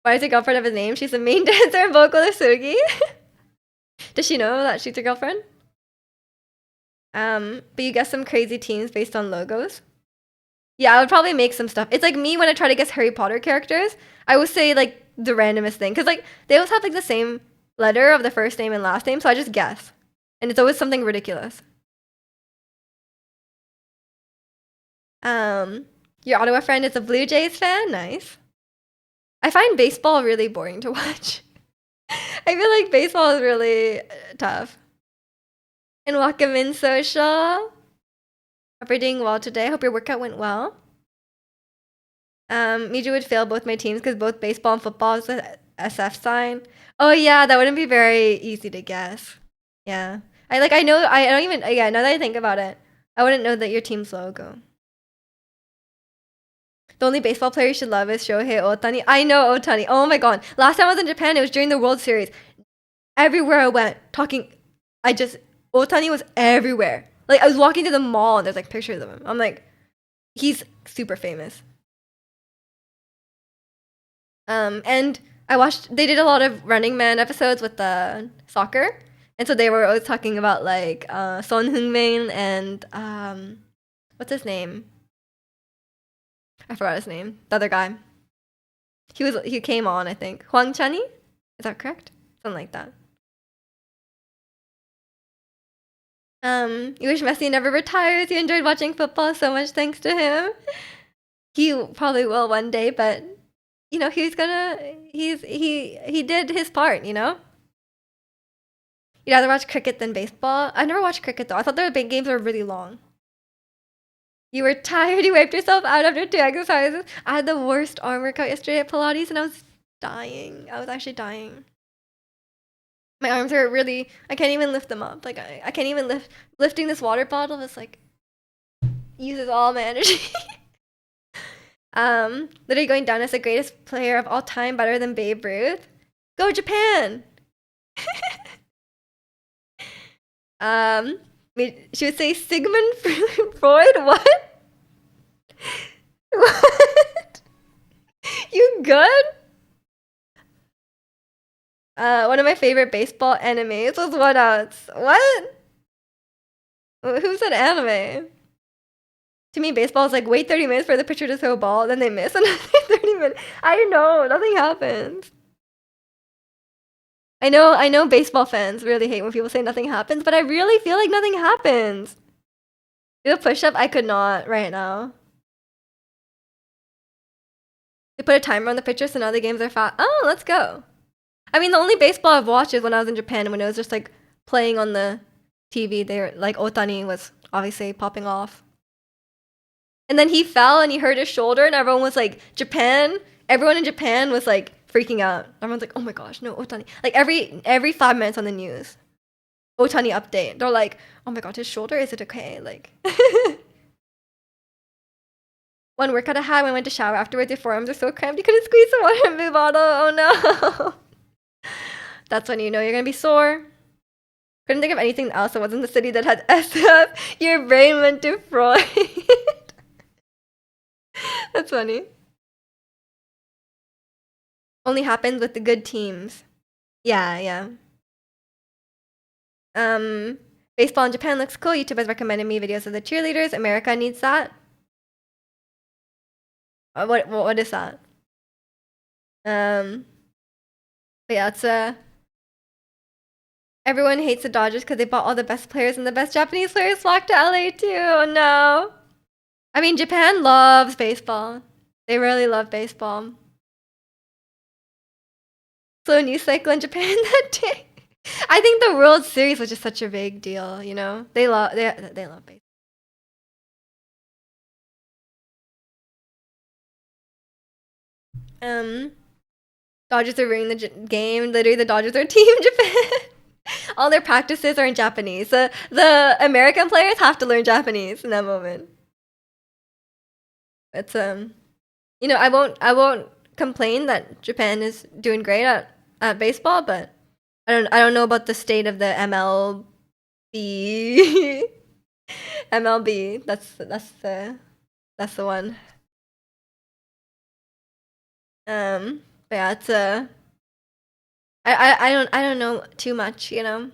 Why is your girlfriend have his name? She's the main dancer and vocalist Sugi. Does she know that she's your girlfriend? But you guess some crazy teams based on logos. Yeah, I would probably make some stuff. It's like me when I try to guess Harry Potter characters. I would say like the randomest thing because like they always have like the same letter of the first name and last name, so I just guess, and it's always something ridiculous. Your Ottawa friend is a Blue Jays fan. Nice. I find baseball really boring to watch. I feel like baseball is really tough. And welcome in, social. Hope you're doing well today. Hope your workout went well. Miju would fail both my teams because both baseball and football is the SF sign. Oh yeah, that wouldn't be very easy to guess. Yeah. I know I don't even yeah, now that I think about it, I wouldn't know that your team's logo. The only baseball player you should love is Shohei Ohtani. I know Ohtani. Oh my god. Last time I was in Japan, it was during the World Series. Everywhere I went, Ohtani was everywhere. Like I was walking to the mall and there's like pictures of him. I'm like, he's super famous. And they did a lot of Running Man episodes with the soccer. And so they were always talking about like Son Heung-min and what's his name? I forgot his name. The other guy. He came on, I think. Hwang Chani? Is that correct? Something like that. You wish Messi never retires. You enjoyed watching football so much thanks to him. He probably will one day, but you know, he did his part, you know? You'd rather watch cricket than baseball? I never watched cricket though. I thought the big games were really long. You were tired, you wiped yourself out after 2 exercises. I had the worst arm workout yesterday at Pilates and I was dying. I was actually dying. My arms are really, I can't even lift them up. Like I can't even lifting this water bottle is like, uses all my energy. Literally going down as the greatest player of all time, better than Babe Ruth. Go Japan! She would say Sigmund Freud. What? What? You good? One of my favorite baseball animes was What Else? What? Who said anime? To me, baseball is like wait 30 minutes for the pitcher to throw a ball, then they miss another 30 minutes. I know, nothing happens. I know baseball fans really hate when people say nothing happens, but I really feel like nothing happens. Do a push-up? I could not right now. They put a timer on the pitcher, so now the games are fast. Oh, let's go. I mean, the only baseball I've watched is when I was in Japan, when it was just like playing on the TV. They were like Ohtani was obviously popping off. And then he fell and he hurt his shoulder, and everyone was like, everyone in Japan was like freaking out. Everyone's like, oh my gosh, no, Ohtani. Like every 5 minutes on the news, Ohtani update. They're like, oh my god, his shoulder, is it okay? Like, one workout I had when I went to shower afterwards, your forearms are so cramped you couldn't squeeze the water in the bottle. Oh no. That's when you know you're gonna be sore. Couldn't think of anything else that wasn't the city that had SF. Your brain went to Freud. That's funny. Only happens with the good teams. Yeah, yeah. Baseball in Japan looks cool. YouTube has recommended me videos of the cheerleaders. America needs that. What is that? But yeah, it's everyone hates the Dodgers because they bought all the best players and the best Japanese players flocked to LA too. Oh no. I mean, Japan loves baseball. They really love baseball. Slow news cycle in Japan that day. I think the World Series was just such a big deal, you know? They love baseball. Um, Dodgers are ruining the game. Literally, the Dodgers are Team Japan. All their practices are in Japanese. The American players have to learn Japanese in that moment. It's you know, I won't complain that Japan is doing great at baseball, but I don't know about the state of the MLB. MLB. That's the one. But yeah, it's I don't know too much, you know.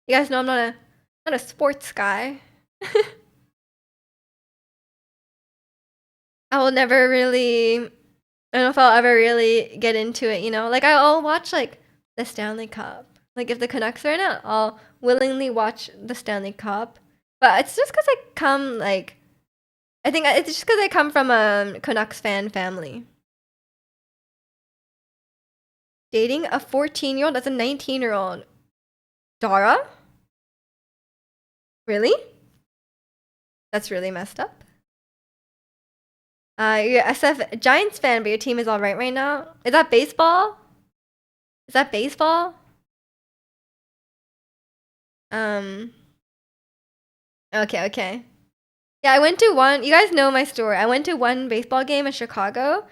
You guys know I'm not a sports guy. I will never really. I don't know if I'll ever really get into it, you know. Like I'll watch like the Stanley Cup. Like if the Canucks are in it, I'll willingly watch the Stanley Cup. But it's just because I come like I think it's just because I come from a Canucks fan family. Dating a 14-year-old that's a 19-year-old. Dara? Really? That's really messed up. You're a SF Giants fan, but your team is all right now. Is that baseball? Is that baseball? Um. Okay, okay. Yeah, I went to one. You guys know my story. I went to one baseball game in Chicago,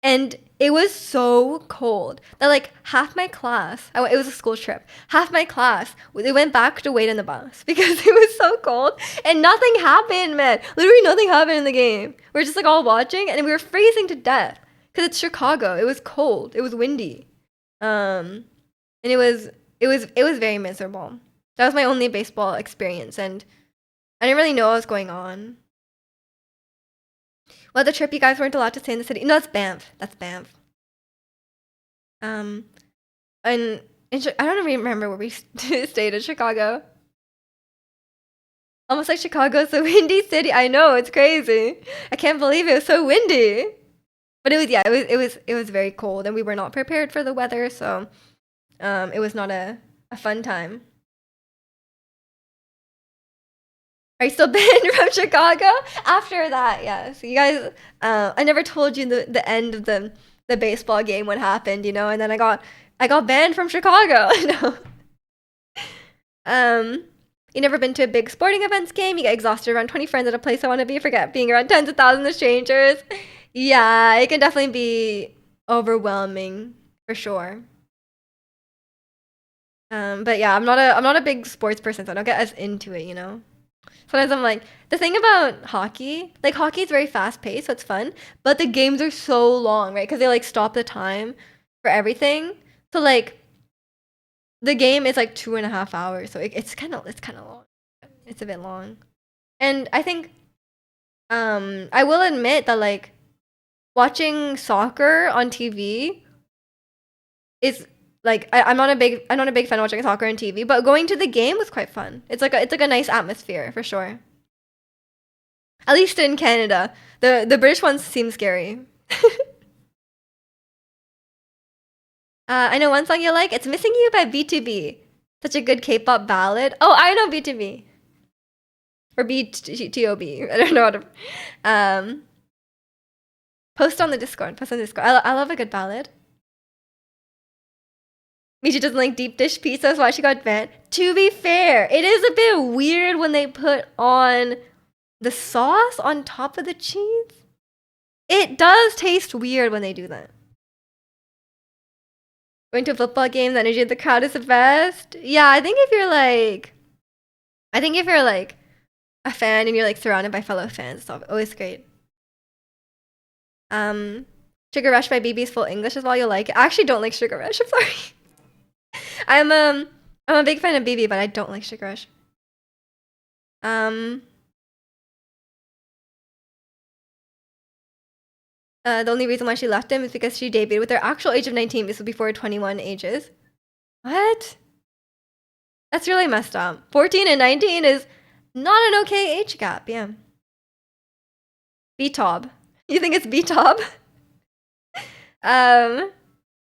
and it was so cold that like half my class. It was a school trip. Half my class they went back to wait in the bus because it was so cold and nothing happened, man. Literally nothing happened in the game. We were just like all watching, and we were freezing to death because it's Chicago. It was cold. It was windy. And it was very miserable. That was my only baseball experience, and I didn't really know what was going on. Well, the trip you guys weren't allowed to stay in the city. No, that's Banff. That's Banff. Um, and I don't even remember where we stayed in Chicago. Almost like Chicago's a windy city. I know, it's crazy. I can't believe it was so windy. But it was yeah, it was very cold, and we were not prepared for the weather, so it was not a fun time. Are you still banned from Chicago? After that, yes. You guys, I never told you the end of the baseball game what happened, you know, and then I got banned from Chicago. No. Um, you never been to a big sporting events game? You get exhausted around 20 friends at a place I want to be, forget being around tens of thousands of strangers. Yeah, it can definitely be overwhelming for sure. But yeah, I'm not a big sports person, so I don't get as into it, you know. Sometimes I'm like, the thing about hockey, like hockey is very fast paced, so it's fun, but the games are so long, right? Because they like stop the time for everything. So like the game is like 2.5 hours, so it's kind of long. It's a bit long, and I think I will admit that like watching soccer on TV is like I'm not a big fan of watching soccer on TV, but going to the game was quite fun. It's like a nice atmosphere for sure. At least in Canada. The British ones seem scary. I know one song you like. It's "Missing You" by B2B. Such a good K-pop ballad. Oh, I know B2B or B-T-O-B. I don't know how to. Um, post on the Discord. Post on the Discord. I love a good ballad. Michi doesn't like deep dish pizzas. Why she got banned? To be fair, it is a bit weird when they put on the sauce on top of the cheese. It does taste weird when they do that. Going to a football game, the energy of the crowd is the best. Yeah, I think if you're like a fan and you're like surrounded by fellow fans, it's always great. Um, Sugar Rush by BB's full English is all you like. I actually don't like Sugar Rush. I'm sorry. I'm um I'm a big fan of BB, but I don't like Sugar Rush. Um, the only reason why she left him is because she debuted with her actual age of 19. This was before 21 ages. What? That's really messed up. 14 and 19 is not an okay age gap. Yeah. B-Tob. You think it's B-Tob? um,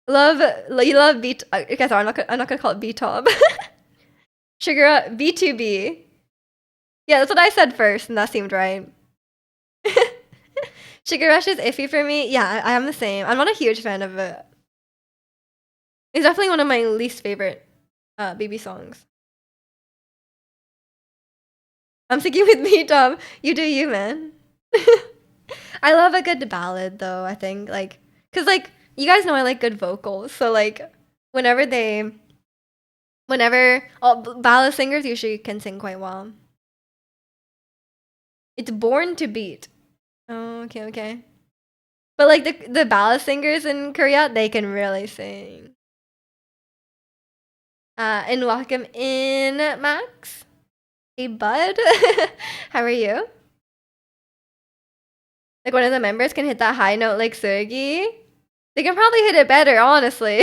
love you love B. Okay, sorry, I'm not gonna call it B-Tob. Sugar B2B. Yeah, that's what I said first, and that seemed right. Sugar Rush is iffy for me. Yeah, I am the same. I'm not a huge fan of it. It's definitely one of my least favorite baby songs. I'm sticking with me, Tom. You do you, man. I love a good ballad, though, I think. Like, because, like, you guys know I like good vocals. So, like, whenever they. Whenever. Ballad singers usually can sing quite well. It's Born to Beat. Oh, okay, okay. But, like, the ballad singers in Korea, they can really sing. And welcome in, Max. Hey, bud. How are you? Like, one of the members can hit that high note like Sergi. They can probably hit it better, honestly.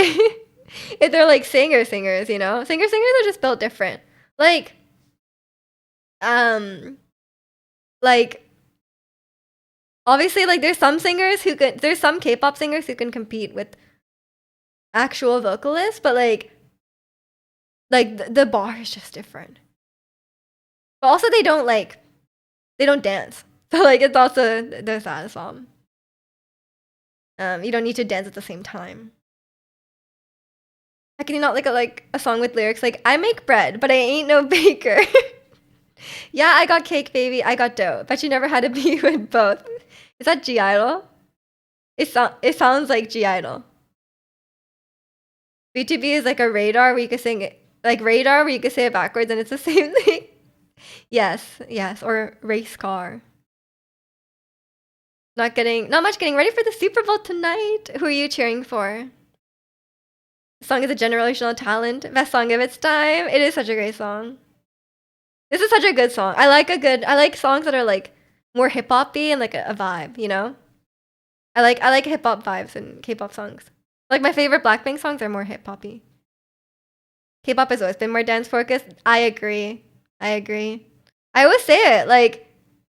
If they're like singers, you know? Singers are just built different. Like, um, like, obviously, like, there's some K-pop singers who can compete with actual vocalists, but the bar is just different. But also, they don't dance. So, like, it's also, there's that as well. You don't need to dance at the same time. How can you not like a song with lyrics like "I make bread, but I ain't no baker"? Yeah, I got cake, baby. I got dough. But you never had to be with both. Is that G Idol? It sounds like G Idol. B2B is like a radar where you can sing it like radar where you can say it backwards and it's the same thing. Yes, or race car. Not much getting ready for the Super Bowl tonight. Who are you cheering for? The song is a generational talent. Best song of its time. It is such a great song. This is such a good song. I like songs that are like more hip hoppy and like a vibe, you know? I like hip hop vibes in K-pop songs. Like my favorite Blackpink songs are more hip hoppy. K-pop has always been more dance focused. I agree. I always say it, like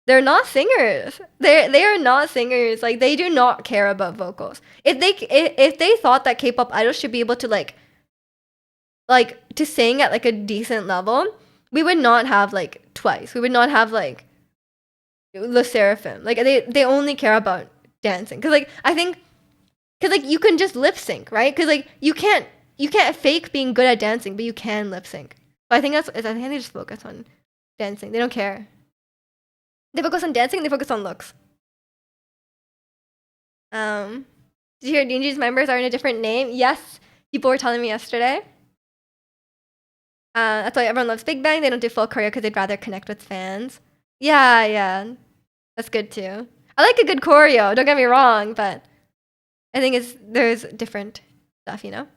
they're not singers. They are not singers. Like they do not care about vocals. If they thought that K-pop idols should be able to like to sing at like a decent level, we would not have like Twice. We would not have like Le Seraphim. Like they only care about dancing. Cause like I think, cause like you can just lip sync, right? Cause like you can't fake being good at dancing, but you can lip sync. But I think they just focus on dancing. They don't care. They focus on dancing. They focus on looks. Did you hear Dingy's members are in a different name? Yes, people were telling me yesterday. That's why everyone loves Big Bang. They don't do full choreo because they'd rather connect with fans. Yeah. That's good too. I like a good choreo, don't get me wrong, but I think there's different stuff, you know?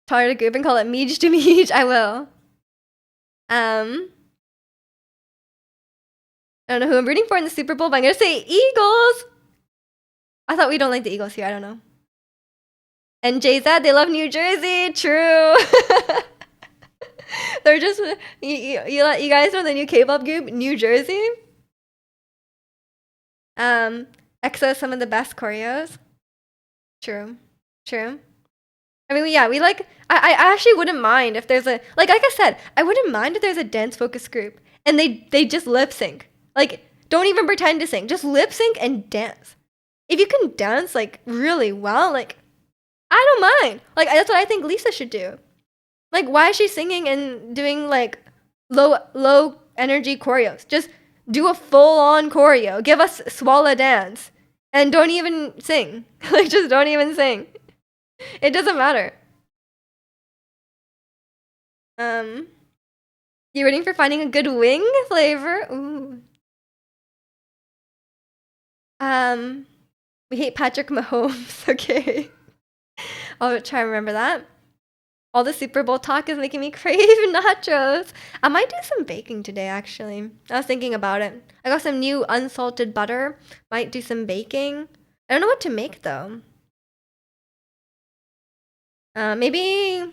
Start a group and call it Meej to Meej. I will. I don't know who I'm rooting for in the Super Bowl, but I'm gonna say Eagles. I thought we don't like the Eagles here. I don't know. And Jay said they love New Jersey. True. They're just you guys know the new K-pop group New Jersey. EXO has some of the best choreos. True. I mean, yeah, we like. I actually wouldn't mind if there's a like I said, I wouldn't mind if there's a dance focused group and they just lip sync. Like, don't even pretend to sing, just lip sync and dance. If you can dance like really well, like I don't mind. Like that's what I think Lisa should do. Like, why is she singing and doing like low energy choreos? Just do a full on choreo. Give us swallow dance, and don't even sing. Like, just don't even sing. It doesn't matter. You waiting for finding a good wing flavor? Ooh. We hate Patrick Mahomes. Okay. I'll try to remember that. All the Super Bowl talk is making me crave nachos. I might do some baking today, actually. I was thinking about it. I got some new unsalted butter. Might do some baking. I don't know what to make, though. Maybe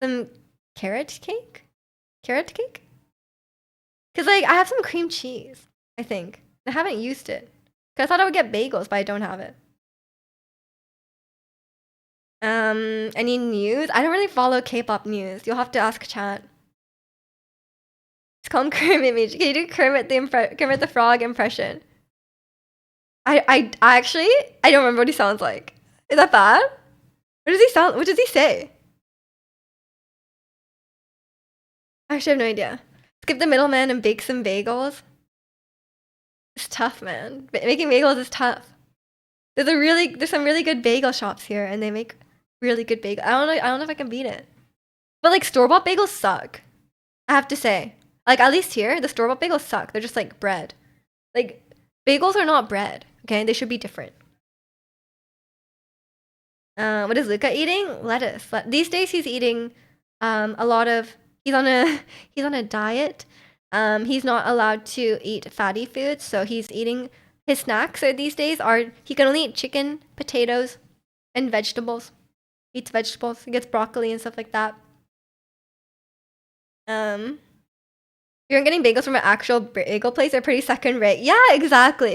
some carrot cake? Carrot cake? Because, like, I have some cream cheese, I think. I haven't used it. Because I thought I would get bagels, but I don't have it. Any news? I don't really follow K-pop news. You'll have to ask chat. It's called Kermit Mage. Can you do Kermit the Frog impression? I actually I don't remember what he sounds like. Is that bad? What does he sound? What does he say? I actually have no idea. Skip the middleman and bake some bagels. It's tough, man. Making bagels is tough. There's some really good bagel shops here, and they make really good bagel. I don't know if I can beat it. But like store-bought bagels suck. I have to say. Like at least here, the store-bought bagels suck. They're just like bread. Like bagels are not bread. Okay, they should be different. What is Luca eating? Lettuce. These days he's eating a lot of he's on a he's on a diet. He's not allowed to eat fatty foods, so he's eating his snacks these days are he can only eat chicken, potatoes, and vegetables. Eats vegetables. He gets broccoli and stuff like that. You're getting bagels from an actual bagel place, they're pretty second rate. Yeah, exactly.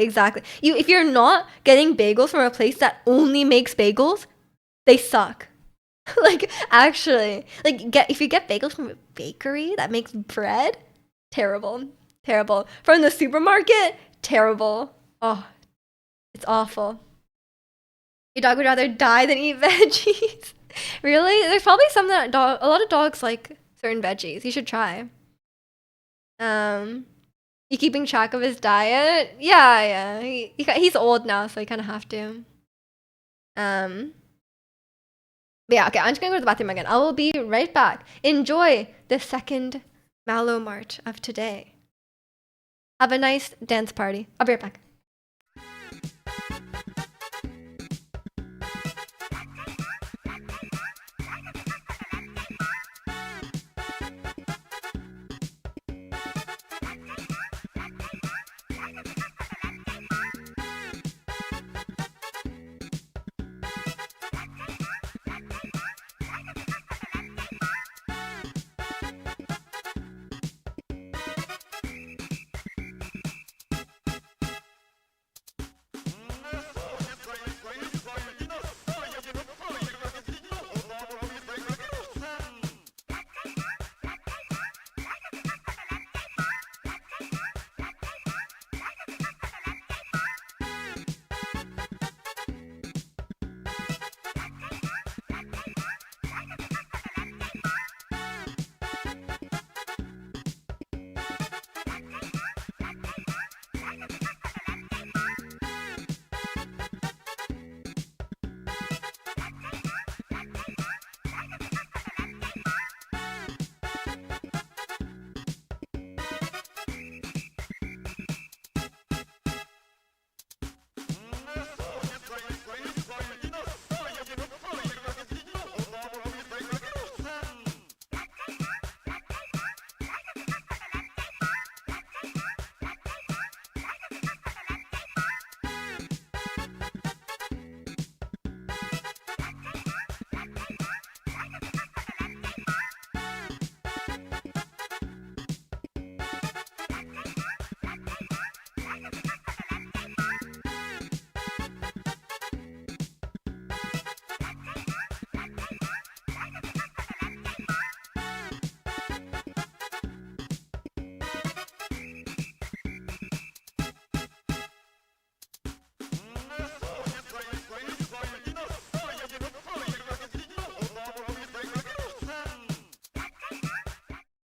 If you're not getting bagels from a place that only makes bagels, they suck. Like actually, like if you get bagels from a bakery that makes bread, terrible. From the supermarket, terrible. Oh, it's awful. Your dog would rather die than eat veggies. Really? There's probably some that a lot of dogs like certain veggies. You should try. You keeping track of his diet? Yeah. He's old now, so you kind of have to. But yeah, okay, I'm just gonna go to the bathroom again. I will be right back. Enjoy the second Mallow Mart of today. Have a nice dance party. I'll be right back.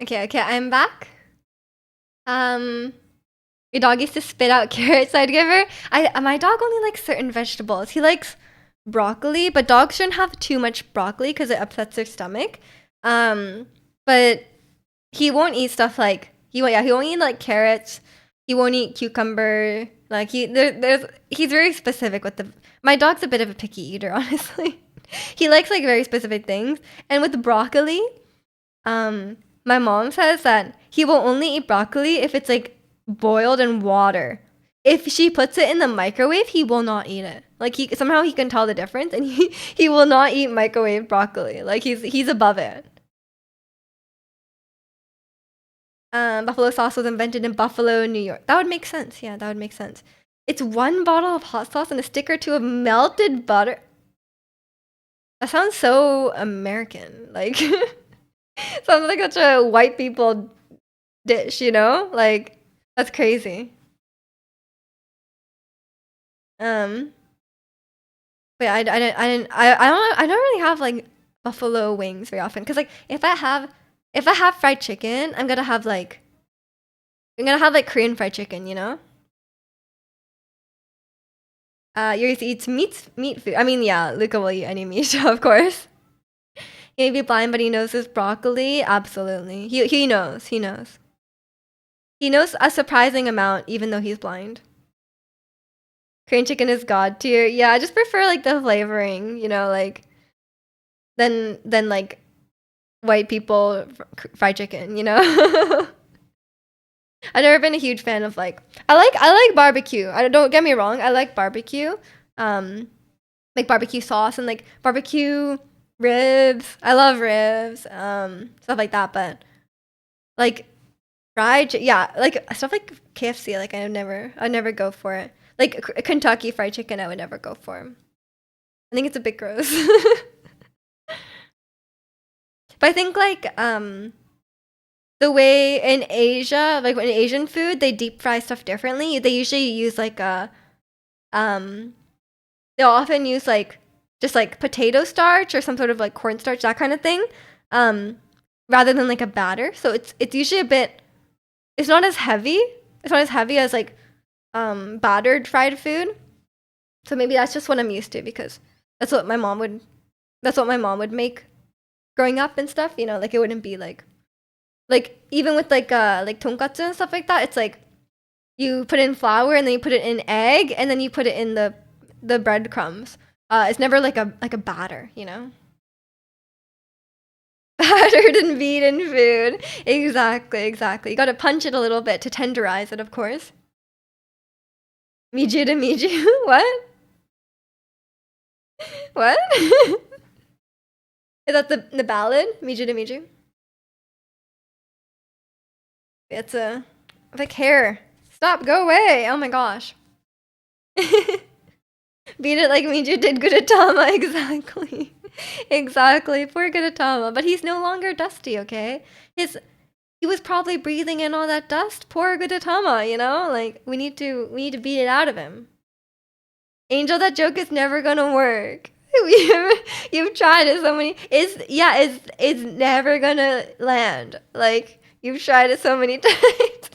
Okay, I'm back. Your dog used to spit out carrots I'd give her. My dog only likes certain vegetables. He likes broccoli, but dogs shouldn't have too much broccoli because it upsets their stomach. But he won't eat stuff like he won't eat like carrots. He won't eat cucumber. Like he's very specific with the. My dog's a bit of a picky eater, honestly. He likes like very specific things, and with broccoli, my mom says that he will only eat broccoli if it's like boiled in water. If she puts it in the microwave, he will not eat it. Like he can tell the difference, and he will not eat microwave broccoli. Like he's above it. Buffalo sauce was invented in Buffalo, New York. That would make sense. Yeah, that would make sense. It's one bottle of hot sauce and a stick or two of melted butter. That sounds so American. Like sounds like such a white people dish, you know? Like that's crazy. Um, but yeah, I don't really have like buffalo wings very often because like if I have fried chicken, I'm gonna have like Korean fried chicken, you know? Yours eats meat food. I mean, yeah, Luca will eat any meat, of course. He may be blind, but he knows his broccoli. Absolutely, he knows. He knows. He knows a surprising amount, even though he's blind. Korean chicken is god tier. Yeah, I just prefer like the flavoring, you know, like than like white people fried chicken, you know. I've never been a huge fan of like I like barbecue. I don't get me wrong, I like barbecue. Um, like barbecue sauce and like barbecue ribs. I love ribs, stuff like that. But like yeah, like stuff like KFC. Like I'd never go for it. Like Kentucky Fried Chicken, I would never go for. I think it's a bit gross. But I think like the way in Asia, like in Asian food, they deep fry stuff differently. They usually use like a um they'll often use like just like potato starch or some sort of like cornstarch, that kind of thing, um, rather than like a batter. So it's usually a bit. It's not as heavy. It's not as heavy as like battered fried food. So maybe that's just what I'm used to because that's what my mom would. That's what my mom would make growing up and stuff. You know, like it wouldn't be like even with like tonkatsu and stuff like that. It's like you put in flour and then you put it in egg and then you put it in the breadcrumbs. It's never like a batter, you know. Battered and beaten food. Exactly, exactly. You got to punch it a little bit to tenderize it, of course. Miju to Miju. What? What? Is that the ballad? Miju to Miju. It's a like hair. Stop. Go away. Oh my gosh. Beat it like Miju did Gudetama. Exactly. Exactly. Poor Gudetama. But he's no longer dusty, okay? He was probably breathing in all that dust. Poor Gudetama, you know? Like we need to beat it out of him. Angel, that joke is never gonna work. You've tried it so many. It's never gonna land. Like you've tried it so many times.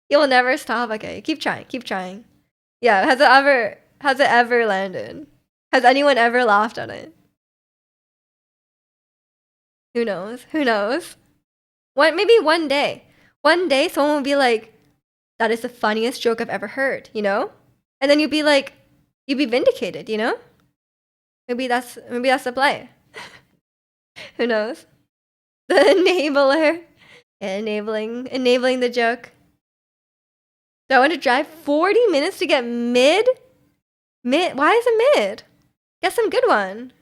You'll never stop. Okay, keep trying. Keep trying. Yeah, has it ever landed? Has anyone ever laughed at it? Who knows? Who knows? Maybe one day. One day someone will be like, that is the funniest joke I've ever heard, you know? And then you'd be vindicated, you know? Maybe that's the play. Who knows? The enabler. Enabling the joke. So I want to drive 40 minutes to get mid? Mid? Why is it mid? Get some good one.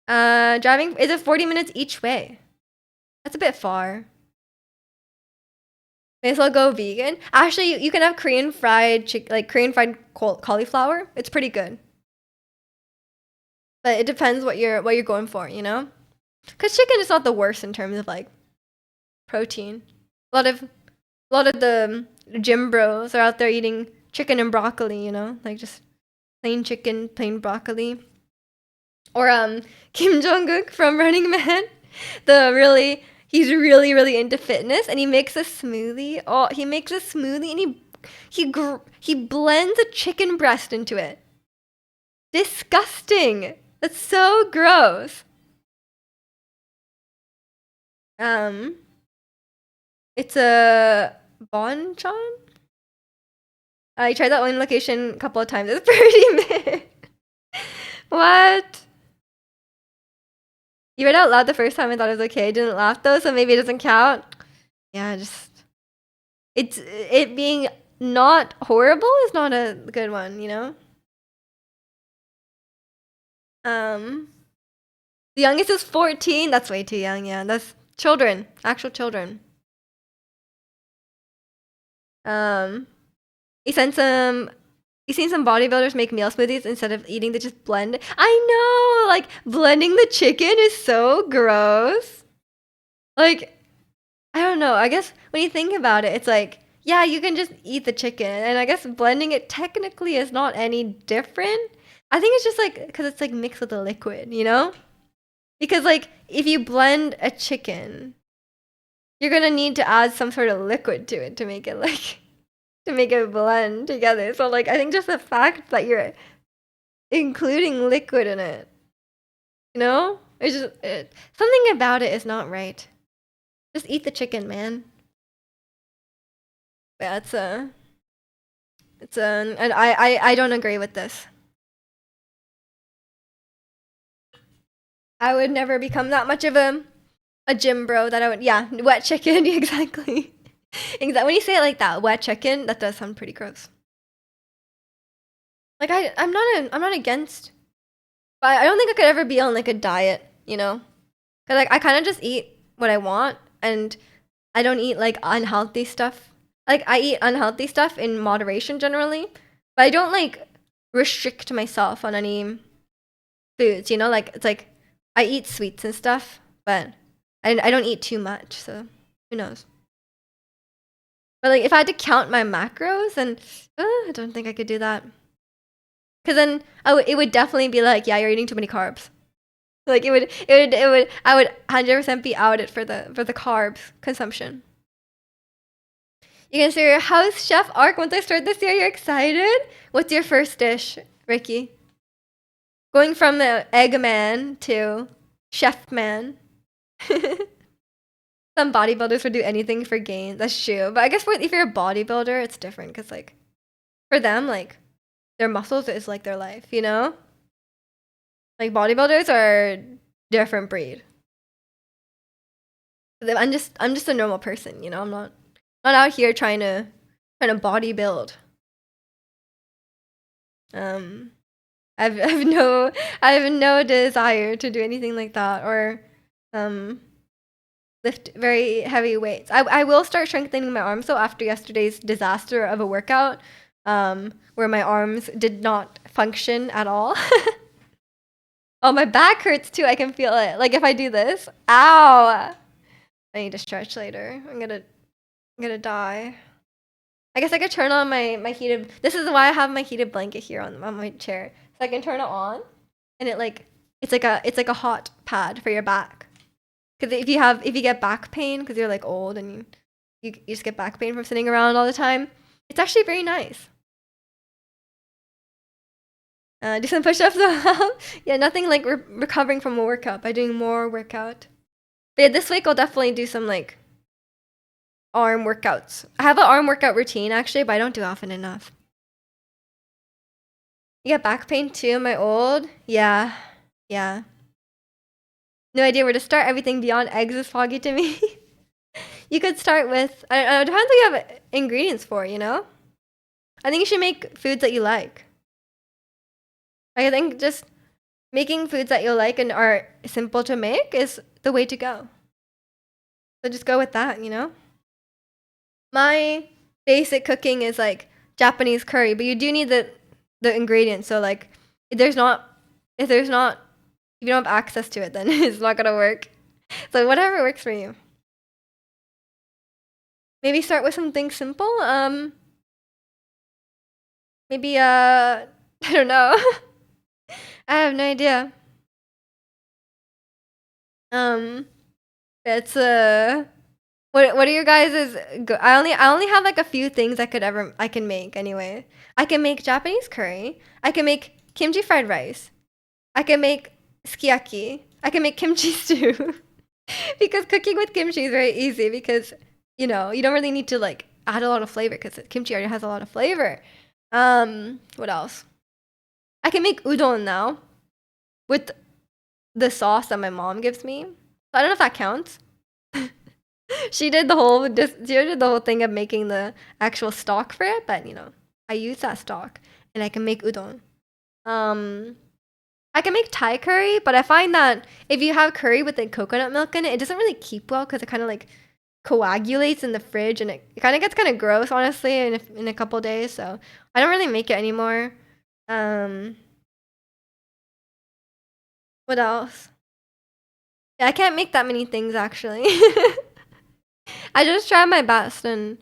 Driving is it 40 minutes each way? That's a bit far. May as well go vegan. Actually, you can have Korean fried like Korean fried cauliflower. It's pretty good, but it depends what you're going for, you know. Cause chicken is not the worst in terms of like protein. A lot of the gym bros are out there eating chicken and broccoli, you know, like just plain chicken, plain broccoli. Or Kim Jong-kook from Running Man, he's really into fitness and he makes a smoothie. Oh, he makes a smoothie and he blends a chicken breast into it. Disgusting. That's so gross. Um, it's a bonchon. I tried that one location a couple of times. It's pretty mid. What? You read out loud the first time. I thought it was okay. Didn't laugh though, so maybe it doesn't count. Yeah, just it being not horrible is not a good one, you know. Um, the youngest is 14. That's way too young. Yeah, that's children, actual children. Um, he sent some You seen some bodybuilders make meal smoothies instead of eating, they just blend. I know, like blending the chicken is so gross. Like, I don't know. I guess when you think about it, it's like, yeah, you can just eat the chicken, and I guess blending it technically is not any different. I think it's just like because it's like mixed with a liquid, you know? Because like if you blend a chicken, you're gonna need to add some sort of liquid to it to make it like to make it blend together. So like I think just the fact that you're including liquid in it, you know, it's just something about it is not right. Just eat the chicken, man. Yeah, and I don't agree with this. I would never become that much of a gym bro that I would, yeah, wet chicken, exactly. Exactly. When you say it like that, wet chicken, that does sound pretty gross. Like I'm not against, but I don't think I could ever be on like a diet, you know? Cause like I kind of just eat what I want, and I don't eat like unhealthy stuff. Like I eat unhealthy stuff in moderation generally, but I don't like restrict myself on any foods, you know? Like it's like I eat sweets and stuff, but I don't eat too much, so who knows? But like if I had to count my macros, and I don't think I could do that. Cause then it would definitely be like, yeah, you're eating too many carbs. Like I would 100% be outed for the carbs consumption. You can start your house chef arc once I start this year. You're excited? What's your first dish, Ricky? Going from the egg man to chef man. Some bodybuilders would do anything for gain. That's true. But I guess if you're a bodybuilder, it's different because like for them, like their muscles is like their life, you know? Like bodybuilders are different breed. I'm just a normal person, you know. I'm not out here trying to body build. I've no I have no desire to do anything like that or lift very heavy weights. I will start strengthening my arms though after yesterday's disaster of a workout, where my arms did not function at all. Oh, my back hurts too. I can feel it. Like if I do this, ow! I need to stretch later. I'm gonna die. I guess I could turn on my heated. This is why I have my heated blanket here on my chair, so I can turn it on, and it's like a hot pad for your back. Because if you get back pain because you're like old and you just get back pain from sitting around all the time, it's actually very nice. Do some push-ups though. Yeah, nothing like recovering from a workout by doing more workout. But yeah, this week I'll definitely do some like arm workouts. I have an arm workout routine actually, but I don't do often enough. You get back pain too? Am I old? Yeah. Yeah. No idea where to start. Everything beyond eggs is foggy to me. You could start with, I don't know, depends what you have ingredients for, you know? I think you should make foods that you like. I think just making foods that you like and are simple to make is the way to go. So just go with that, you know? My basic cooking is like Japanese curry, but you do need the ingredients. So like if there's not if you don't have access to it, then it's not gonna work. So whatever works for you. Maybe start with something simple. Maybe I don't know. I have no idea. It's what are your guys' I only have like a few things I can make anyway. I can make Japanese curry. I can make kimchi fried rice. I can make sukiyaki. I can make kimchi stew. Because cooking with kimchi is very easy because you know, you don't really need to like add a lot of flavor because kimchi already has a lot of flavor. What else? I can make udon now with the sauce that my mom gives me. So I don't know if that counts. She did the whole thing of making the actual stock for it, but you know, I use that stock and I can make udon. I can make Thai curry, but I find that if you have curry with like coconut milk in it, it doesn't really keep well because it kind of like coagulates in the fridge, and it kind of gets kind of gross, honestly, in a couple days. So I don't really make it anymore. What else? Yeah, I can't make that many things actually. I just try my best and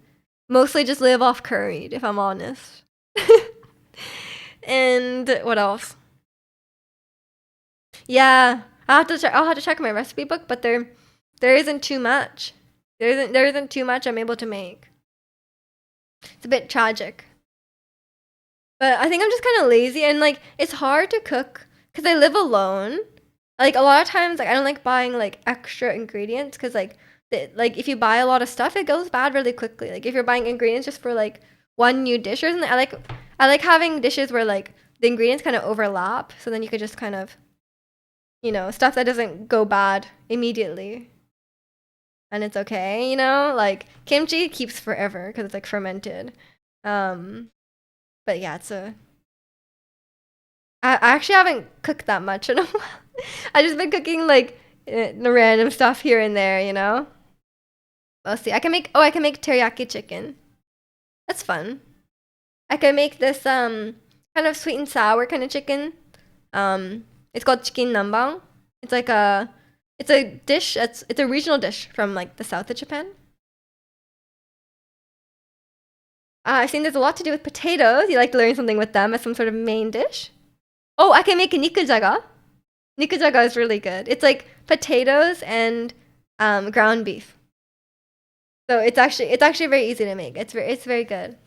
mostly just live off curried, if I'm honest. And what else? Yeah, I'll have to check my recipe book, but there isn't too much. There isn't too much I'm able to make. It's a bit tragic. But I think I'm just kind of lazy, and like it's hard to cook because I live alone. Like a lot of times, like I don't like buying like extra ingredients because like if you buy a lot of stuff, it goes bad really quickly. Like if you're buying ingredients just for like one new dish or something, I like having dishes where like the ingredients kind of overlap, so then you could just kind of, you know, stuff that doesn't go bad immediately, and it's okay, you know. Like kimchi keeps forever because it's like fermented. Um, but yeah, I actually haven't cooked that much in a while. I just been cooking like the random stuff here and there, you know. Let's see. I can make teriyaki chicken. That's fun. I can make this kind of sweet and sour kind of chicken. It's called chicken nambang. It's like it's a dish it's a regional dish from like the south of Japan. I've seen there's a lot to do with potatoes. You like to learn something with them as some sort of main dish. Oh, I can make a nikujaga. Nikujaga is really good. It's like potatoes and ground beef. So it's actually very easy to make. It's very good.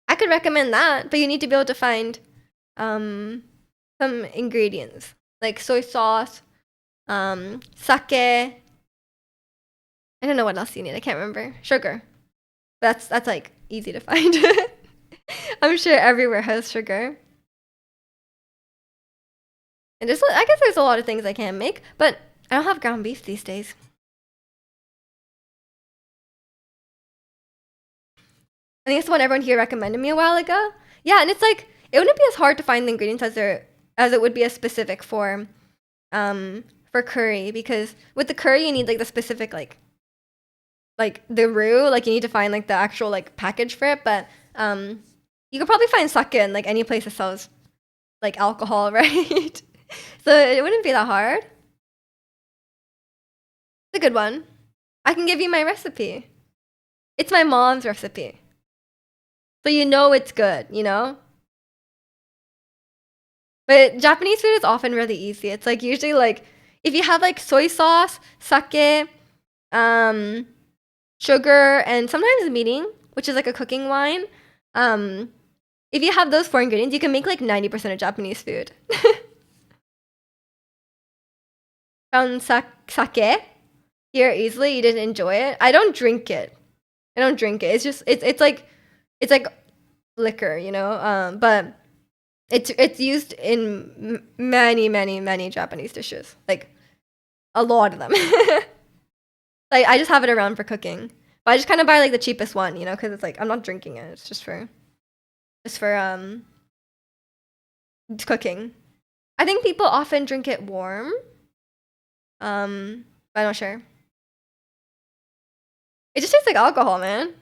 I could recommend that, but you need to be able to find um, some ingredients like soy sauce, sake. I don't know what else you need. I can't remember. Sugar. That's like easy to find. I'm sure everywhere has sugar. And I guess there's a lot of things I can make, but I don't have ground beef these days. I think it's the one everyone here recommended me a while ago. Yeah, and it's like it wouldn't be as hard to find the ingredients as it would be a specific for curry, because with the curry you need like the specific like the roux, like you need to find like the actual like package for it, but you could probably find sake in like any place that sells like alcohol, right? So it wouldn't be that hard. It's a good one. I can give you my recipe. It's my mom's recipe. So you know it's good, you know? But Japanese food is often really easy. It's like usually like if you have like soy sauce, sake, um, sugar, and sometimes mirin, which is like a cooking wine. Um, if you have those four ingredients, you can make like 90% of Japanese food. Found sake here easily. You didn't enjoy it. I don't drink it. I don't drink it. It's just it's like liquor, you know. But it's used in many Japanese dishes, like a lot of them. Like I just have it around for cooking, but I just kind of buy like the cheapest one, you know, because it's like I'm not drinking it. It's just for cooking. I think people often drink it warm. But I'm not sure. It just tastes like alcohol, man.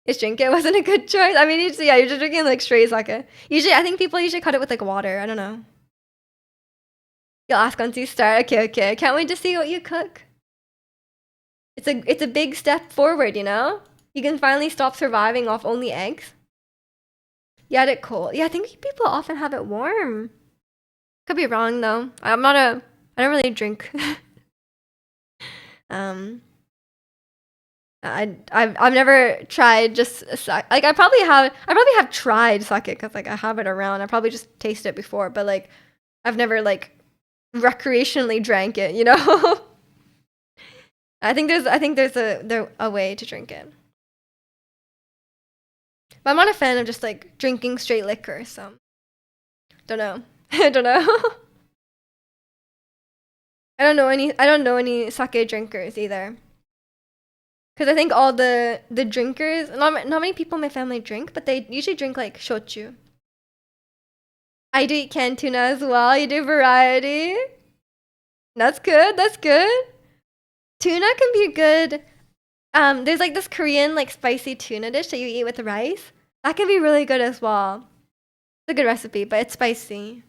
Just drink it wasn't a good choice. I mean, yeah, you're just drinking like straight sake. Usually, I think people usually cut it with like water. I don't know. You'll ask once you start. Okay, okay. I can't wait to see what you cook. It's a big step forward, you know? You can finally stop surviving off only eggs. You had it cold. Yeah, I think people often have it warm. Could be wrong though. I don't really drink. um I've never tried just like I probably have tried sake because like I have it around. I probably just tasted it before, but like I've never like recreationally drank it, you know? I think there's a way to drink it. But I'm not a fan of just like drinking straight liquor, so don't know. I don't know. I don't know any sake drinkers either. Cuz I think all the drinkers, not many people in my family drink, but they usually drink like shochu. I do eat canned tuna as well. You do variety. That's good. That's good. Tuna can be good There's like this Korean like spicy tuna dish that you eat with rice. That can be really good as well. It's a good recipe, but it's spicy.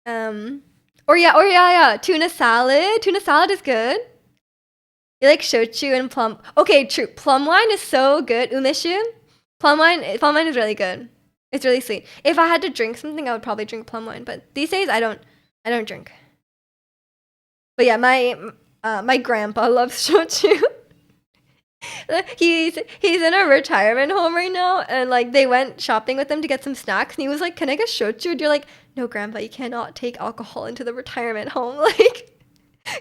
Um, or yeah, tuna salad. Tuna salad is good. You like shochu and plum. Okay, true. Plum wine is so good. Umeshu. Plum wine is really good. It's really sweet. If I had to drink something, I would probably drink plum wine. But these days, I don't drink. But yeah, my grandpa loves shochu. He's in a retirement home right now, and like they went shopping with him to get some snacks, and he was like, "Can I get shochu?" And you're like, "No, grandpa, you cannot take alcohol into the retirement home." Like,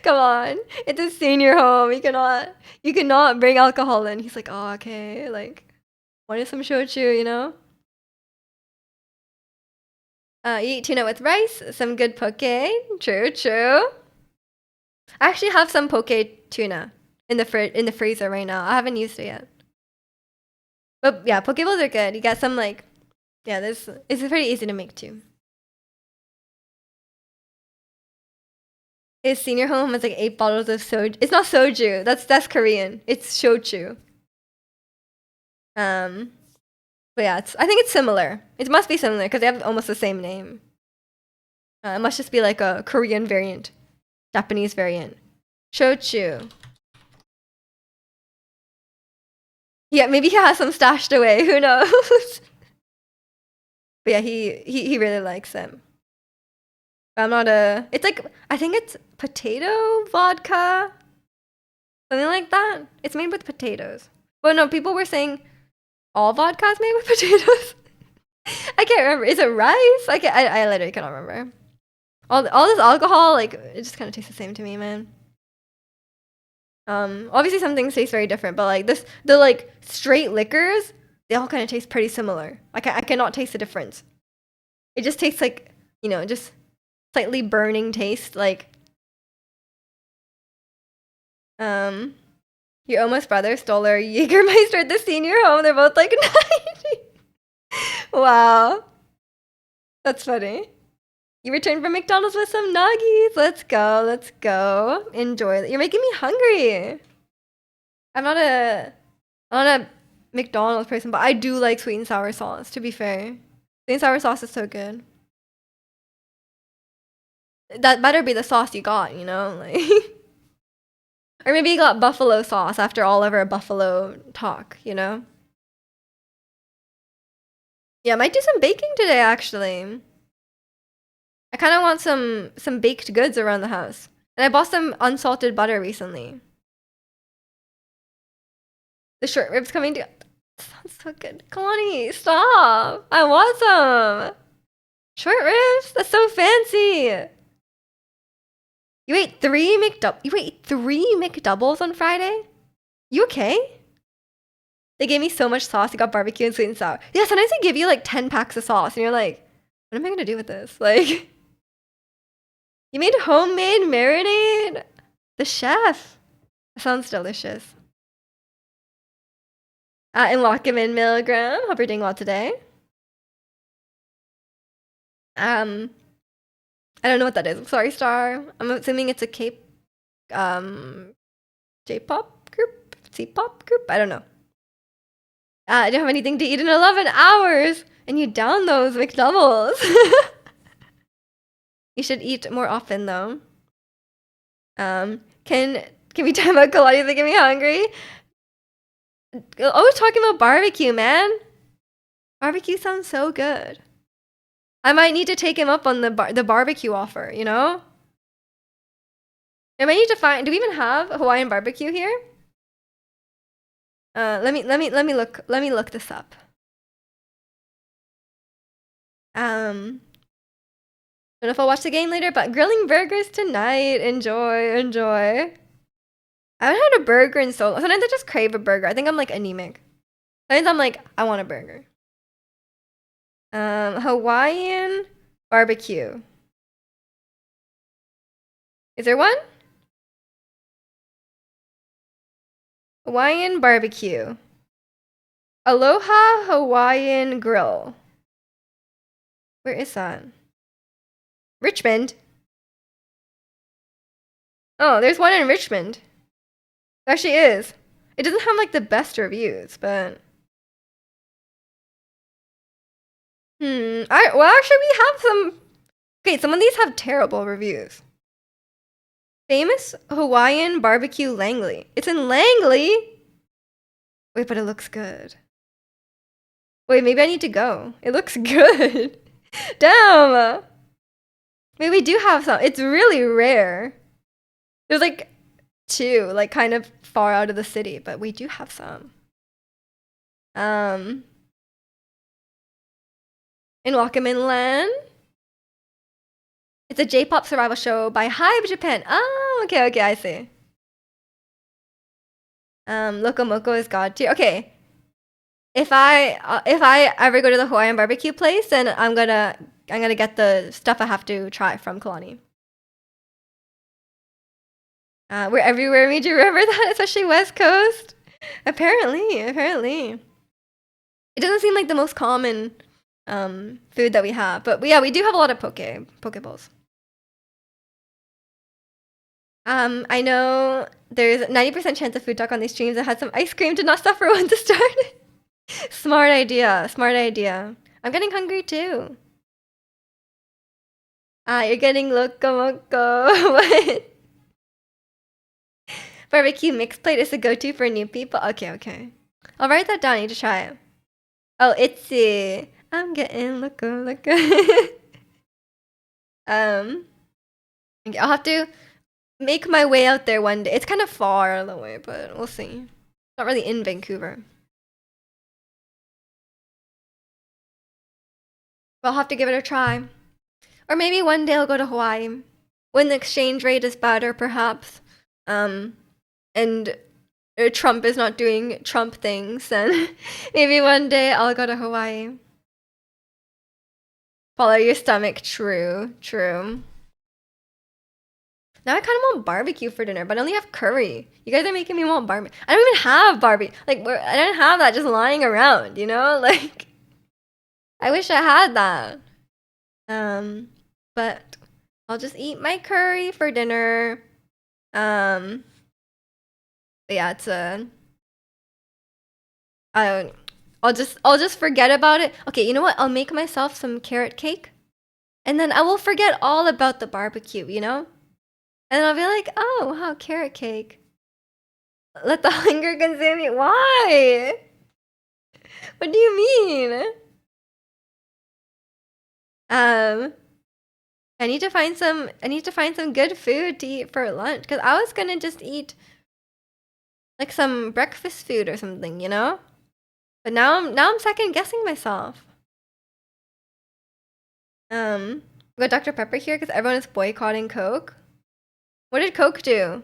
come on, it's a senior home. You cannot bring alcohol in. He's like, "Oh, okay." Like, wanted some shochu, you know? You eat tuna with rice, some good poke. True, true. I actually have some poke tuna in the freezer right now. I haven't used it yet. But yeah, poke bowls are good. You get some like, yeah, this it's pretty easy to make too. His senior home has like 8 bottles of soju. It's not soju. That's Korean. It's shochu. Um, but yeah, I think it's similar. It must be similar because they have almost the same name. It must just be like a Korean variant, Japanese variant. Shochu. Yeah, maybe he has some stashed away. Who knows? But yeah, he really likes them. But I'm not a. It's like I think it's potato vodka, something like that. It's made with potatoes. But no, people were saying all vodka is made with potatoes. I can't remember. Is it rice? I literally cannot remember. All this alcohol, like it just kind of tastes the same to me, man. Obviously some things taste very different, but like the like straight liquors, they all kind of taste pretty similar. Like I cannot taste the difference. It just tastes like just slightly burning taste. Like um, your almost brother stole our Jägermeister at the senior home. They're both like 90. Wow, that's funny. You returned from McDonald's with some nuggies. Let's go. Let's go. Enjoy. You're making me hungry. I'm not a I'm not a McDonald's person, but I do like sweet and sour sauce, to be fair. Sweet and sour sauce is so good. That better be the sauce you got, like or maybe you got buffalo sauce after all of our buffalo talk, Yeah, I might do some baking today actually. I kind of want some baked goods around the house. And I bought some unsalted butter recently. The short ribs coming to sounds so good. Kalani, stop! I want some! Short ribs? That's so fancy! You ate three McDoubles on Friday? You okay? They gave me so much sauce. You got barbecue and sweet and sour. Yeah, sometimes they give you like 10 packs of sauce and you're like, what am I gonna do with this? Like, you made homemade marinade? The chef. That sounds delicious. And Wakamin milligram. Hope you're doing well today. I don't know what that is. Sorry, Star. I'm assuming it's a J-pop group? C-pop group? I don't know. I don't have anything to eat in 11 hours, and you down those McDoubles. You should eat more often, though. Can we talk about Kalani making me hungry? Always talking about barbecue, man. Barbecue sounds so good. I might need to take him up on the barbecue offer, I might need to find. Do we even have Hawaiian barbecue here? Let me look this up. Don't know if I'll watch the game later, but grilling burgers tonight. Enjoy, enjoy. I haven't had a burger in so long. Sometimes I just crave a burger. I think I'm like anemic. Sometimes I'm like, I want a burger. Hawaiian barbecue. Is there one? Hawaiian barbecue. Aloha Hawaiian Grill. Where is that? Richmond. Oh, there's one in Richmond. It actually is. It doesn't have like the best reviews, but I well actually we have some. Okay, some of these have terrible reviews. Famous Hawaiian barbecue Langley. It's in Langley. Wait, but it looks good. Wait, maybe I need to go. It looks good. Damn. Maybe we do have some. It's really rare. There's like two, like kind of far out of the city, but we do have some. In Wakamin Land. It's a J-pop survival show by Hybe Japan. Oh, okay, okay, I see. Lokomoko is god tier. Okay. If I ever go to the Hawaiian barbecue place, then I'm gonna get the stuff I have to try from Kalani. We're everywhere. Made you remember that, especially West Coast. Apparently. It doesn't seem like the most common food that we have, but yeah, we do have a lot of poke bowls. I know there's 90% chance of food talk on these streams. I had some ice cream. Did not suffer one to start. Smart idea. I'm getting hungry too. You're getting loco. What? Barbecue mixed plate is the go-to for new people. Okay. I'll write that down. I need to try it. Oh, Itzy. I'm getting loco. Okay, I'll have to make my way out there one day. It's kind of far away, but we'll see. Not really in Vancouver. But I'll have to give it a try. Or maybe one day I'll go to Hawaii. When the exchange rate is better, perhaps. And Trump is not doing Trump things, then maybe one day I'll go to Hawaii. Follow your stomach. True. Now I kind of want barbecue for dinner, but I only have curry. You guys are making me want barbecue. I don't even have barbecue. Like, I don't have that just lying around, you know? Like, I wish I had that. But I'll just eat my curry for dinner. But yeah, it's a. I'll just forget about it. Okay, you know what? I'll make myself some carrot cake, and then I will forget all about the barbecue. You know, and I'll be like, oh, wow, carrot cake. Let the hunger consume me. Why? What do you mean? I need to find some good food to eat for lunch, because I was gonna just eat like some breakfast food or something, you know? But now I'm second guessing myself. We got Dr. Pepper here because everyone is boycotting Coke. What did Coke do?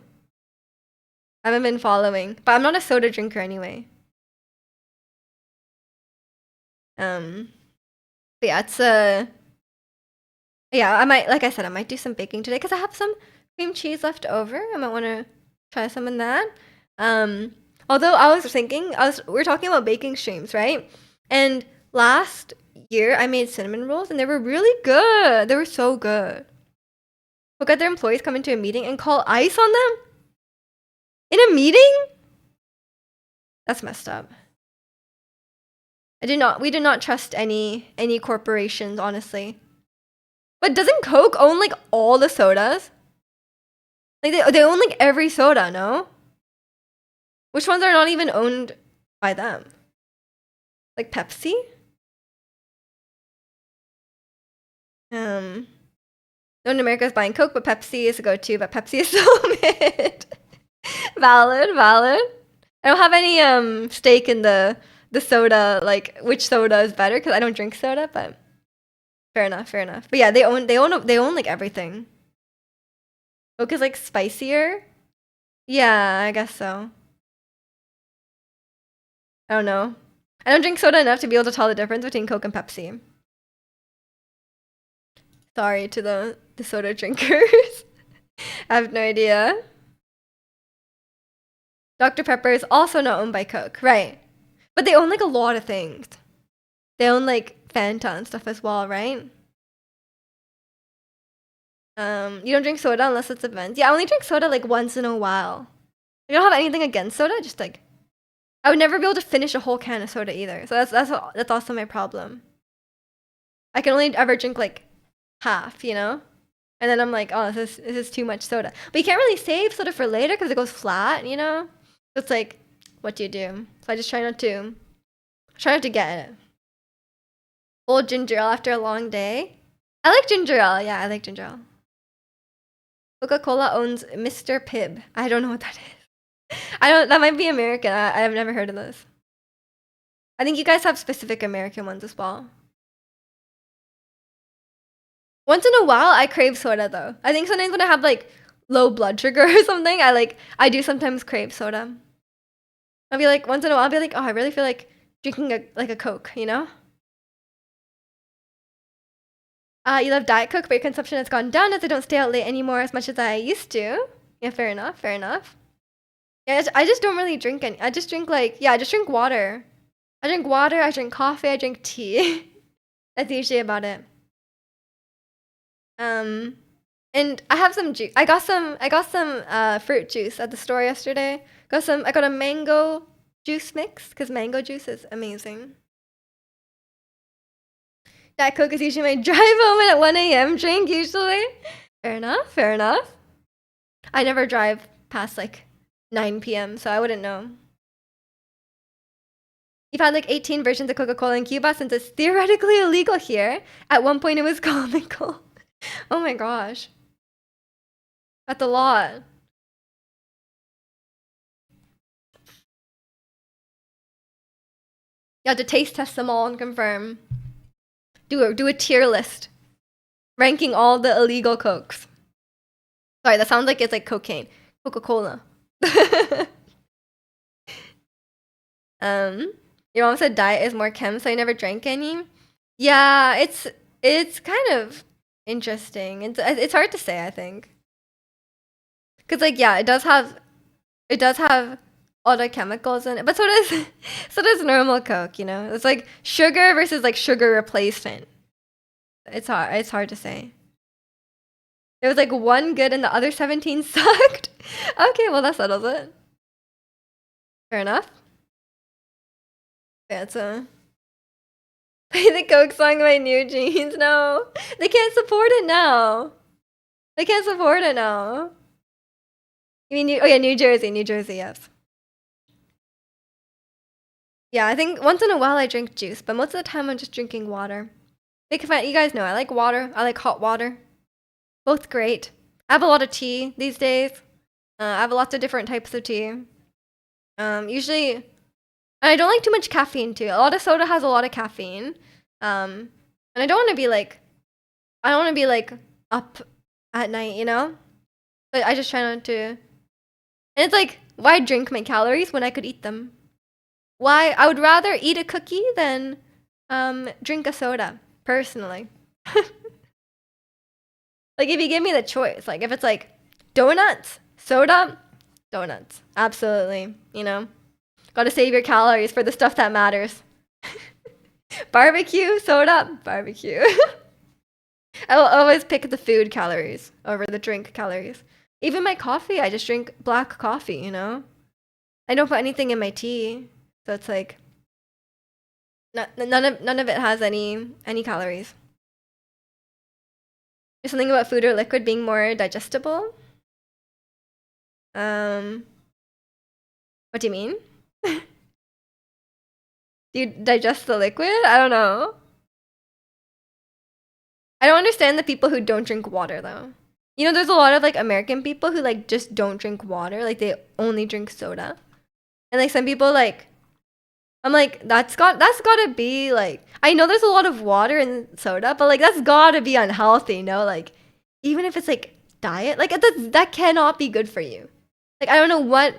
I haven't been following, but I'm not a soda drinker anyway. But yeah, it's yeah, like I said, I might do some baking today because I have some cream cheese left over. I might want to try some of that. Although I was thinking, we are talking about baking streams, right? And last year I made cinnamon rolls and they were really good. They were so good. Look at their employees come into a meeting and call ice on them in a meeting. That's messed up. We do not trust any corporations, honestly. But doesn't Coke own like all the sodas? Like they own like every soda, no? Which ones are not even owned by them? Like Pepsi? No one in America is buying Coke, but Pepsi is a go-to, but Pepsi is so mid. Valid. I don't have any stake in the soda, like which soda is better, because I don't drink soda, but fair enough. But yeah, they own like everything. Coke is like spicier. Yeah, I guess so. I don't know. I don't drink soda enough to be able to tell the difference between Coke and Pepsi. Sorry to the soda drinkers. I have no idea. Dr. Pepper is also not owned by Coke, right? But they own like a lot of things. They own like Fanta and stuff as well, right? You don't drink soda unless it's events. Yeah, I only drink soda like once in a while. I don't have anything against soda, just like I would never be able to finish a whole can of soda either. So that's also my problem. I can only ever drink like half, you know? And then I'm like, oh, this is too much soda. But you can't really save soda for later because it goes flat, you know? So it's like, what do you do? So I just try not to get it. Old ginger ale after a long day. I like ginger ale. Yeah, I like ginger ale. Coca-Cola owns Mr. Pibb. I don't know what that is. That might be American. I've never heard of this. I think you guys have specific American ones as well. Once in a while, I crave soda though. I think sometimes when I have like low blood sugar or something, I do sometimes crave soda. I'll be like once in a while, I'll be like, oh, I really feel like drinking a Coke, you know? You love Diet Coke, but your consumption has gone down as I don't stay out late anymore as much as I used to. Yeah, fair enough, fair enough. Yeah, I just don't really drink any. I just drink I just drink water. I drink water, I drink coffee, I drink tea. That's usually about it. And I have some juice. I got some fruit juice at the store yesterday. I got a mango juice mix because mango juice is amazing. Diet Coke is usually my drive home at 1 a.m. drink usually. Fair enough, fair enough. I never drive past like 9 p.m. so I wouldn't know. You've had like 18 versions of Coca-Cola in Cuba since it's theoretically illegal here. At one point it was comical. Oh my gosh. That's a lot. You have to taste test them all and confirm. Do a tier list. Ranking all the illegal Cokes. Sorry, that sounds like it's like cocaine. Coca-Cola. Your mom said diet is more chem, so I never drank any. Yeah, it's kind of interesting. It's hard to say, I think. Cause like yeah, it does have all the chemicals in it, but so does normal Coke. You know, it's like sugar versus like sugar replacement. It's hard to say. There was like one good and the other 17 sucked. Okay, well that settles it. Fair enough. Yeah, it's a play the Coke song by New Jeans. No, they can't support it now. They can't support it now. You mean oh yeah, New Jersey, yes. Yeah, I think once in a while I drink juice, but most of the time I'm just drinking water. You guys know I like water. I like hot water. Both great. I have a lot of tea these days. I have lots of different types of tea. Usually, and I don't like too much caffeine too. A lot of soda has a lot of caffeine. And I don't want to be like, up at night, you know. But I just try not to. And it's like, why drink my calories when I could eat them? Why I would rather eat a cookie than drink a soda, personally. Like if you give me the choice, like if it's like donuts, soda, donuts. Absolutely, you know. Got to save your calories for the stuff that matters. Barbecue, soda, barbecue. I will always pick the food calories over the drink calories. Even my coffee, I just drink black coffee, you know? I don't put anything in my tea. So it's like none of it has any calories. There's something about food or liquid being more digestible. What do you mean? Do you digest the liquid? I don't know. I don't understand the people who don't drink water though. You know, there's a lot of like American people who like just don't drink water, like they only drink soda. And like some people like I'm like, that's gotta be like I know there's a lot of water in soda, but like that's gotta be unhealthy, no? Like even if it's like diet, like that cannot be good for you. Like I don't know what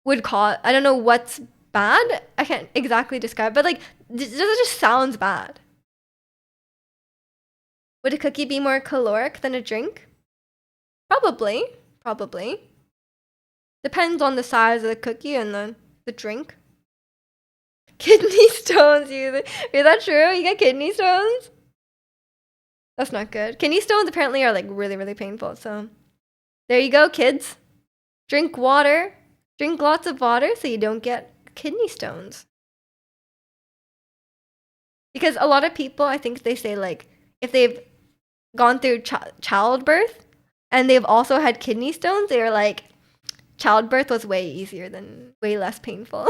would cause I don't know what's bad. I can't exactly describe, but like it just sounds bad. Would a cookie be more caloric than a drink? Probably. Probably. Depends on the size of the cookie and the drink. Kidney stones, is that true? You get kidney stones? That's not good. Kidney stones apparently are like really, really painful. So there you go, kids. Drink water. Drink lots of water so you don't get kidney stones. Because a lot of people, I think they say like if they've gone through childbirth and they've also had kidney stones, they're like childbirth was way easier than way less painful.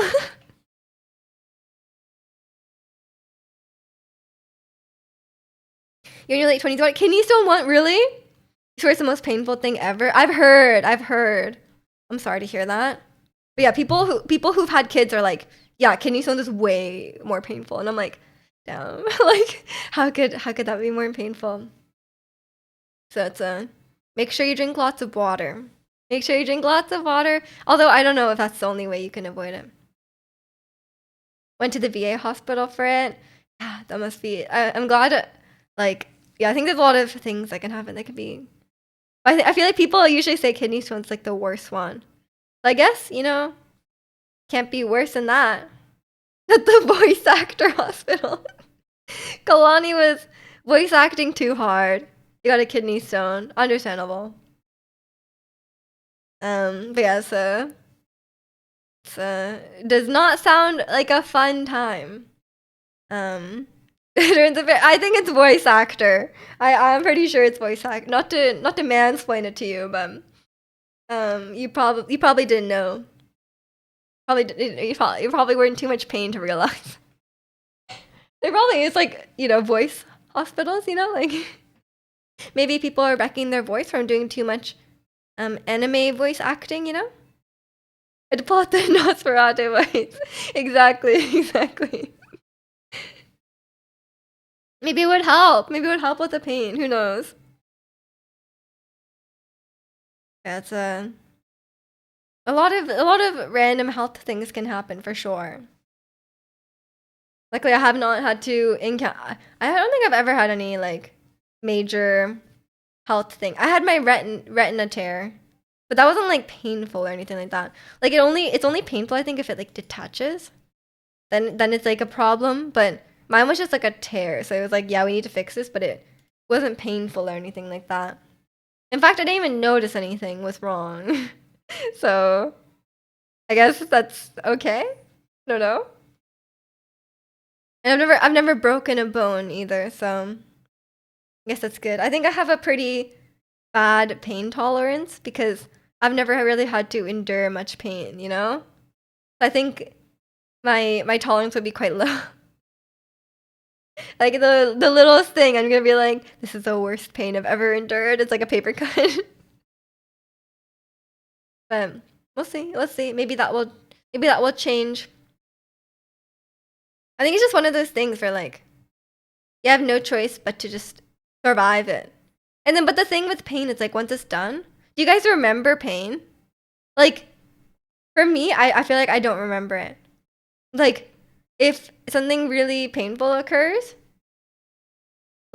You're in your late 20s. What? Kidney stone? What? Really? You swear it's the most painful thing ever? I've heard. I'm sorry to hear that. But yeah, people who've had kids are like, yeah, kidney stones is way more painful. And I'm like, damn. Like, how could that be more painful? So it's make sure you drink lots of water. Make sure you drink lots of water. Although I don't know if that's the only way you can avoid it. Went to the VA hospital for it. Yeah, that must be. I'm glad. Like, yeah, I think there's a lot of things that can happen that could be. I feel like people usually say kidney stone's like the worst one. So I guess can't be worse than that. At the voice actor hospital, Kalani was voice acting too hard. You got a kidney stone. Understandable. But yeah, so it does not sound like a fun time. I think it's voice actor. I'm pretty sure it's voice actor. Not to mansplain it to you, but you probably didn't know. You probably were in too much pain to realize. There probably is like voice hospitals. Like maybe people are wrecking their voice from doing too much anime voice acting. I'd pull out the Nosferatu voice. Exactly. Maybe it would help. Maybe it would help with the pain. Who knows? That's a lot of random health things can happen for sure. Luckily, I have not had to encounter. I don't think I've ever had any like major health thing. I had my retina tear, but that wasn't like painful or anything like that. Like it's only painful I think if it like detaches. Then it's like a problem. But mine was just like a tear, so it was like, yeah, we need to fix this, but it wasn't painful or anything like that. In fact, I didn't even notice anything was wrong. So I guess that's okay. I don't know. And I've never broken a bone either, so I guess that's good. I think I have a pretty bad pain tolerance because I've never really had to endure much pain. I think my tolerance would be quite low. Like the littlest thing, I'm gonna be like, this is the worst pain I've ever endured. It's like a paper cut. But we'll see. Let's see. Maybe that will change. I think it's just one of those things where like you have no choice but to just survive it. And then but the thing with pain is like once it's done, do you guys remember pain? Like for me, I feel like I don't remember it. Like if something really painful occurs,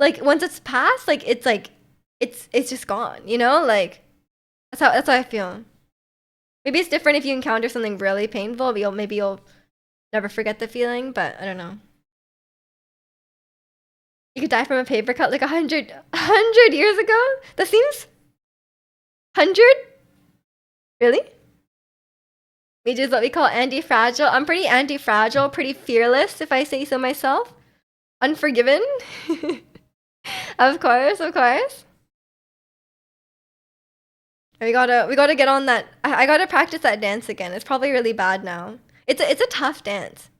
like once it's past, like it's just gone. Like that's how I feel. Maybe it's different if you encounter something really painful, but maybe you'll never forget the feeling, but I don't know. You could die from a paper cut like 100 years ago? That seems 100? Really? Me is what we call anti-fragile. I'm pretty anti-fragile, pretty fearless, if I say so myself. Unforgiven. Of course. We gotta get on that. I gotta practice that dance again. It's probably really bad now. It's a tough dance.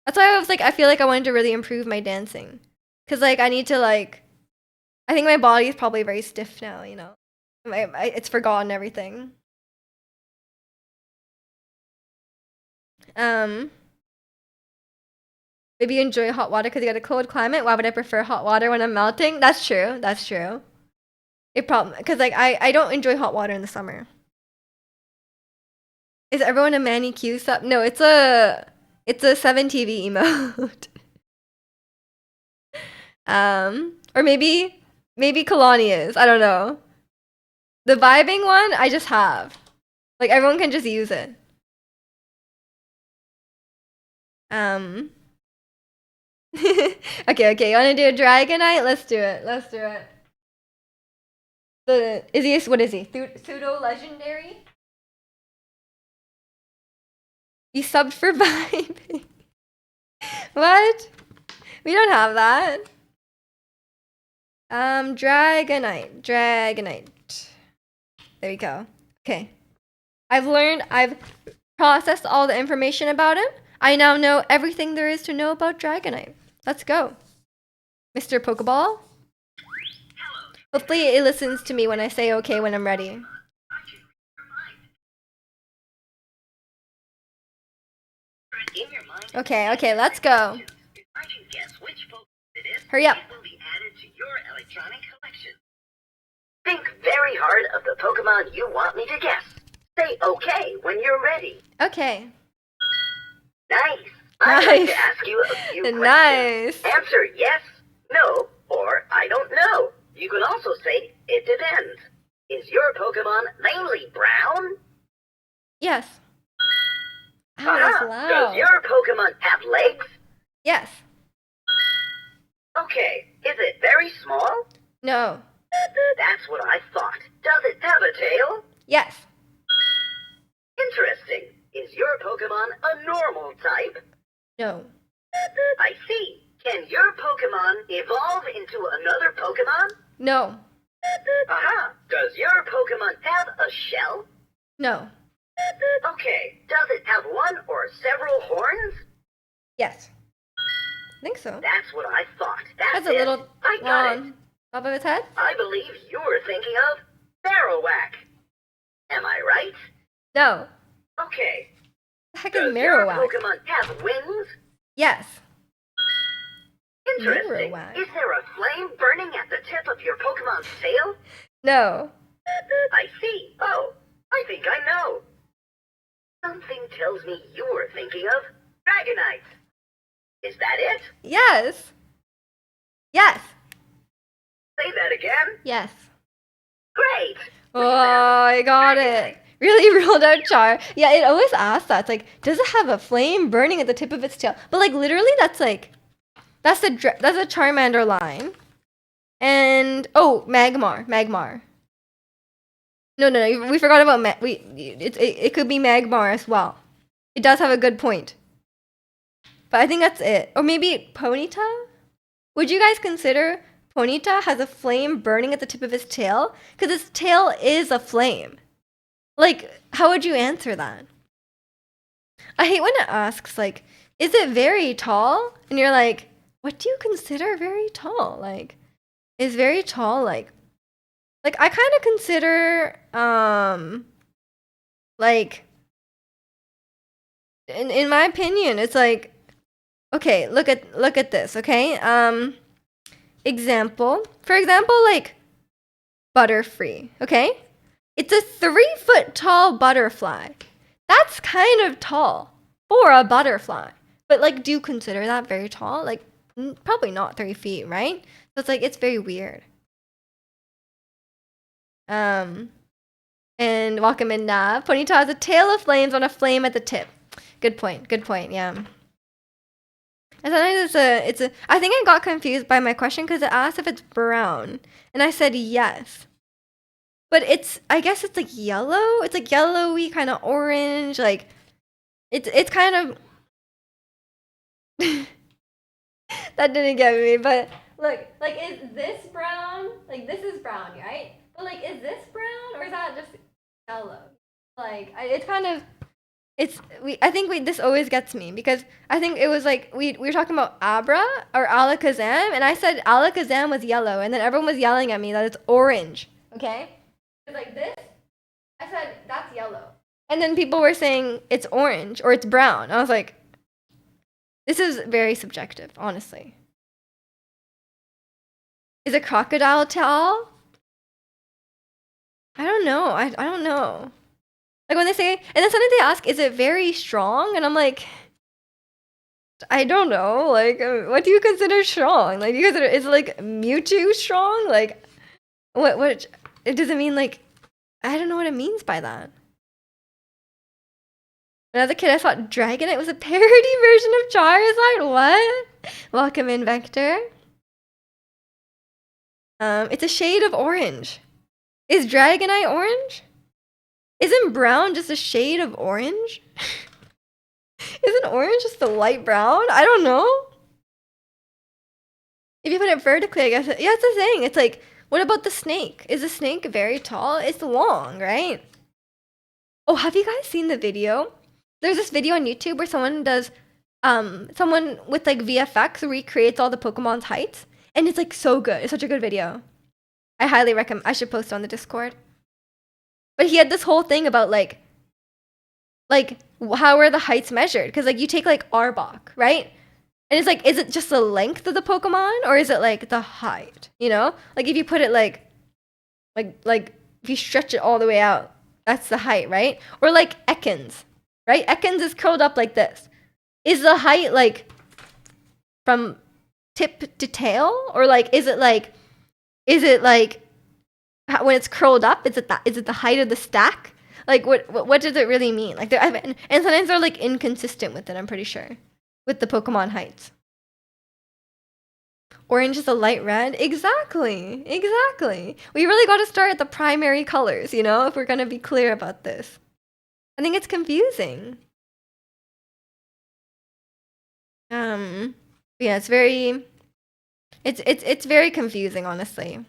That's why I was like, I feel like I wanted to really improve my dancing. Cause like I need to like, I think my body is probably very stiff now. It's forgotten everything. Um, Maybe you enjoy hot water because you got a cold climate. Why would I prefer hot water when I'm melting? That's true. It problem because like I don't enjoy hot water in the summer. Is everyone a Manny Q sub? No, it's a 7TV emote. Or maybe Kalani is. I don't know. The vibing one I just have. Like everyone can just use it. Um okay. You wanna do a Dragonite? Let's do it. What is he? Pseudo legendary? You subbed for vibing. What? We don't have that. Dragonite. There we go. Okay. I've processed all the information about him. I now know everything there is to know about Dragonite. Let's go. Mr. Pokeball. Hopefully it listens to me when I say okay when I'm ready. Okay, let's go. Hurry up. Think very hard of the Pokemon you want me to guess. Say okay when you're ready. Okay. Nice. I'd like to ask you a few questions. Nice. Answer yes, no, or I don't know. You can also say it depends. Is your Pokemon mainly brown? Yes. Oh, that's loud. Does your Pokemon have legs? Yes. Okay. Is it very small? No. That's what I thought. Does it have a tail? Yes. Interesting. Is your Pokemon a normal type? No. I see. Can your Pokemon evolve into another Pokemon? No. Does your Pokemon have a shell? No. Okay. Does it have one or several horns? Yes. I think so. That's what I thought. That's a little I got it. top of its head? I believe you were thinking of Marowak. Am I right? No. Okay. The heck is Does your Marowak? Pokemon have wings? Yes. Interesting. Marowak. Is there a flame burning at the tip of your Pokemon's tail? No. I see. Oh, I think I know. Something tells me you were thinking of Dragonite. Is that it? Yes. Yes. Say that again. Yes. Great. Oh, I got it. Really ruled out Char. Yeah, it always asks that. It's like, does it have a flame burning at the tip of its tail? But like, literally, that's a Charmander line. And oh, Magmar. No, we forgot about it could be Magmar as well. It does have a good point. But I think that's it. Or maybe Ponyta? Would you guys consider Ponyta has a flame burning at the tip of his tail? Because his tail is a flame. Like, how would you answer that? I hate when it asks, like, is it very tall? And you're like, what do you consider very tall? Like, is very tall like I kind of consider like in my opinion, it's like, okay, look at this, okay? For example, like Butterfree, okay? It's a 3-foot tall butterfly. That's kind of tall for a butterfly. But like, do you consider that very tall? Like, probably not 3 feet, right? So it's like, it's very weird. And welcome in Nav. Ponyta has a tail of flames on a flame at the tip. Good point, yeah. And sometimes I think I got confused by my question because it asked if it's brown. And I said yes. But I guess it's like yellow. It's like yellowy, kind of orange. Like, it's kind of... That didn't get me, but look, like, is this brown? Like, this is brown, right? But like, is this brown or is that just yellow? Like, it's kind of... this always gets me because I think it was like we were talking about Abra or Alakazam, and I said Alakazam was yellow, and then everyone was yelling at me that it's orange. Okay, it's like this. I said that's yellow, and then people were saying it's orange or it's brown. I was like, this is very subjective, honestly. Is a crocodile tall? I don't know. I don't know. Like when they say, and then suddenly they ask, is it very strong? And I'm like, I don't know. Like, what do you consider strong? Like, is it like Mewtwo strong? Like, what, it doesn't mean like, I don't know what it means by that. When I was a kid, I thought Dragonite was a parody version of Charizard. What? Welcome in, Vector. It's a shade of orange. Is Dragonite orange? Isn't brown just a shade of orange? Isn't orange just the light brown? I don't know. If you put it vertically, I guess. Yeah, it's the thing. It's like, what about the snake? Is the snake very tall? It's long, right? Oh, have you guys seen the video? There's this video on YouTube where someone does, someone with like VFX recreates all the Pokemon's heights, and it's like so good. It's such a good video. I highly recommend. I should post it on the Discord. But he had this whole thing about like how are the heights measured? Because like you take like Arbok, right? And it's like, is it just the length of the Pokemon or is it like the height? You know, like if you put it like if you stretch it all the way out, that's the height, right? Or like Ekans, right? Ekans is curled up like this. Is the height like from tip to tail, or like is it like when it's curled up? Is it the height of the stack? Like what does it really mean? Like and sometimes they're like inconsistent with it. I'm pretty sure with the Pokemon heights. Orange is a light red. Exactly. We really got to start at the primary colors, you know, if we're gonna be clear about this. I think it's confusing. Yeah, it's very confusing, honestly.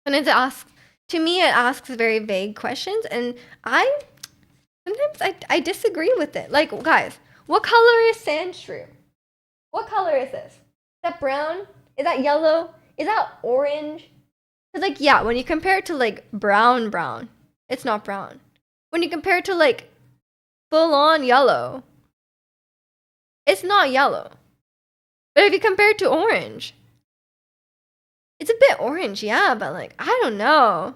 And it asks, to me, it asks very vague questions, and sometimes I disagree with it. Like, guys, what color is Sandshrew? What color is this? Is that brown? Is that yellow? Is that orange? Because, like, yeah, when you compare it to, like, brown, it's not brown. When you compare it to, like, full-on yellow, it's not yellow. But if you compare it to orange, it's a bit orange, yeah, but, like, I don't know.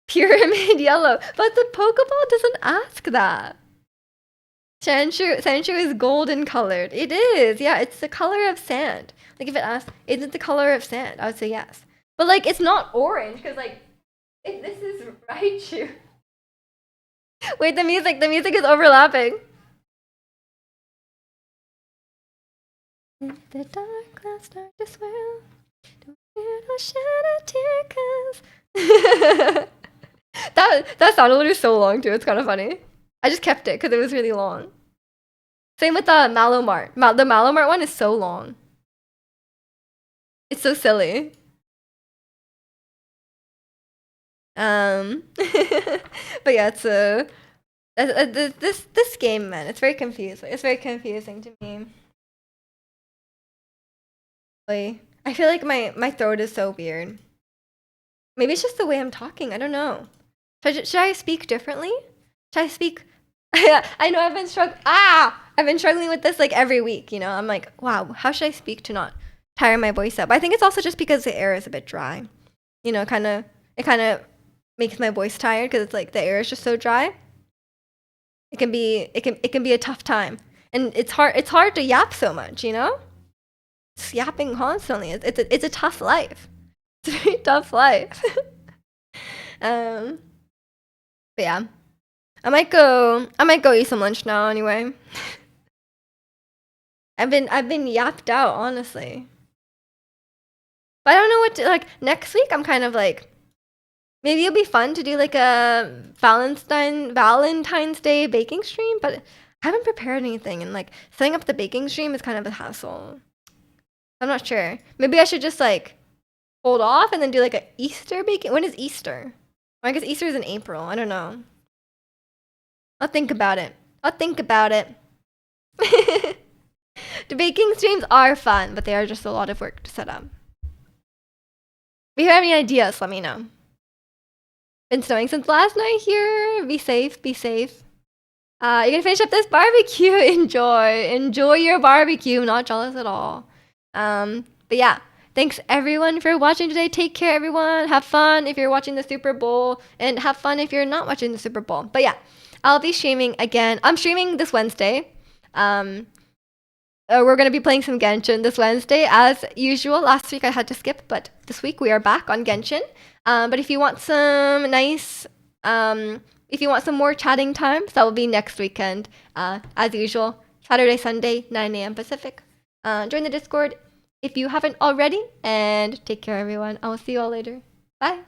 Pyramid yellow. But the Pokeball doesn't ask that. Sandshrew is golden colored. It is, yeah, it's the color of sand. Like if it asks, is it the color of sand? I would say yes. But like it's not orange, because like if this is Raichu. Wait, the music is overlapping. The dark clouds start to swirl. Don't shed a tear, 'cause that sounded literally so long too. It's kind of funny. I just kept it because it was really long. Same with the Malomart. The Malomart one is so long. It's so silly. But yeah, it's this game, man. It's very confusing. It's very confusing to me. Like, I feel like my throat is so weird. Maybe it's just the way I'm talking. I don't know. Should I speak differently? Should I speak? I know I've been struggling with this like every week. You know, I'm like, wow, how should I speak to not tire my voice up? I think it's also just because the air is a bit dry. You know, it kind of makes my voice tired because it's like the air is just so dry. It can be a tough time, and it's hard to yap so much. You know, it's yapping constantly. It's a tough life. It's a very tough life. But yeah, I might go eat some lunch now anyway. I've been yapped out, honestly. But I don't know what to, like, next week I'm kind of like, maybe it'll be fun to do like a Valentine's Day baking stream, but I haven't prepared anything, and like setting up the baking stream is kind of a hassle. I'm not sure. Maybe I should just like hold off and then do like a Easter baking. When is Easter? Well, I guess Easter is in April. I don't know. I'll think about it. The baking streams are fun, but they are just a lot of work to set up. If you have any ideas, let me know. Been snowing since last night here. Be safe. You're gonna finish up this barbecue. Enjoy your barbecue. Not jealous at all. But yeah, thanks everyone for watching today. Take care, everyone. Have fun if you're watching the Super Bowl, and have fun if you're not watching the Super Bowl. But yeah, I'll be streaming again. I'm streaming this Wednesday. We're going to be playing some Genshin this Wednesday, as usual. Last week I had to skip, but this week we are back on Genshin. But if you want some if you want some more chatting times, that will be next weekend, as usual. Saturday, Sunday, 9 a.m. Pacific. Join the Discord if you haven't already, and take care, everyone. I will see you all later. Bye.